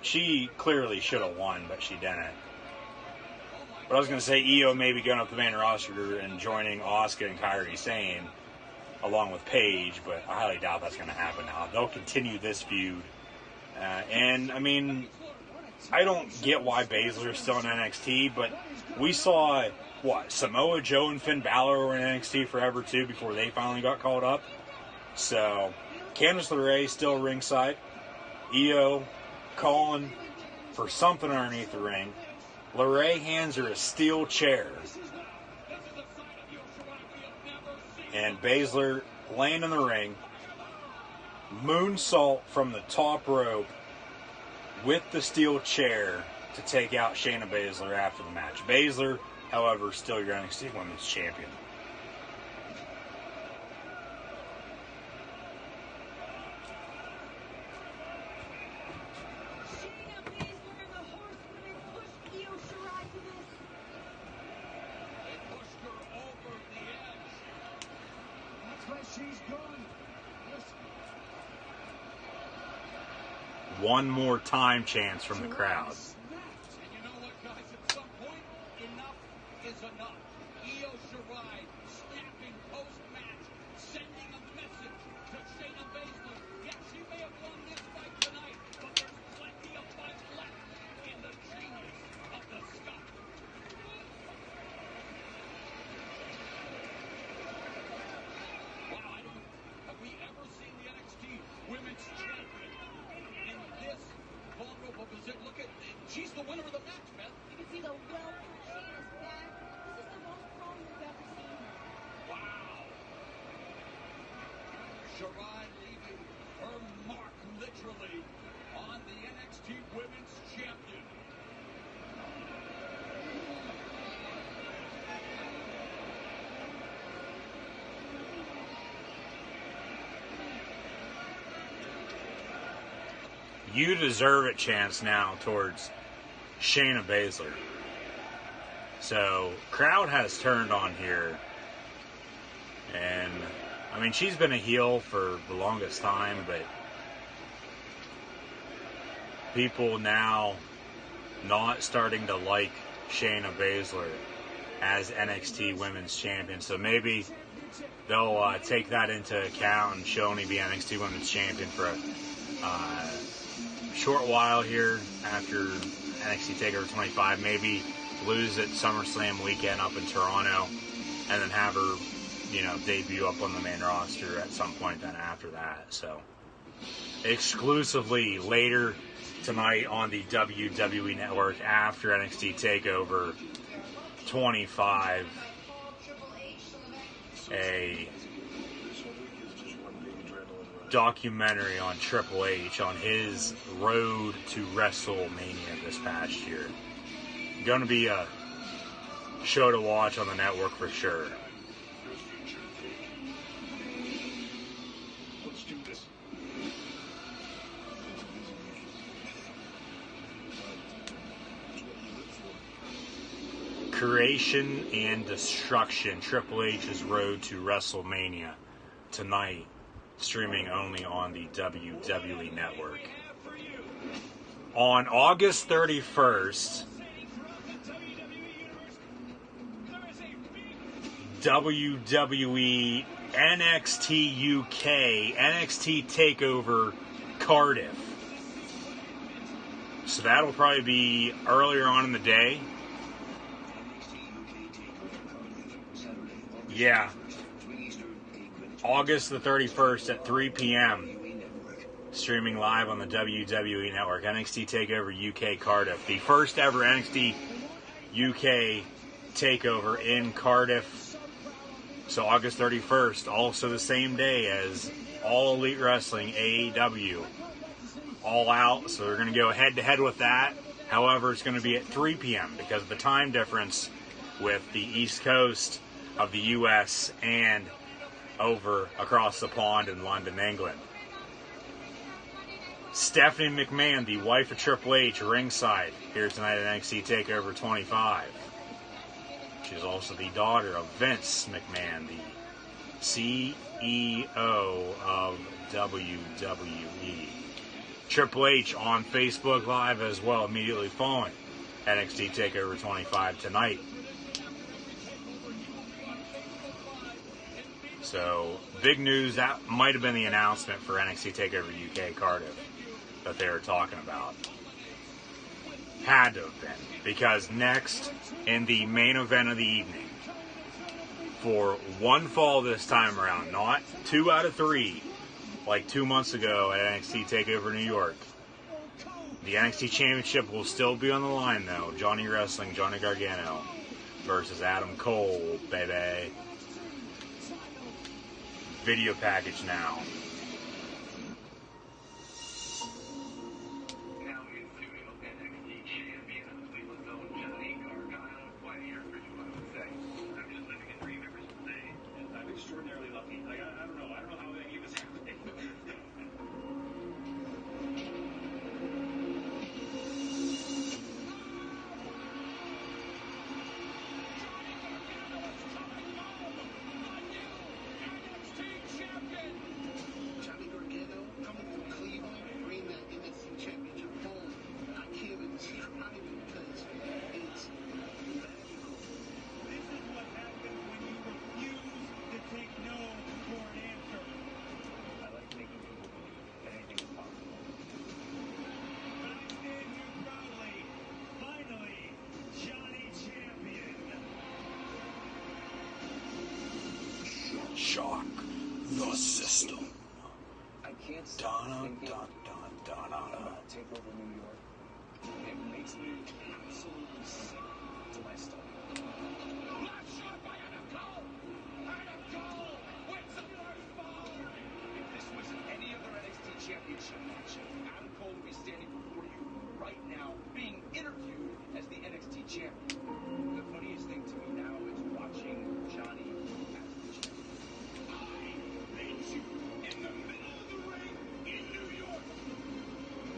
she clearly should have won, but she didn't. But I was going to say Io maybe going up the main roster and joining Asuka and Kairi Sane along with Paige, but I highly doubt that's going to happen now. They'll continue this feud. And, I don't get why Baszler is still in NXT, but we saw, Samoa Joe and Finn Balor were in NXT forever, too, before they finally got called up. So, Candice LeRae still ringside. Io calling for something underneath the ring. LeRae hands her a steel chair. And Baszler laying in the ring. Moonsault from the top rope with the steel chair to take out Shayna Baszler after the match. Baszler, however, still your NXT Women's Champion. One more time chance from the crowd. And you know what, guys? At some point, enough is enough. Io Shirai snapping post-match, sending a message to Shayna Baszler. Yeah, she may have won this fight tonight, but there's plenty of fight left in the genius of the Scot. Wow, have we ever seen the NXT Women's Champion in this vulnerable position? Look at, she's the winner of the match, Beth. You can see the welt from Shayna's back. This is Shirai leaving her mark literally on the NXT Women's Champion. You deserve it chance now towards Shayna Baszler. So, crowd has turned on here. And, I mean, she's been a heel for the longest time, but people now not starting to like Shayna Baszler as NXT Women's Champion. So maybe they'll take that into account and she'll only be NXT Women's Champion for a short while here after NXT TakeOver 25. Maybe lose at SummerSlam weekend up in Toronto and then have her, debut up on the main roster at some point then after that. So, exclusively later tonight on the WWE Network after NXT TakeOver 25, a documentary on Triple H on his road to WrestleMania this past year. Going to be a show to watch on the network for sure. Let's do this. Creation and Destruction, Triple H's road to WrestleMania tonight, streaming only on the WWE Network. On August 31st, WWE NXT UK, NXT TakeOver Cardiff. So that'll probably be earlier on in the day. Yeah. August the 31st at 3 p.m. Streaming live on the WWE Network. NXT TakeOver UK Cardiff. The first ever NXT UK TakeOver in Cardiff. So August 31st, also the same day as All Elite Wrestling, AEW. All Out, so we're going to go head-to-head with that. However, it's going to be at 3 p.m. because of the time difference with the East Coast of the U.S. and over across the pond in London, England. Stephanie McMahon, the wife of Triple H, ringside here tonight at NXT TakeOver 25. She's also the daughter of Vince McMahon, the CEO of WWE. Triple H on Facebook Live as well, immediately following NXT TakeOver 25 tonight. So, big news. That might have been the announcement for NXT TakeOver UK Cardiff that they were talking about. Had to have been. Because next, in the main event of the evening, for one fall this time around, not 2 out of 3, like 2 months ago at NXT TakeOver New York, the NXT Championship will still be on the line, though. Johnny Wrestling, Johnny Gargano versus Adam Cole, baby. Video package now. Extraordinarily lucky. Like, I don't know how that even happened. Johnny Gargano coming from Cleveland, bringing that NXT Championship home. I can't even describe it because it's magical. This is what happens when you refuse to take no for an answer. I like making people believe that anything is possible. But I stand here proudly, finally, Johnny Champion. Shock the system. I can't stop thinking about TakeOver New York. It makes me absolutely sick to my stomach. Last shot by Adam Cole. Adam Cole wins the first fall. Championship match. Adam Cole will be standing before you right now, being interviewed as the NXT champion. The funniest thing to me now is watching Johnny as the champion. I met you in the middle of the ring in New York.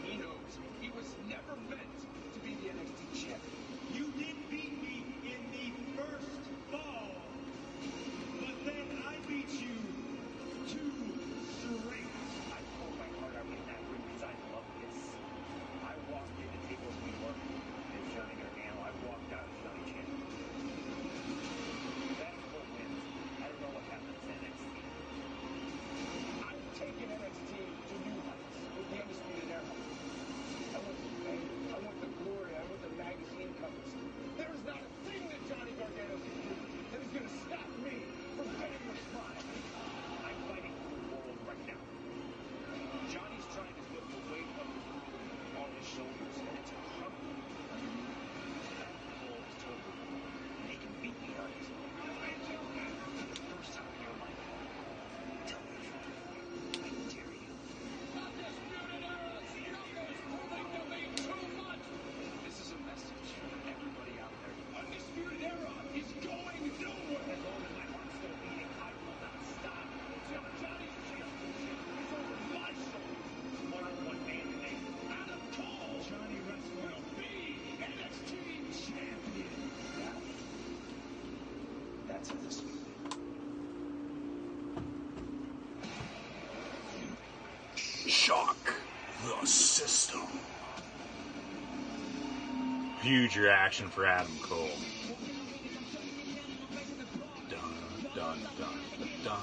He knows he was never meant to be the NXT champion. You did beat me in the first fall, but then I beat you 2 straight. I pulled my heart out in that ring because I love this. I walked into TakeOver New York as Johnny Gargano. I walked out as Johnny Champion. That's what wins. I don't know what happens in NXT. I've taken NXT to new heights with the Undisputed Era. I want the fame. I want the glory. I want the magazine covers. There is not a thing that Johnny Gargano can do that is going to stop me from getting your spot. I'm fighting for the world right now. Johnny's trying to put the weight of the world on his shoulders, and it's crumbling underneath. That goal is totally wrong. They can beat me on it. For the first time in your life, tell me the truth. I dare you. Undisputed Era's numbers proving to be too much. This is a message for everybody out there. Undisputed Era is going nowhere. As long as my heart's still beating, I will not stop until Johnny's championship is over my shoulders. One-on-one man-to-man. Adam Cole, Johnny Wrestling will be NXT champion. That's how this will be. Shock the system. Huge reaction for Adam Cole. Dun, dun, dun, dun, dun,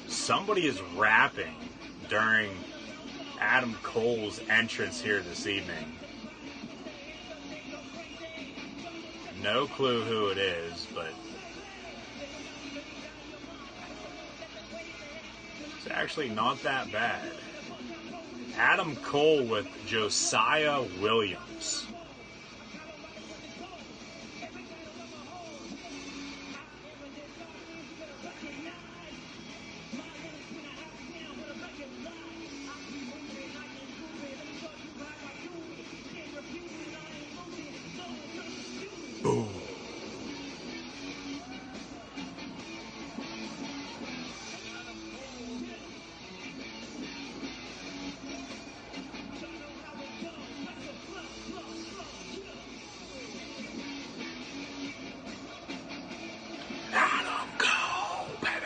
somebody is rapping during Adam Cole's entrance here this evening. No clue who it is, but it's actually not that bad. Adam Cole with Josiah Williams. Boom. Adam Cole, baby.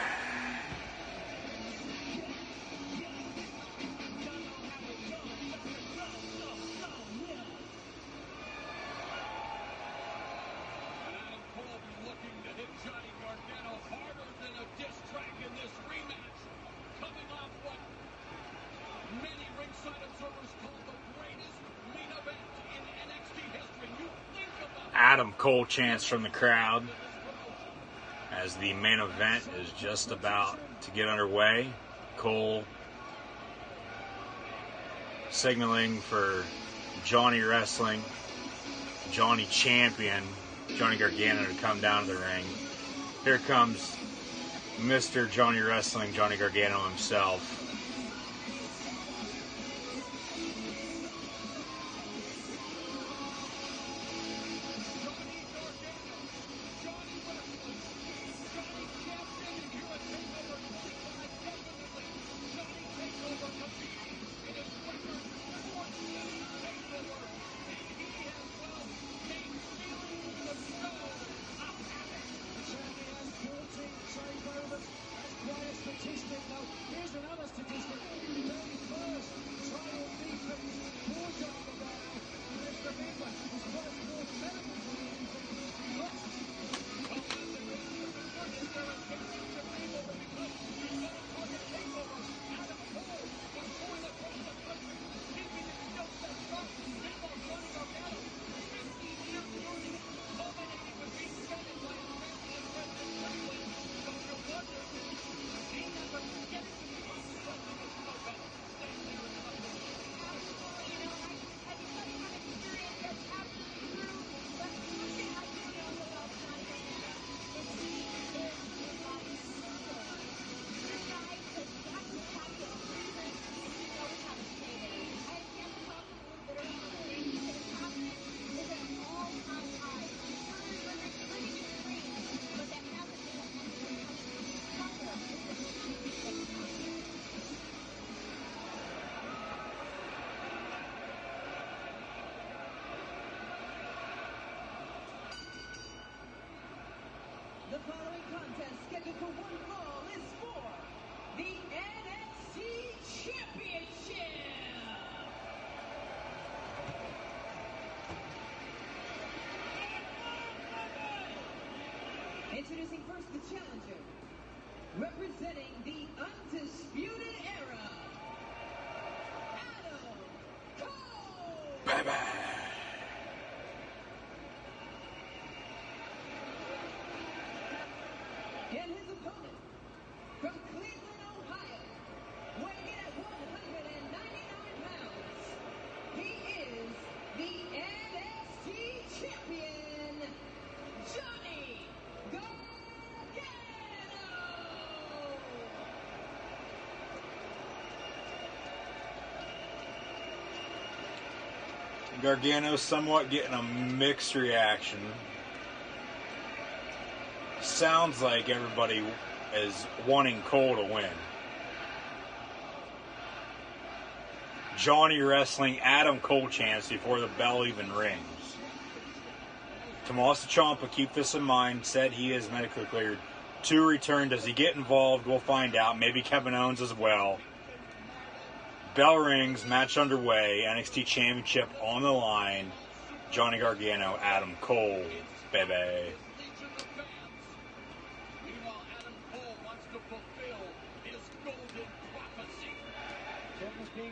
Adam Cole chants from the crowd as the main event is just about to get underway. Cole signaling for Johnny Wrestling, Johnny Champion, Johnny Gargano to come down to the ring. Here comes Mr. Johnny Wrestling, Johnny Gargano himself. contest scheduled for one fall is for the NXT Championship. Introducing first the challenger, representing the Undisputed Era, Adam Cole. Bye-bye. And his opponent, from Cleveland, Ohio, weighing in at 199 pounds, he is the NXT Champion, Johnny Gargano! Gargano somewhat getting a mixed reaction. Sounds like everybody is wanting Cole to win. Johnny wrestling Adam Cole chants before the bell even rings. Tommaso Ciampa, keep this in mind, said he is medically cleared to return. Does he get involved? We'll find out. Maybe Kevin Owens as well. Bell rings, match underway, NXT Championship on the line. Johnny Gargano, Adam Cole, baby.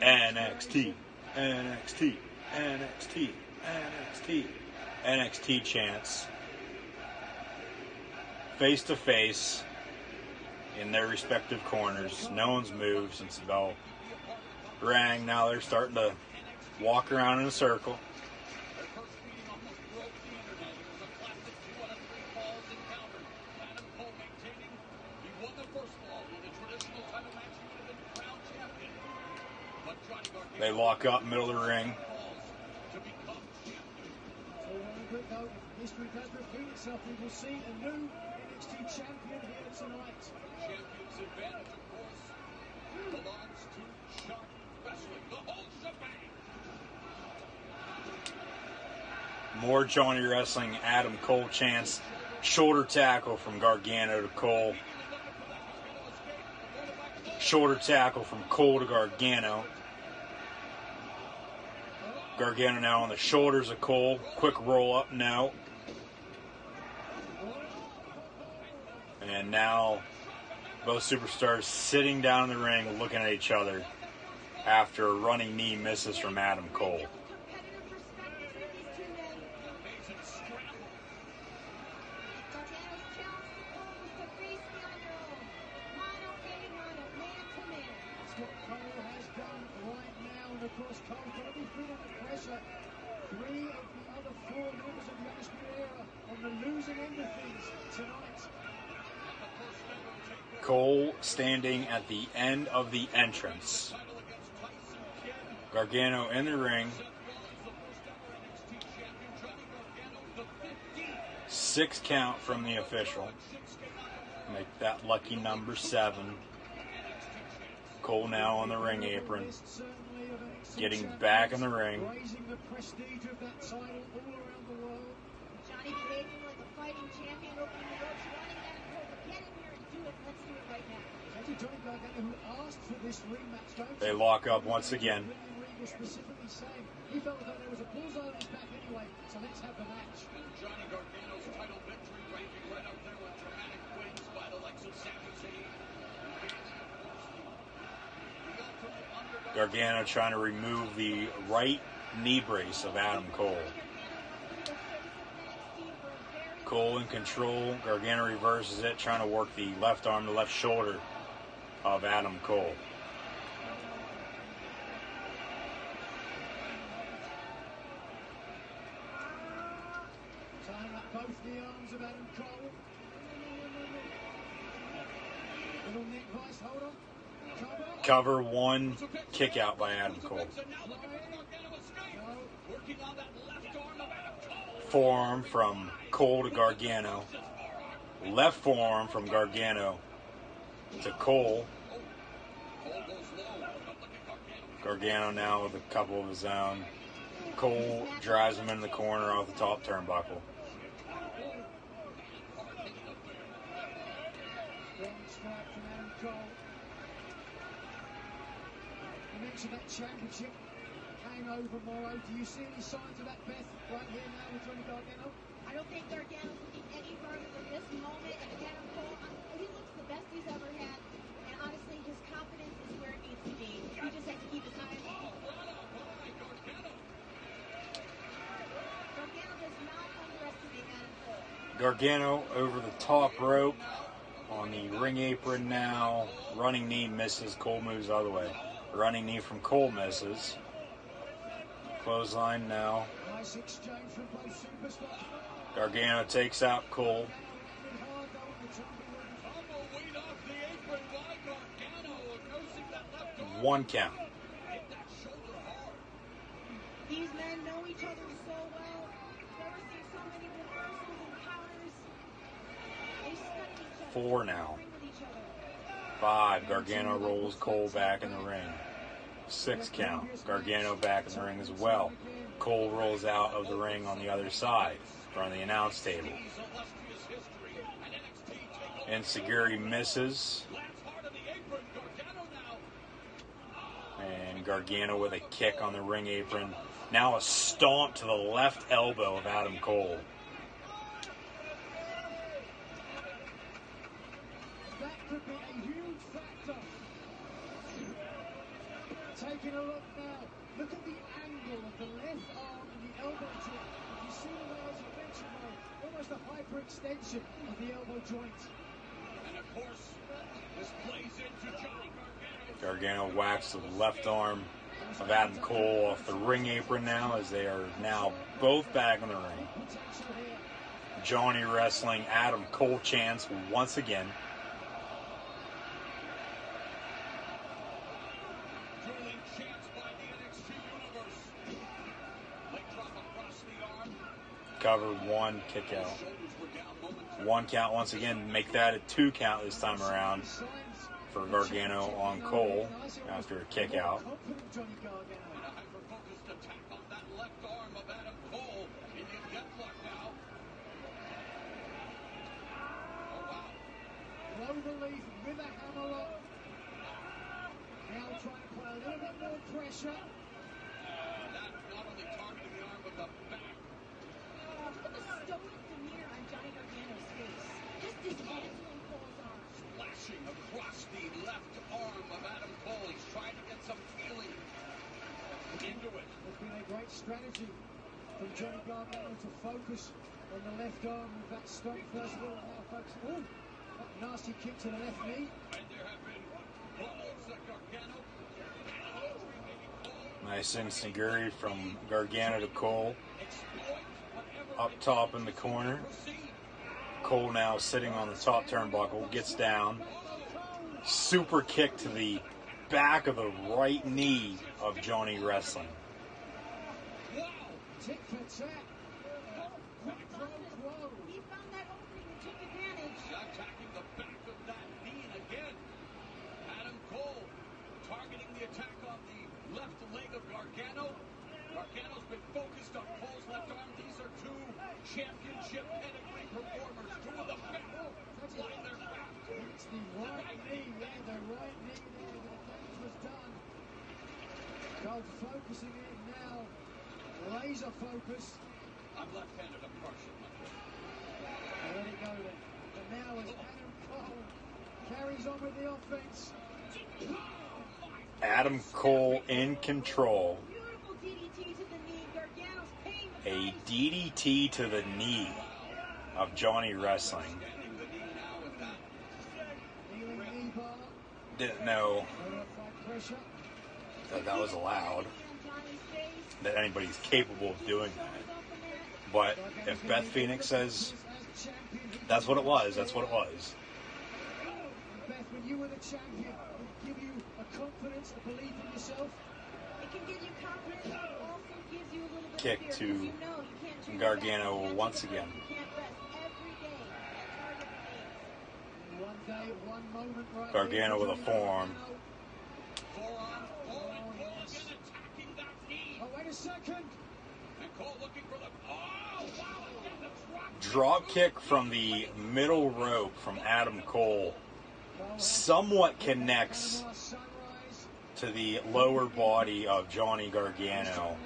NXT, NXT, NXT, NXT, NXT chants. Face to face in their respective corners. No one's moved since the bell rang. Now they're starting to walk around in a circle. They lock up middle of the ring. History does repeat itself. We will see a new NXT champion here tonight. Champion's advantage, of course, belongs to Shark Wrestling. The whole shebang. More Johnny wrestling. Adam Cole chants. Shoulder tackle from Gargano to Cole. Shoulder tackle from Cole to Gargano. Gargano now on the shoulders of Cole. Quick roll up now. And now both superstars sitting down in the ring looking at each other after a running knee misses from Adam Cole. Three of the other four members of the Undisputed Era on the losing end of things tonight. Cole standing at the end of the entrance. Gargano in the ring. 6 count from the official. Make that lucky number 7. Cole now on the ring apron. Getting back in the ring. Raising the prestige of that title all around the world. Johnny behaving like a fighting champion, opening the ropes, running Adam Cole. Get in here and do it. Let's do it right now. Johnny Gargano, who asked for this rematch, don't They lock up once again. was specifically saying he felt as though there was a bullseye on his back anyway, so let's have the match. Johnny Gargano's title victory ranking right up there with dramatic wins by the likes of Sami Zayn. Gargano trying to remove the right knee brace of Adam Cole. Cole in control. Gargano reverses it, trying to work the left arm, the left shoulder of Adam Cole. Tying up both the arms of Adam Cole. Little Nick Vice, hold on. Cover 1, kick out by Adam Cole. Forearm from Cole to Gargano. Left forearm from Gargano to Cole. Gargano now with a couple of his own. Cole drives him in the corner off the top turnbuckle. strike from Adam Cole. You mentioned that championship hangover, Morrow. Do you see any signs of that, Beth, right here now with Johnny Gargano? I don't think Gargano's looking any further than this moment. And Adam Cole, he looks the best he's ever had. And honestly, his confidence is where it needs to be. He just has to keep his eye on the ball. Gargano does not underestimate Adam Cole. Gargano over the top rope on the ring apron now. Running knee misses. Cole moves the other way. Running knee from Cole misses. Clothesline now. Nice exchange from both superstars. Gargano takes out Cole. One count. These men know each other so well. Never seen so many reversals and counters. They study each other. 4 now. Ring with each other. 5. Gargano rolls Cole back in the ring. 6 count. Gargano back in the ring as well. Cole rolls out of the ring on the other side, from the announce table. Enziguri misses. And Gargano with a kick on the ring apron. Now a stomp to the left elbow of Adam Cole. That could be a huge factor. Taking a look now. Look at the angle of the left arm and the elbow joint. You see the way, as you mentioned, though, almost a hyperextension of the elbow joint. And of course, this plays into Johnny Gargano. Gargano whacks the left arm of Adam Cole off the ring apron now, as they are now both back in the ring. Potential here. Johnny wrestling Adam Cole chants once again. Thrilling chance by the NXT Universe. Leg drop across the arm. Covered 1, kick out. Shoulders were down momentarily. 1 count once again. Make that a 2 count this time around for Gargano on Cole after a kick out. Confident Johnny Gargano. And a hyper-focused attack on that left arm of Adam Cole. In the deadlock now. Oh, wow. Cloverleaf with a hammerlock. Now trying to put a little bit more pressure. That not only targeting the arm, but the back. Look at the stoic demeanor on Johnny Gargano's face. Just dismantling Cole's arm. Flashing across the left arm of Adam Cole. He's trying to get some feeling into it. It's been a great strategy from Johnny Gargano to focus on the left arm with that stomp first of all. And now focus. Ooh, that nasty kick to the left knee. And there have been bubbles that Gargano. Nice enziguri from Gargano to Cole. Exploit whatever Up top in the corner. proceed. Cole now sitting on the top turnbuckle. Gets down. Super kick to the back of the right knee of Johnny wrestling. Wow. Tick for tack. Quid pro quo. He found that opening and took advantage. Attacking the back of that knee and again. Adam Cole targeting the attack on the left leg of Gargano. Gargano's been focused on Cole's left arm. These are 2 championship pedigree performers. 2 of the best flying their craft. It's the right knee there, the right knee there. The damage was done. Cole focusing in now. Laser focus. I'm left-handed. I'm partial. Let it go then. And now as Adam Cole carries on with the offense. Adam Cole in control. Beautiful DDT to the knee. Gargano's paying the A price. DDT to the knee of Johnny wrestling. Standing the knee now with that. Kneeling knee bar. Didn't know Fight pressure. that was allowed, On Johnny's face. that anybody's capable of doing that. But if Beth Phoenix says that's what it was, that's what it was. Beth, when you were the champion, it give you a confidence, a belief in yourself. It can give you confidence, but it also gives you a little bit Kick of fear, to because you know you can't turn Gargano your back. You can't once give up. again. You can't rest every day. That target remains. One day, one moment right Gargano here. with a forearm. Forearm. Oh, and Cole again attacking that knee. Oh, wait a second. And Cole looking for the. Oh, wow. Again, the drop. Drop kick from the middle rope from Adam Cole somewhat connects to the lower body of Johnny Gargano.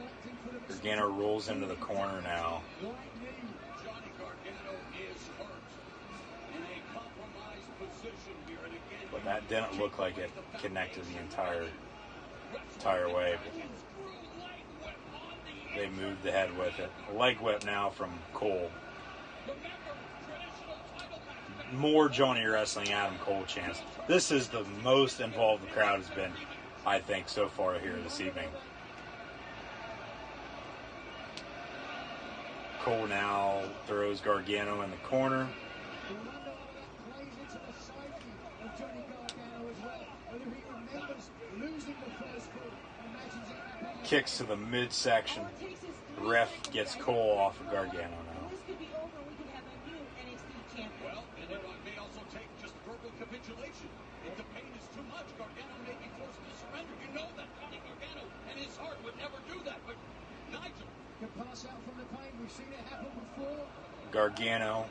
Gargano rolls into the corner now. Johnny Gargano is hurt in a compromised position here, and again, But that didn't look like it connected the entire way. They moved the head with it. A leg whip now from Cole. More Johnny Wrestling Adam Cole chants. This is the most involved the crowd has been, I think, so far here this evening. Cole now throws Gargano in the corner. Kicks to the midsection. The ref gets Cole off of Gargano now. This could be over. We could have a new NXT champion. well, and it may also take just verbal capitulation. If the pain is too much, Gargano may be forced to surrender. You know that Johnny Gargano and his heart would never do that, but Nigel Can pass out from the pain. We've seen it happen before. Gargano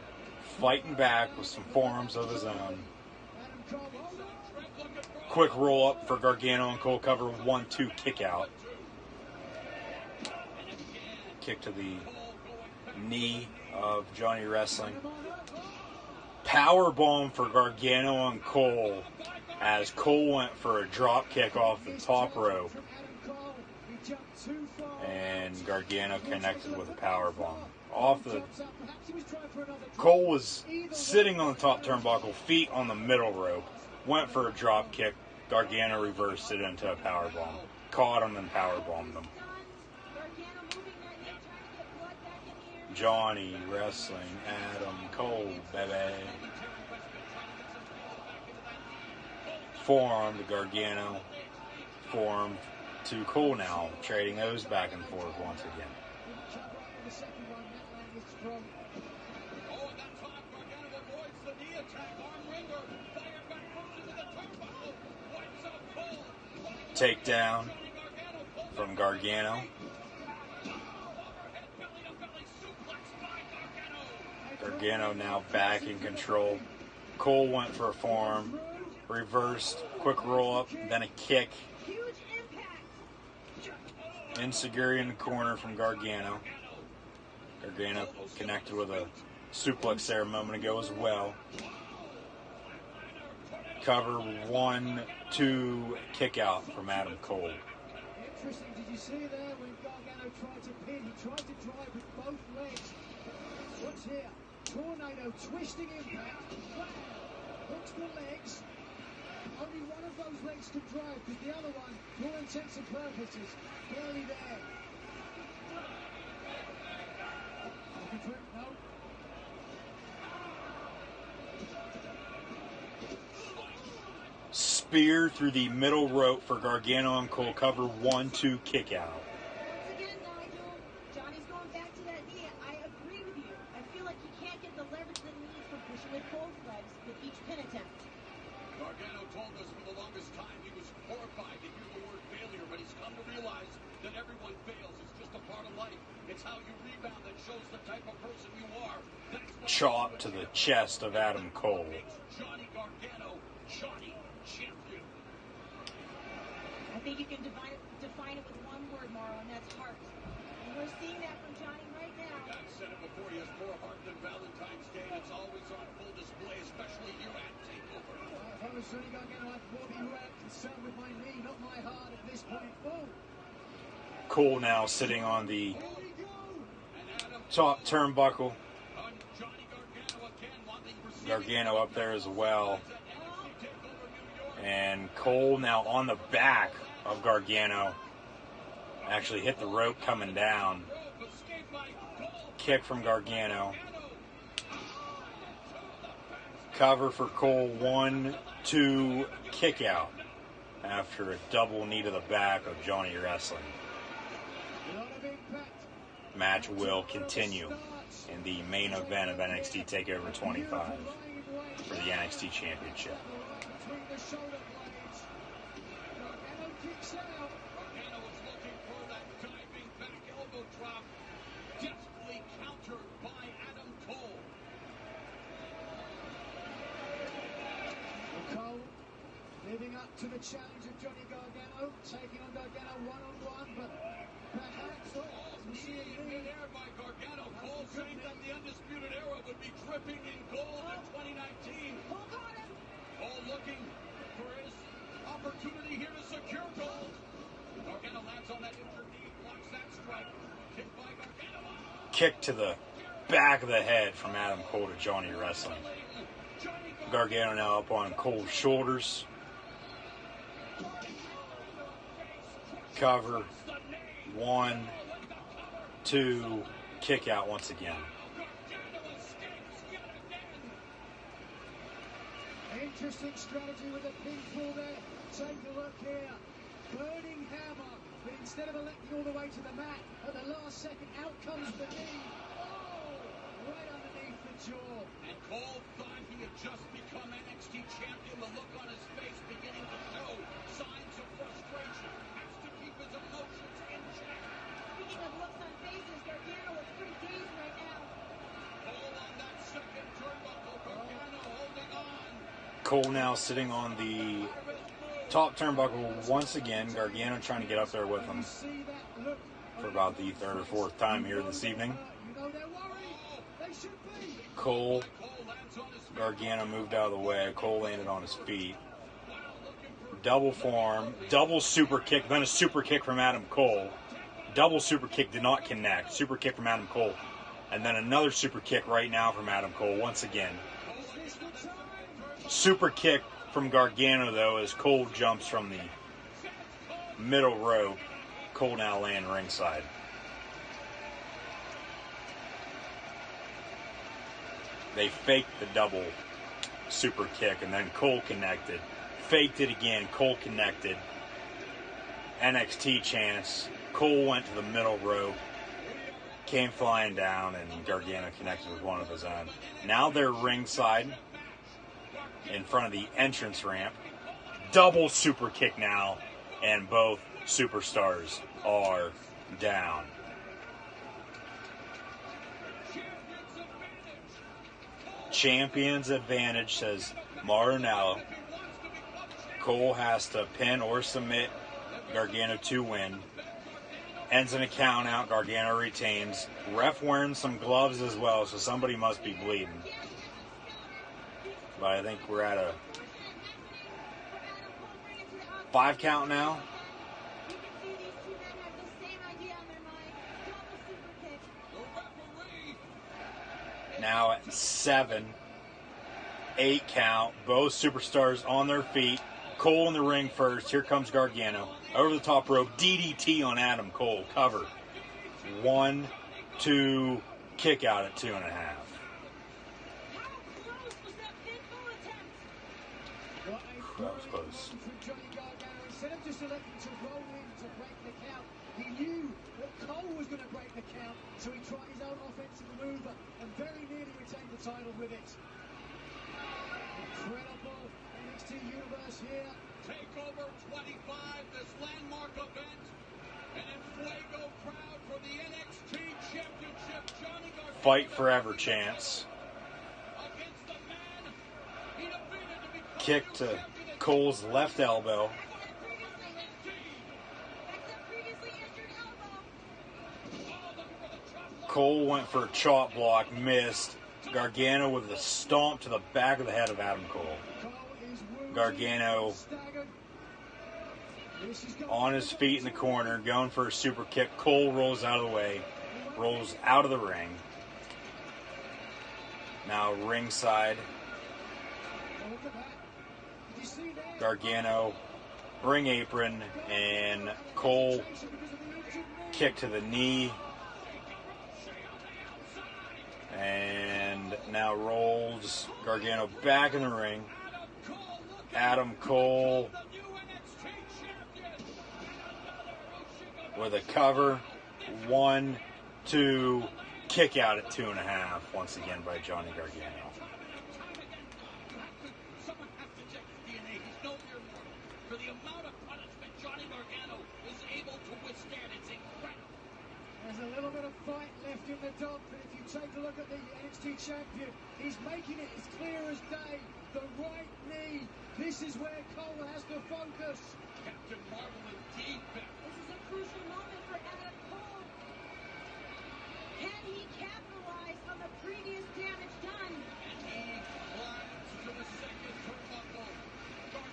fighting back with some forearms of his own. Adam Cole. Quick roll up for Gargano and Cole cover with 1-2 kick out. Kick to the knee of Johnny Wrestling. Power bomb for Gargano and Cole as Cole went for a drop kick off the top rope. And Gargano connected with a power bomb. Cole was sitting on the top turnbuckle, feet on the middle rope. Went for a drop kick. Gargano reversed it into a power bomb. Caught him and power bombed him. Johnny Wrestling Adam Cole, baby. Forearm to Gargano. Forearm to Cole now. Trading those back and forth once again. Takedown from Gargano. Gargano now back in control. Cole went for a forearm, reversed, quick roll up, then a kick. Enziguri in the corner from Gargano. Gargano connected with a suplex there a moment ago as well. Cover 1-2 kick out from Adam Cole. Interesting, did you see there when Gargano tried to pin? He tried to drive with both legs. What's here? Tornado, twisting impact. Wow. Hooks the legs. Only one of those legs could drive because the other one, for all intents and purposes, barely there. Looking for it? No. Spear through the middle rope for Gargano and Cole. Cover 1-2 kick out. Once again, Nigel, Johnny's going back to that knee. I agree with you. I feel like he can't get the leverage that he needs for pushing with both legs with each pin attempt. Gargano told us for the longest time he was horrified to hear the word failure, but he's come to realize that everyone fails. It's just a part of life. It's how you rebound that shows the type of person you are. Chop to the chest of Adam Cole. Johnny Gargano, Johnny Champion. I think you can define it with one word, Mauro, and that's heart. And we're seeing that from Johnny right now. I've said it before, he has more heart than Valentine's Day, and it's always on full display, especially here at TakeOver. If I was Johnny Gargano, I'd more be concerned with my knee, not my heart at this point. Oh. Cole now sitting on the top turnbuckle. Gargano up there as well. And Cole now on the back of Gargano. Actually hit the rope coming down. Kick from Gargano. Cover for Cole. 1-2 kick out after a double knee to the back of Johnny Wrestling. Match will continue in the main event of NXT TakeOver 25 for the NXT Championship. Gargano was looking for that diving back elbow drop, deftly countered by Adam Cole. Cole to the challenge of Johnny Gargano, taking on Gargano one-on-one, but perhaps We see in midair by Gargano. Cole saying that the Undisputed Era would be dripping in gold in 2019. Cole looking for his opportunity here to secure gold. Gargano lands on that injured knee, blocks that strike. Kick by Gargano. Kick to the back of the head from Adam Cole to Johnny Wrestling. Gargano now up on Cole's shoulders. Cover. 1, 2, kick out once again. interesting strategy with the pinfall there. Take a look here. Burning hammer, but instead of electing all the way to the mat, at the last second, out comes the knee. Oh, right underneath the jaw. And Cole thought he had just become NXT champion. The look on his face beginning to show signs of frustration. Has to keep his emotions in check. Speaking of looks on faces, Gargano is pretty dazed right now. Cole on that second turnbuckle. Gargano holding on. Cole now sitting on the top turnbuckle once again. Gargano trying to get up there with him for about the third or fourth time here this evening. Cole, Gargano moved out of the way. Cole landed on his feet. Double forearm, double super kick, then a super kick from Adam Cole. Double super kick did not connect. Super kick from Adam Cole. And then another super kick right now from Adam Cole once again. Super kick from Gargano, though, as Cole jumps from the middle rope. Cole now laying ringside. They faked the double super kick, and then Cole connected. Faked it again. Cole connected. NXT chance. Cole went to the middle rope. Came flying down, and Gargano connected with one of his own. Now they're ringside in front of the entrance ramp. Double super kick now, and both superstars are down. Champion's advantage, says Maranello. Cole has to pin or submit Gargano to win. Ends in a count out. Gargano retains. Ref wearing some gloves as well, so somebody must be bleeding. But I think we're at a 5 count now. You can see these two men have the same idea on their mind. Double super kick. Now at 7. 8 count. Both superstars on their feet. Cole in the ring first. Here comes Gargano. Over the top rope. DDT on Adam Cole. Cover. 1, 2. Kick out at 2.5. That was close. Instead of just electing to roll in to break the count, he knew that Cole was going to break the count, so he tried his own offensive maneuver and very nearly retained the title with it. Incredible NXT universe here. TakeOver 25, this landmark event. An Enfuego crowd for the NXT Championship. Johnny Gargano. Fight forever chance. Against the man he defeated to become Kick to Cole's left elbow. Cole went for a chop block, missed. Gargano with a stomp to the back of the head of Adam Cole. Gargano on his feet in the corner, going for a super kick. Cole rolls out of the way, rolls out of the ring. Now ringside. Gargano, ring apron, and Cole kick to the knee. And now rolls Gargano back in the ring. Adam Cole with a cover. 1, 2, kick out at 2.5 once again by Johnny Gargano. Someone has to check his DNA. He's no mere mortal. For the amount of punishment Johnny Gargano is able to withstand, it's incredible. There's a little bit of fight left in the dog, but if you take a look at the NXT champion, he's making it as clear as day. The right knee. This is where Cole has to focus. Captain Marvel indeed. This is a crucial moment for Adam Cole. Can he capitalize on the previous damage done? And he climbs to the second turnbuckle.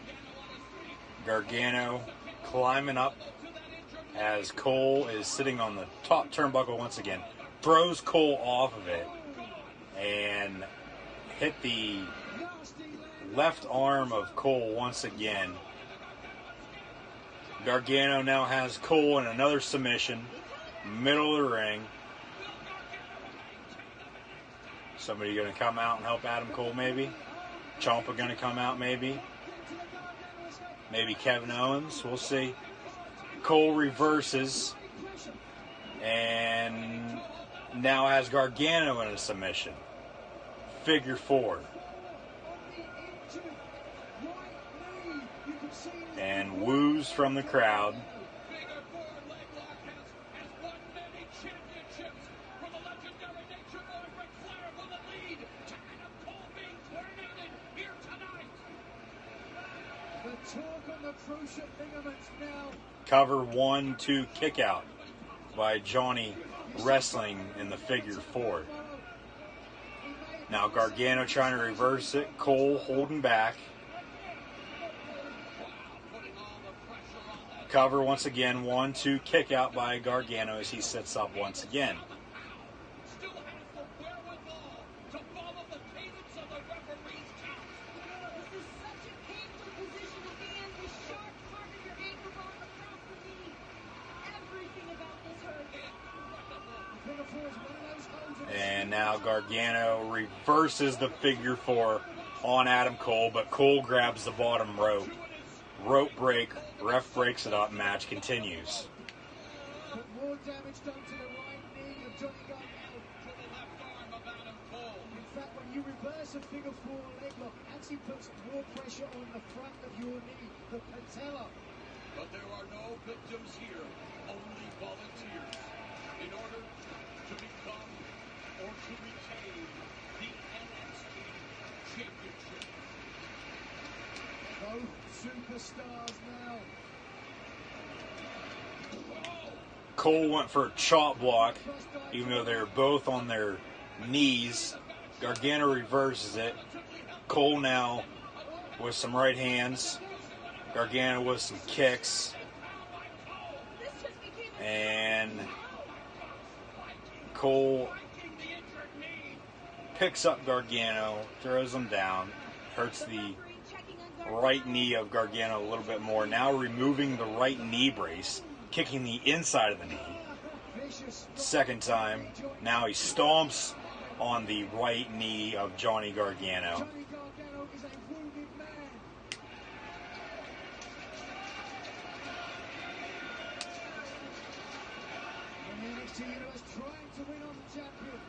Gargano on his feet. Gargano climbing up as Cole is sitting on the top turnbuckle once again. Throws Cole off of it and hit the left arm of Cole once again. Gargano now has Cole in another submission, middle of the ring. Somebody going to come out and help Adam Cole maybe? Ciampa going to come out maybe? Maybe Kevin Owens, we'll see. Cole reverses and now has Gargano in a submission. Figure 4. And woos from the crowd. Figure 4 leg lock has won many championships for the legendary Nature Boy. Ric Flair will the lead to Adam Cole being tornadoed here tonight. The talk on the cruciate ligaments now. Cover 1, 2, kick out by Johnny wrestling in the figure 4. Now Gargano trying to reverse it. Cole holding back. Cover once again, 1, 2, kick out by Gargano as he sits up once again. Still has the wherewithal to follow the cadence of the referee's count. This is such a painful position to be in. The sharp part of your ankle bone across the knee. Everything about this hurts. And now Gargano reverses the figure 4 on Adam Cole, but Cole grabs the bottom rope. Rope break, ref breaks it up, match continues. But more damage done to the right knee of Johnny Gargano. To the left arm of Adam Cole. In fact, when you reverse a figure 4 leg lock, it actually puts more pressure on the front of your knee, the patella. But there are no victims here, only volunteers. In order to become or to retain the NXT Championship. Both superstars now. Cole went for a chop block, even though they're both on their knees. Gargano reverses it. Cole now with some right hands. Gargano with some kicks. And Cole picks up Gargano, throws him down, hurts the right knee of Gargano a little bit more. Now removing the right knee brace, kicking the inside of the knee. Second time. Now he stomps on the right knee of Johnny Gargano. Johnny Gargano is a wounded man. And the NXT Universe trying to win on the champion.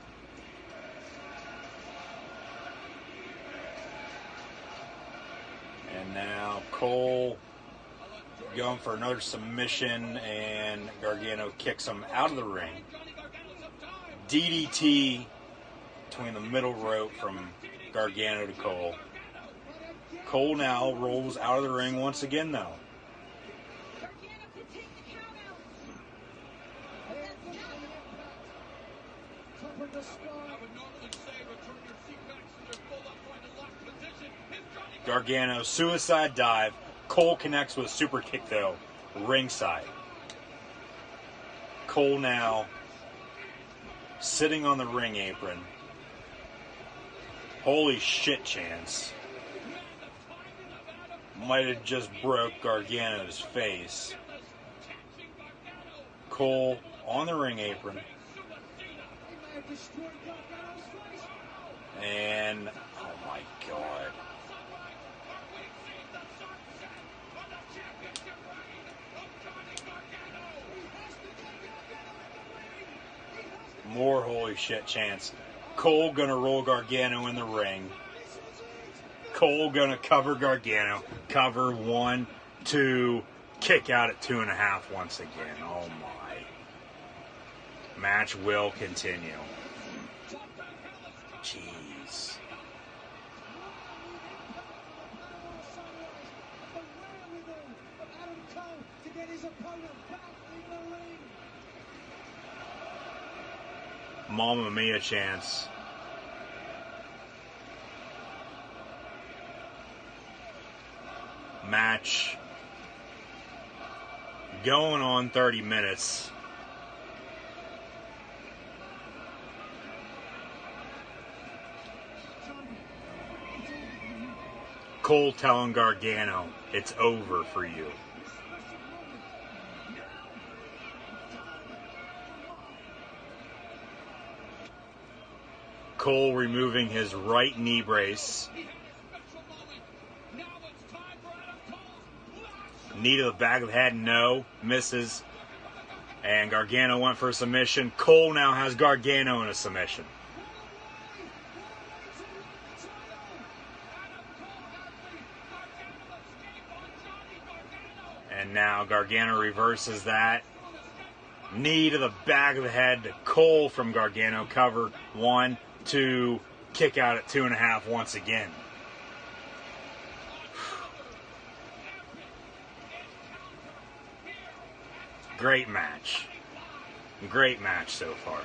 And now Cole going for another submission, and Gargano kicks him out of the ring. DDT between the middle rope from Gargano to Cole. Cole now rolls out of the ring once again, though. Gargano can take the count out. Top of the sky. I would normally say return your seat backs to their full upright and locked position. If Johnny Gargano suicide dive. Cole connects with a super kick, though, ringside. Cole now sitting on the ring apron. Holy shit, Chance. Might have just broke Gargano's face. Cole on the ring apron. And, oh my God. More holy shit chance. Cole gonna roll Gargano in the ring. Cole gonna cover Gargano. Cover 1, 2, kick out at 2.5 once again. Oh my. Match will continue. Jeez. Mamma Mia chance. Match going on 30 minutes. Cole telling Gargano, it's over for you. Cole removing his right knee brace. Knee to the back of the head, no, misses. And Gargano went for a submission. Cole now has Gargano in a submission. And now Gargano reverses that. Knee to the back of the head to Cole from Gargano. Cover. 1, 2, kick out at 2.5 once again. Great match. Great match so far.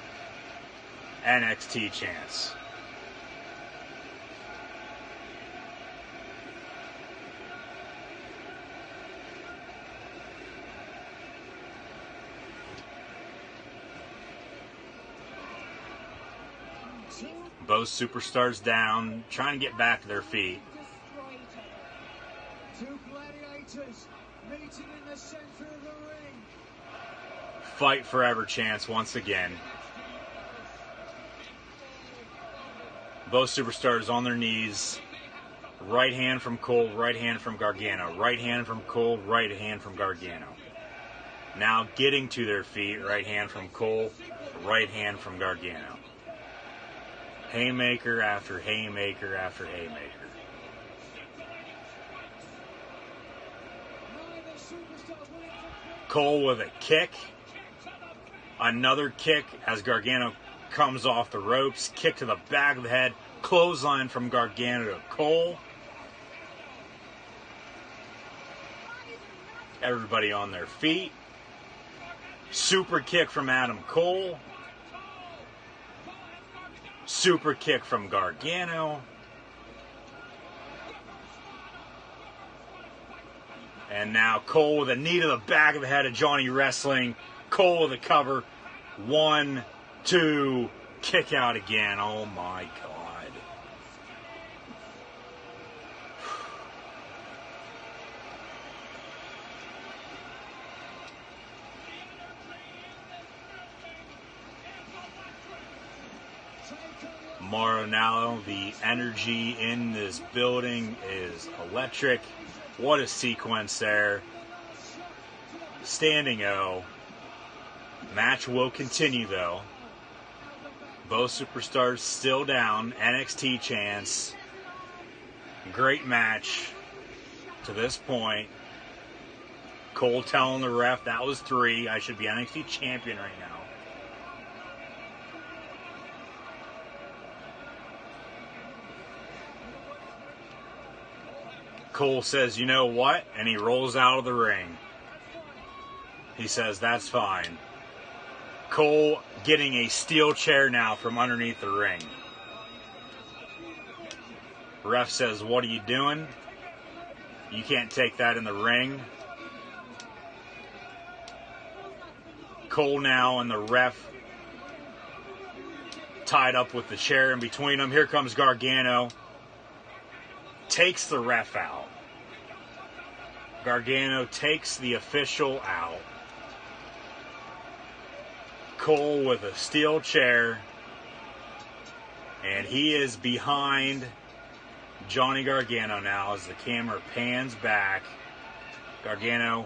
NXT chance. Both superstars down, trying to get back to their feet. Two gladiators meeting in the center of the ring. Fight forever chance once again. Both superstars on their knees. Right hand from Cole, right hand from Gargano. Right hand from Cole, right hand from Gargano. Now getting to their feet, right hand from Cole, right hand from Gargano. Haymaker after haymaker after haymaker. Cole with a kick. Another kick as Gargano comes off the ropes. Kick to the back of the head. Clothesline from Gargano to Cole. Everybody on their feet. Super kick from Adam Cole. Super kick from Gargano. And now Cole with a knee to the back of the head of Johnny Wrestling. Cole with a cover. 1, 2, kick out again. Oh my God. Maranello, the energy in this building is electric. What a sequence there. Standing O. Match will continue though. Both superstars still down. NXT chance. Great match to this point. Cole telling the ref that was 3. I should be NXT champion right now. Cole says, you know what? And he rolls out of the ring. He says, that's fine. Cole getting a steel chair now from underneath the ring. Ref says, what are you doing? You can't take that in the ring. Cole now and the ref tied up with the chair in between them. Here comes Gargano. Takes the ref out. Gargano takes the official out. Cole with a steel chair. And he is behind Johnny Gargano now as the camera pans back. Gargano,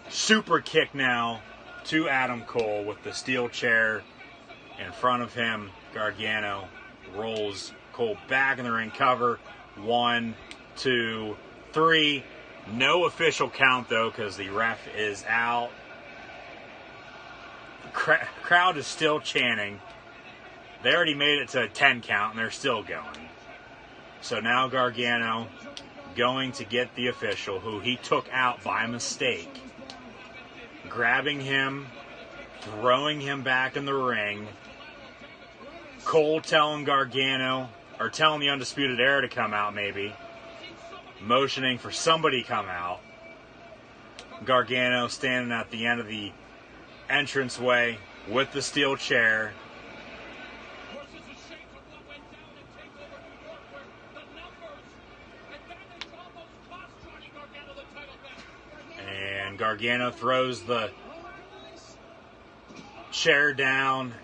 super kick now to Adam Cole with the steel chair in front of him. Gargano rolls Cole back in the ring cover. 1, 2, 3. No official count though because the ref is out. Crowd is still chanting. They already made it to a 10 count, and they're still going. So now Gargano going to get the official, who he took out by mistake, grabbing him, throwing him back in the ring. Cole telling Gargano, or telling the Undisputed Era to come out maybe, motioning for somebody to come out. Gargano standing at the end of the entranceway with the steel chair. And Gargano throws the chair down.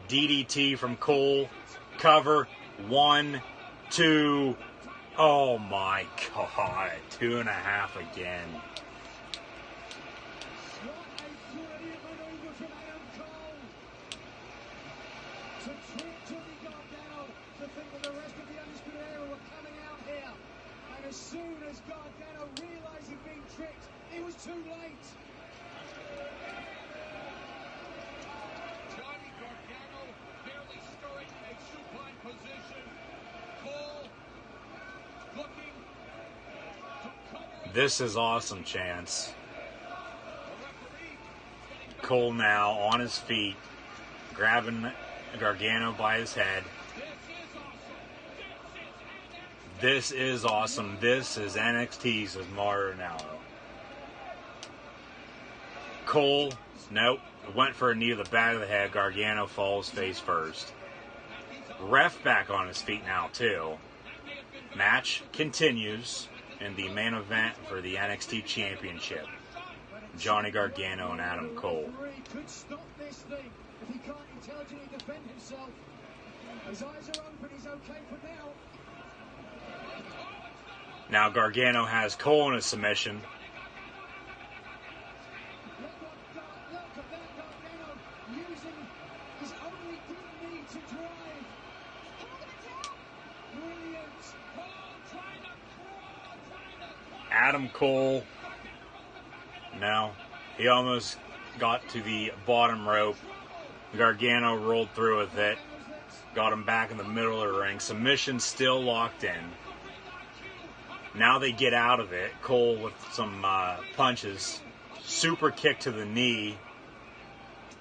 DDT from Cole. Cover. 1, 2. Oh my God. 2.5 again. As soon as Gargano realized he'd been tricked, it was too late. Johnny Gargano barely stirring a supine position. Cole looking to cover. This is awesome, Chance. Cole now on his feet, grabbing Gargano by his head. This is awesome. This is NXT, says Marinello. Cole, nope, went for a knee to the back of the head. Gargano falls face first. Ref back on his feet now, too. Match continues in the main event for the NXT Championship. Johnny Gargano and Adam Cole. Could stop this thing if he can't intelligently defend himself. His eyes are open, he's okay for now. Now Gargano has Cole in a submission. Look at that Gargano using his only good knee to drive. Brilliant. Adam Cole. No, he almost got to the bottom rope. Gargano rolled through with it. Got him back in the middle of the ring. Submission still locked in. Now they get out of it. Cole with some punches. Super kick to the knee.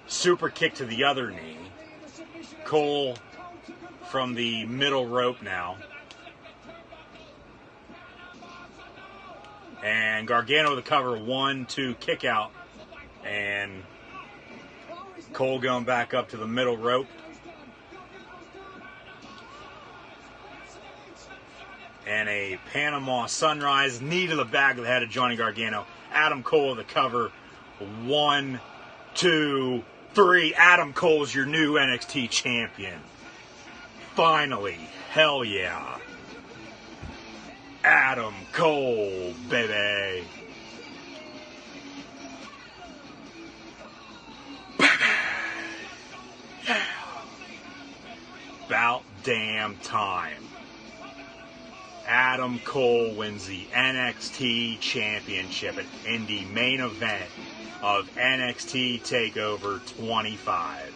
Super kick to the other knee. Cole from the middle rope now. And Gargano with a cover. 1, 2, kick out. And Cole going back up to the middle rope. And a Panama Sunrise, knee to the back of the head of Johnny Gargano. Adam Cole with the cover. 1, 2, 3. Adam Cole's your new NXT champion. Finally. Hell yeah. Adam Cole, baby. Baby. Yeah. About damn time. Adam Cole wins the NXT Championship in the main event of NXT TakeOver 25.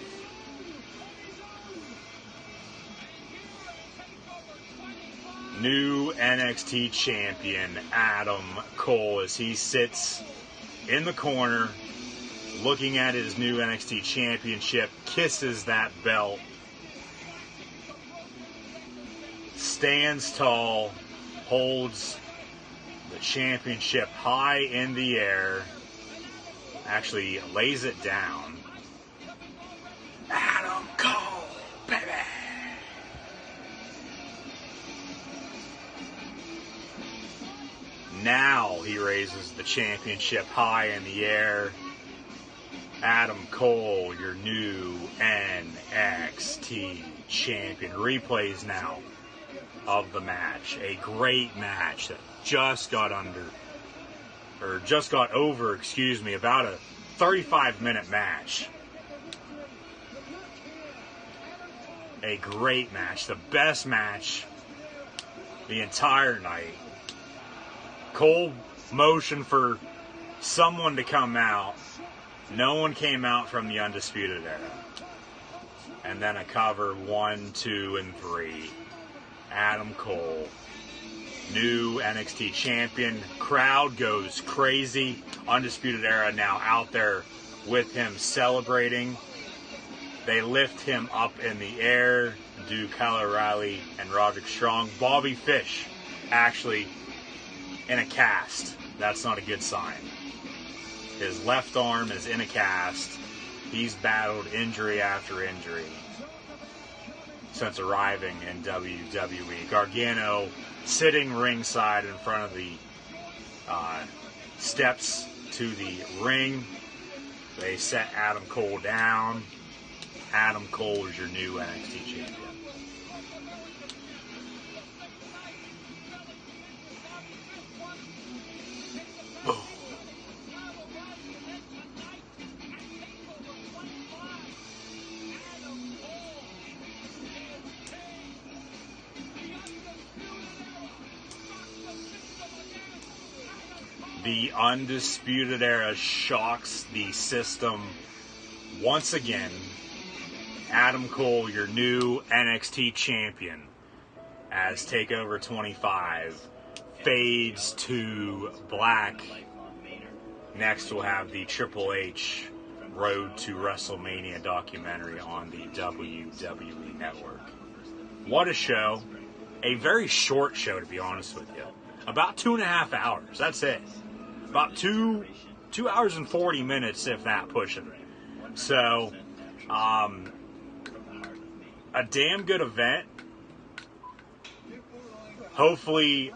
New NXT Champion Adam Cole, as he sits in the corner looking at his new NXT Championship, kisses that belt, stands tall, holds the championship high in the air, actually lays it down. Adam Cole, baby! Now he raises the championship high in the air. Adam Cole, your new NXT champion. Replays now of the match. A great match that just got over, about a 35-minute match. A great match. The best match the entire night. Cole motioned for someone to come out. No one came out from the Undisputed Era. And then a cover 1, 2, and 3. Adam Cole, new NXT champion. Crowd goes crazy. Undisputed Era now out there with him celebrating. They lift him up in the air. Do Kyle O'Reilly and Roderick Strong. Bobby Fish actually in a cast. That's not a good sign. His left arm is in a cast. He's battled injury after injury since arriving in WWE. Gargano sitting ringside in front of the steps to the ring. They set Adam Cole down. Adam Cole is your new NXT champion. Boom. The Undisputed Era shocks the system once again. Adam Cole, your new NXT champion, as TakeOver 25 fades to black. Next, we'll have the Triple H Road to WrestleMania documentary on the WWE Network. What a show. A very short show, to be honest with you. About 2.5 hours. That's it. About 2 hours and 40 minutes, if that pushing it. So, a damn good event. Hopefully,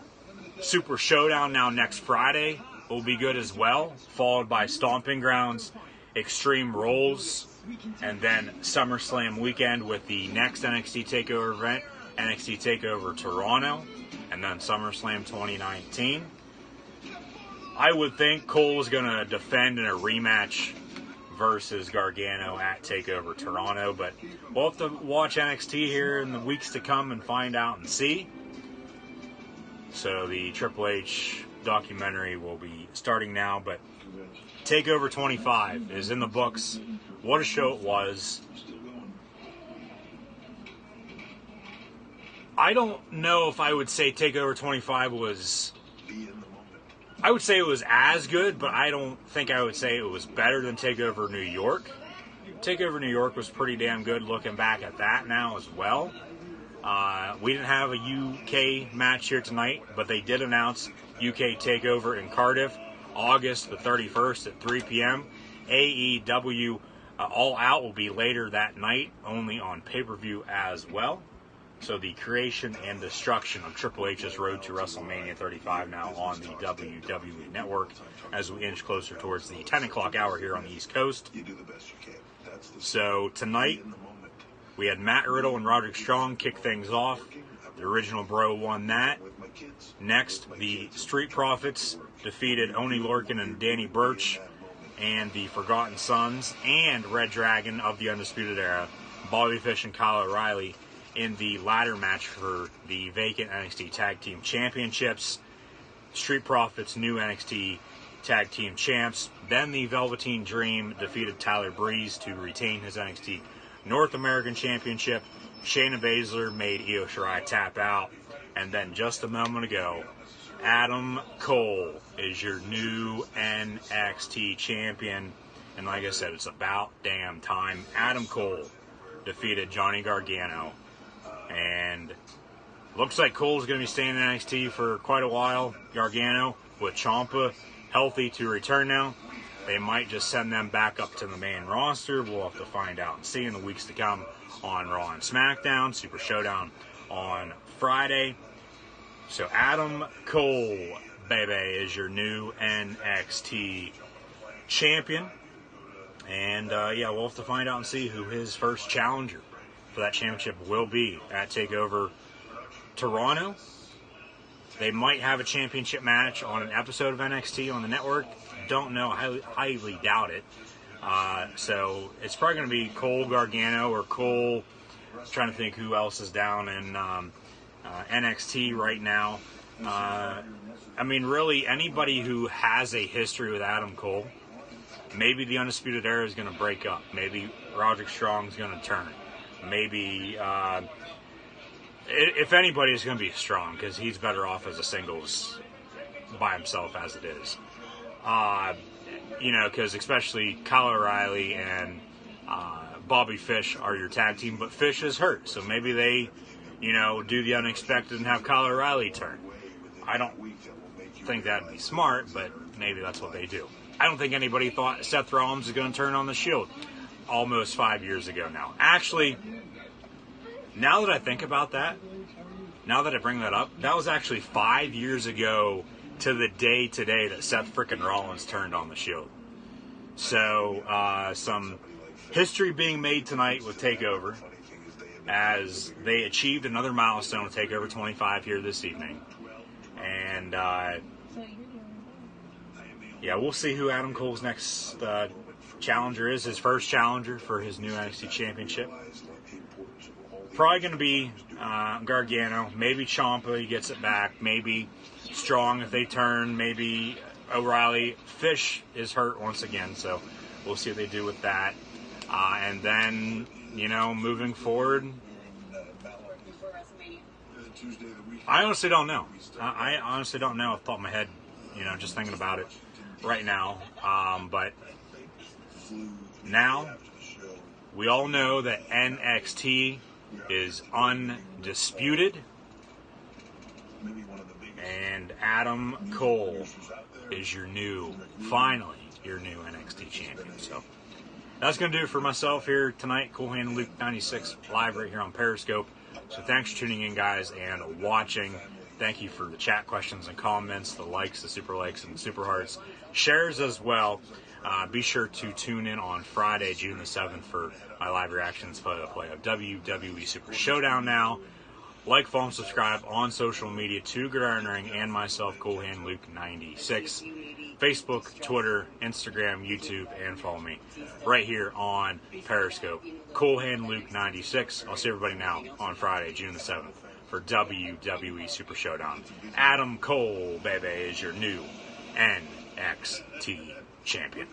Super Showdown now next Friday will be good as well, followed by Stomping Grounds, Extreme Rules, and then SummerSlam weekend with the next NXT TakeOver event, NXT TakeOver Toronto, and then SummerSlam 2019. I would think Cole is going to defend in a rematch versus Gargano at TakeOver Toronto, but we'll have to watch NXT here in the weeks to come and find out and see. So the Triple H documentary will be starting now, but TakeOver 25 is in the books. What a show it was. I don't know if I would say TakeOver 25 was... I would say it was as good, but I don't think I would say it was better than TakeOver New York. TakeOver New York was pretty damn good looking back at that now as well. We didn't have a UK match here tonight, but they did announce UK TakeOver in Cardiff, August the 31st at 3 p.m. AEW All Out will be later that night, only on pay-per-view as well. So the creation and destruction of Triple H's Road to WrestleMania 35 now on the WWE Network as we inch closer towards the 10 o'clock hour here on the East Coast. So tonight, we had Matt Riddle and Roderick Strong kick things off. The original Bro won that. Next, the Street Profits defeated Oney Lorcan and Danny Burch and the Forgotten Sons and Red Dragon of the Undisputed Era, Bobby Fish and Kyle O'Reilly, in the ladder match for the vacant NXT Tag Team Championships. Street Profits, new NXT Tag Team Champs. Then the Velveteen Dream defeated Tyler Breeze to retain his NXT North American Championship. Shayna Baszler made Io Shirai tap out. And then just a moment ago, Adam Cole is your new NXT Champion. And like I said, it's about damn time. Adam Cole defeated Johnny Gargano. And looks like Cole's going to be staying in NXT for quite a while. Gargano with Ciampa healthy to return now. They might just send them back up to the main roster. We'll have to find out and see in the weeks to come on Raw and SmackDown. Super Showdown on Friday. So Adam Cole, baby, is your new NXT champion. And, we'll have to find out and see who his first challenger for that championship will be at TakeOver Toronto. They might have a championship match on an episode of NXT on the network. Don't know. Highly doubt it. So it's probably going to be Cole Gargano or Cole. I'm trying to think who else is down in NXT right now. Really, anybody who has a history with Adam Cole. maybe the Undisputed Era is going to break up. Maybe Roderick Strong's going to turn. Maybe, if anybody, is going to be Strong, because he's better off as a singles by himself as it is. Because especially Kyle O'Reilly and Bobby Fish are your tag team, but Fish is hurt, so maybe they, do the unexpected and have Kyle O'Reilly turn. I don't think that'd be smart, but maybe that's what they do. I don't think anybody thought Seth Rollins was going to turn on the Shield almost 5 years ago now. Actually, now that I think about that, now that I bring that up, that was actually 5 years ago to the day today that Seth frickin' Rollins turned on the Shield. So, some history being made tonight with TakeOver as they achieved another milestone with TakeOver 25 here this evening. And, we'll see who Adam Cole's next challenger is, his first challenger for his new NXT Championship. Probably going to be Gargano, maybe Ciampa, he gets it back, maybe Strong if they turn, maybe O'Reilly. Fish is hurt once again, so we'll see what they do with that. And then, moving forward, I honestly don't know. I honestly don't know off the top of my head, just thinking about it right now. But now, we all know that NXT is undisputed. And Adam Cole is finally your new NXT champion. So that's going to do it for myself here tonight. Cool Hand Luke 96 live right here on Periscope. So thanks for tuning in, guys, and watching. Thank you for the chat questions and comments, the likes, the super likes, and the super hearts. Shares as well. Be sure to tune in on Friday, June the 7th for my live reactions play-by-play of WWE Super Showdown now. Like, follow, and subscribe on social media to Gridiron Ring and myself, Cool Hand Luke 96. Facebook, Twitter, Instagram, YouTube, and follow me right here on Periscope. Cool Hand Luke 96. I'll see everybody now on Friday, June the 7th for WWE Super Showdown. Adam Cole, baby, is your new NXT champion.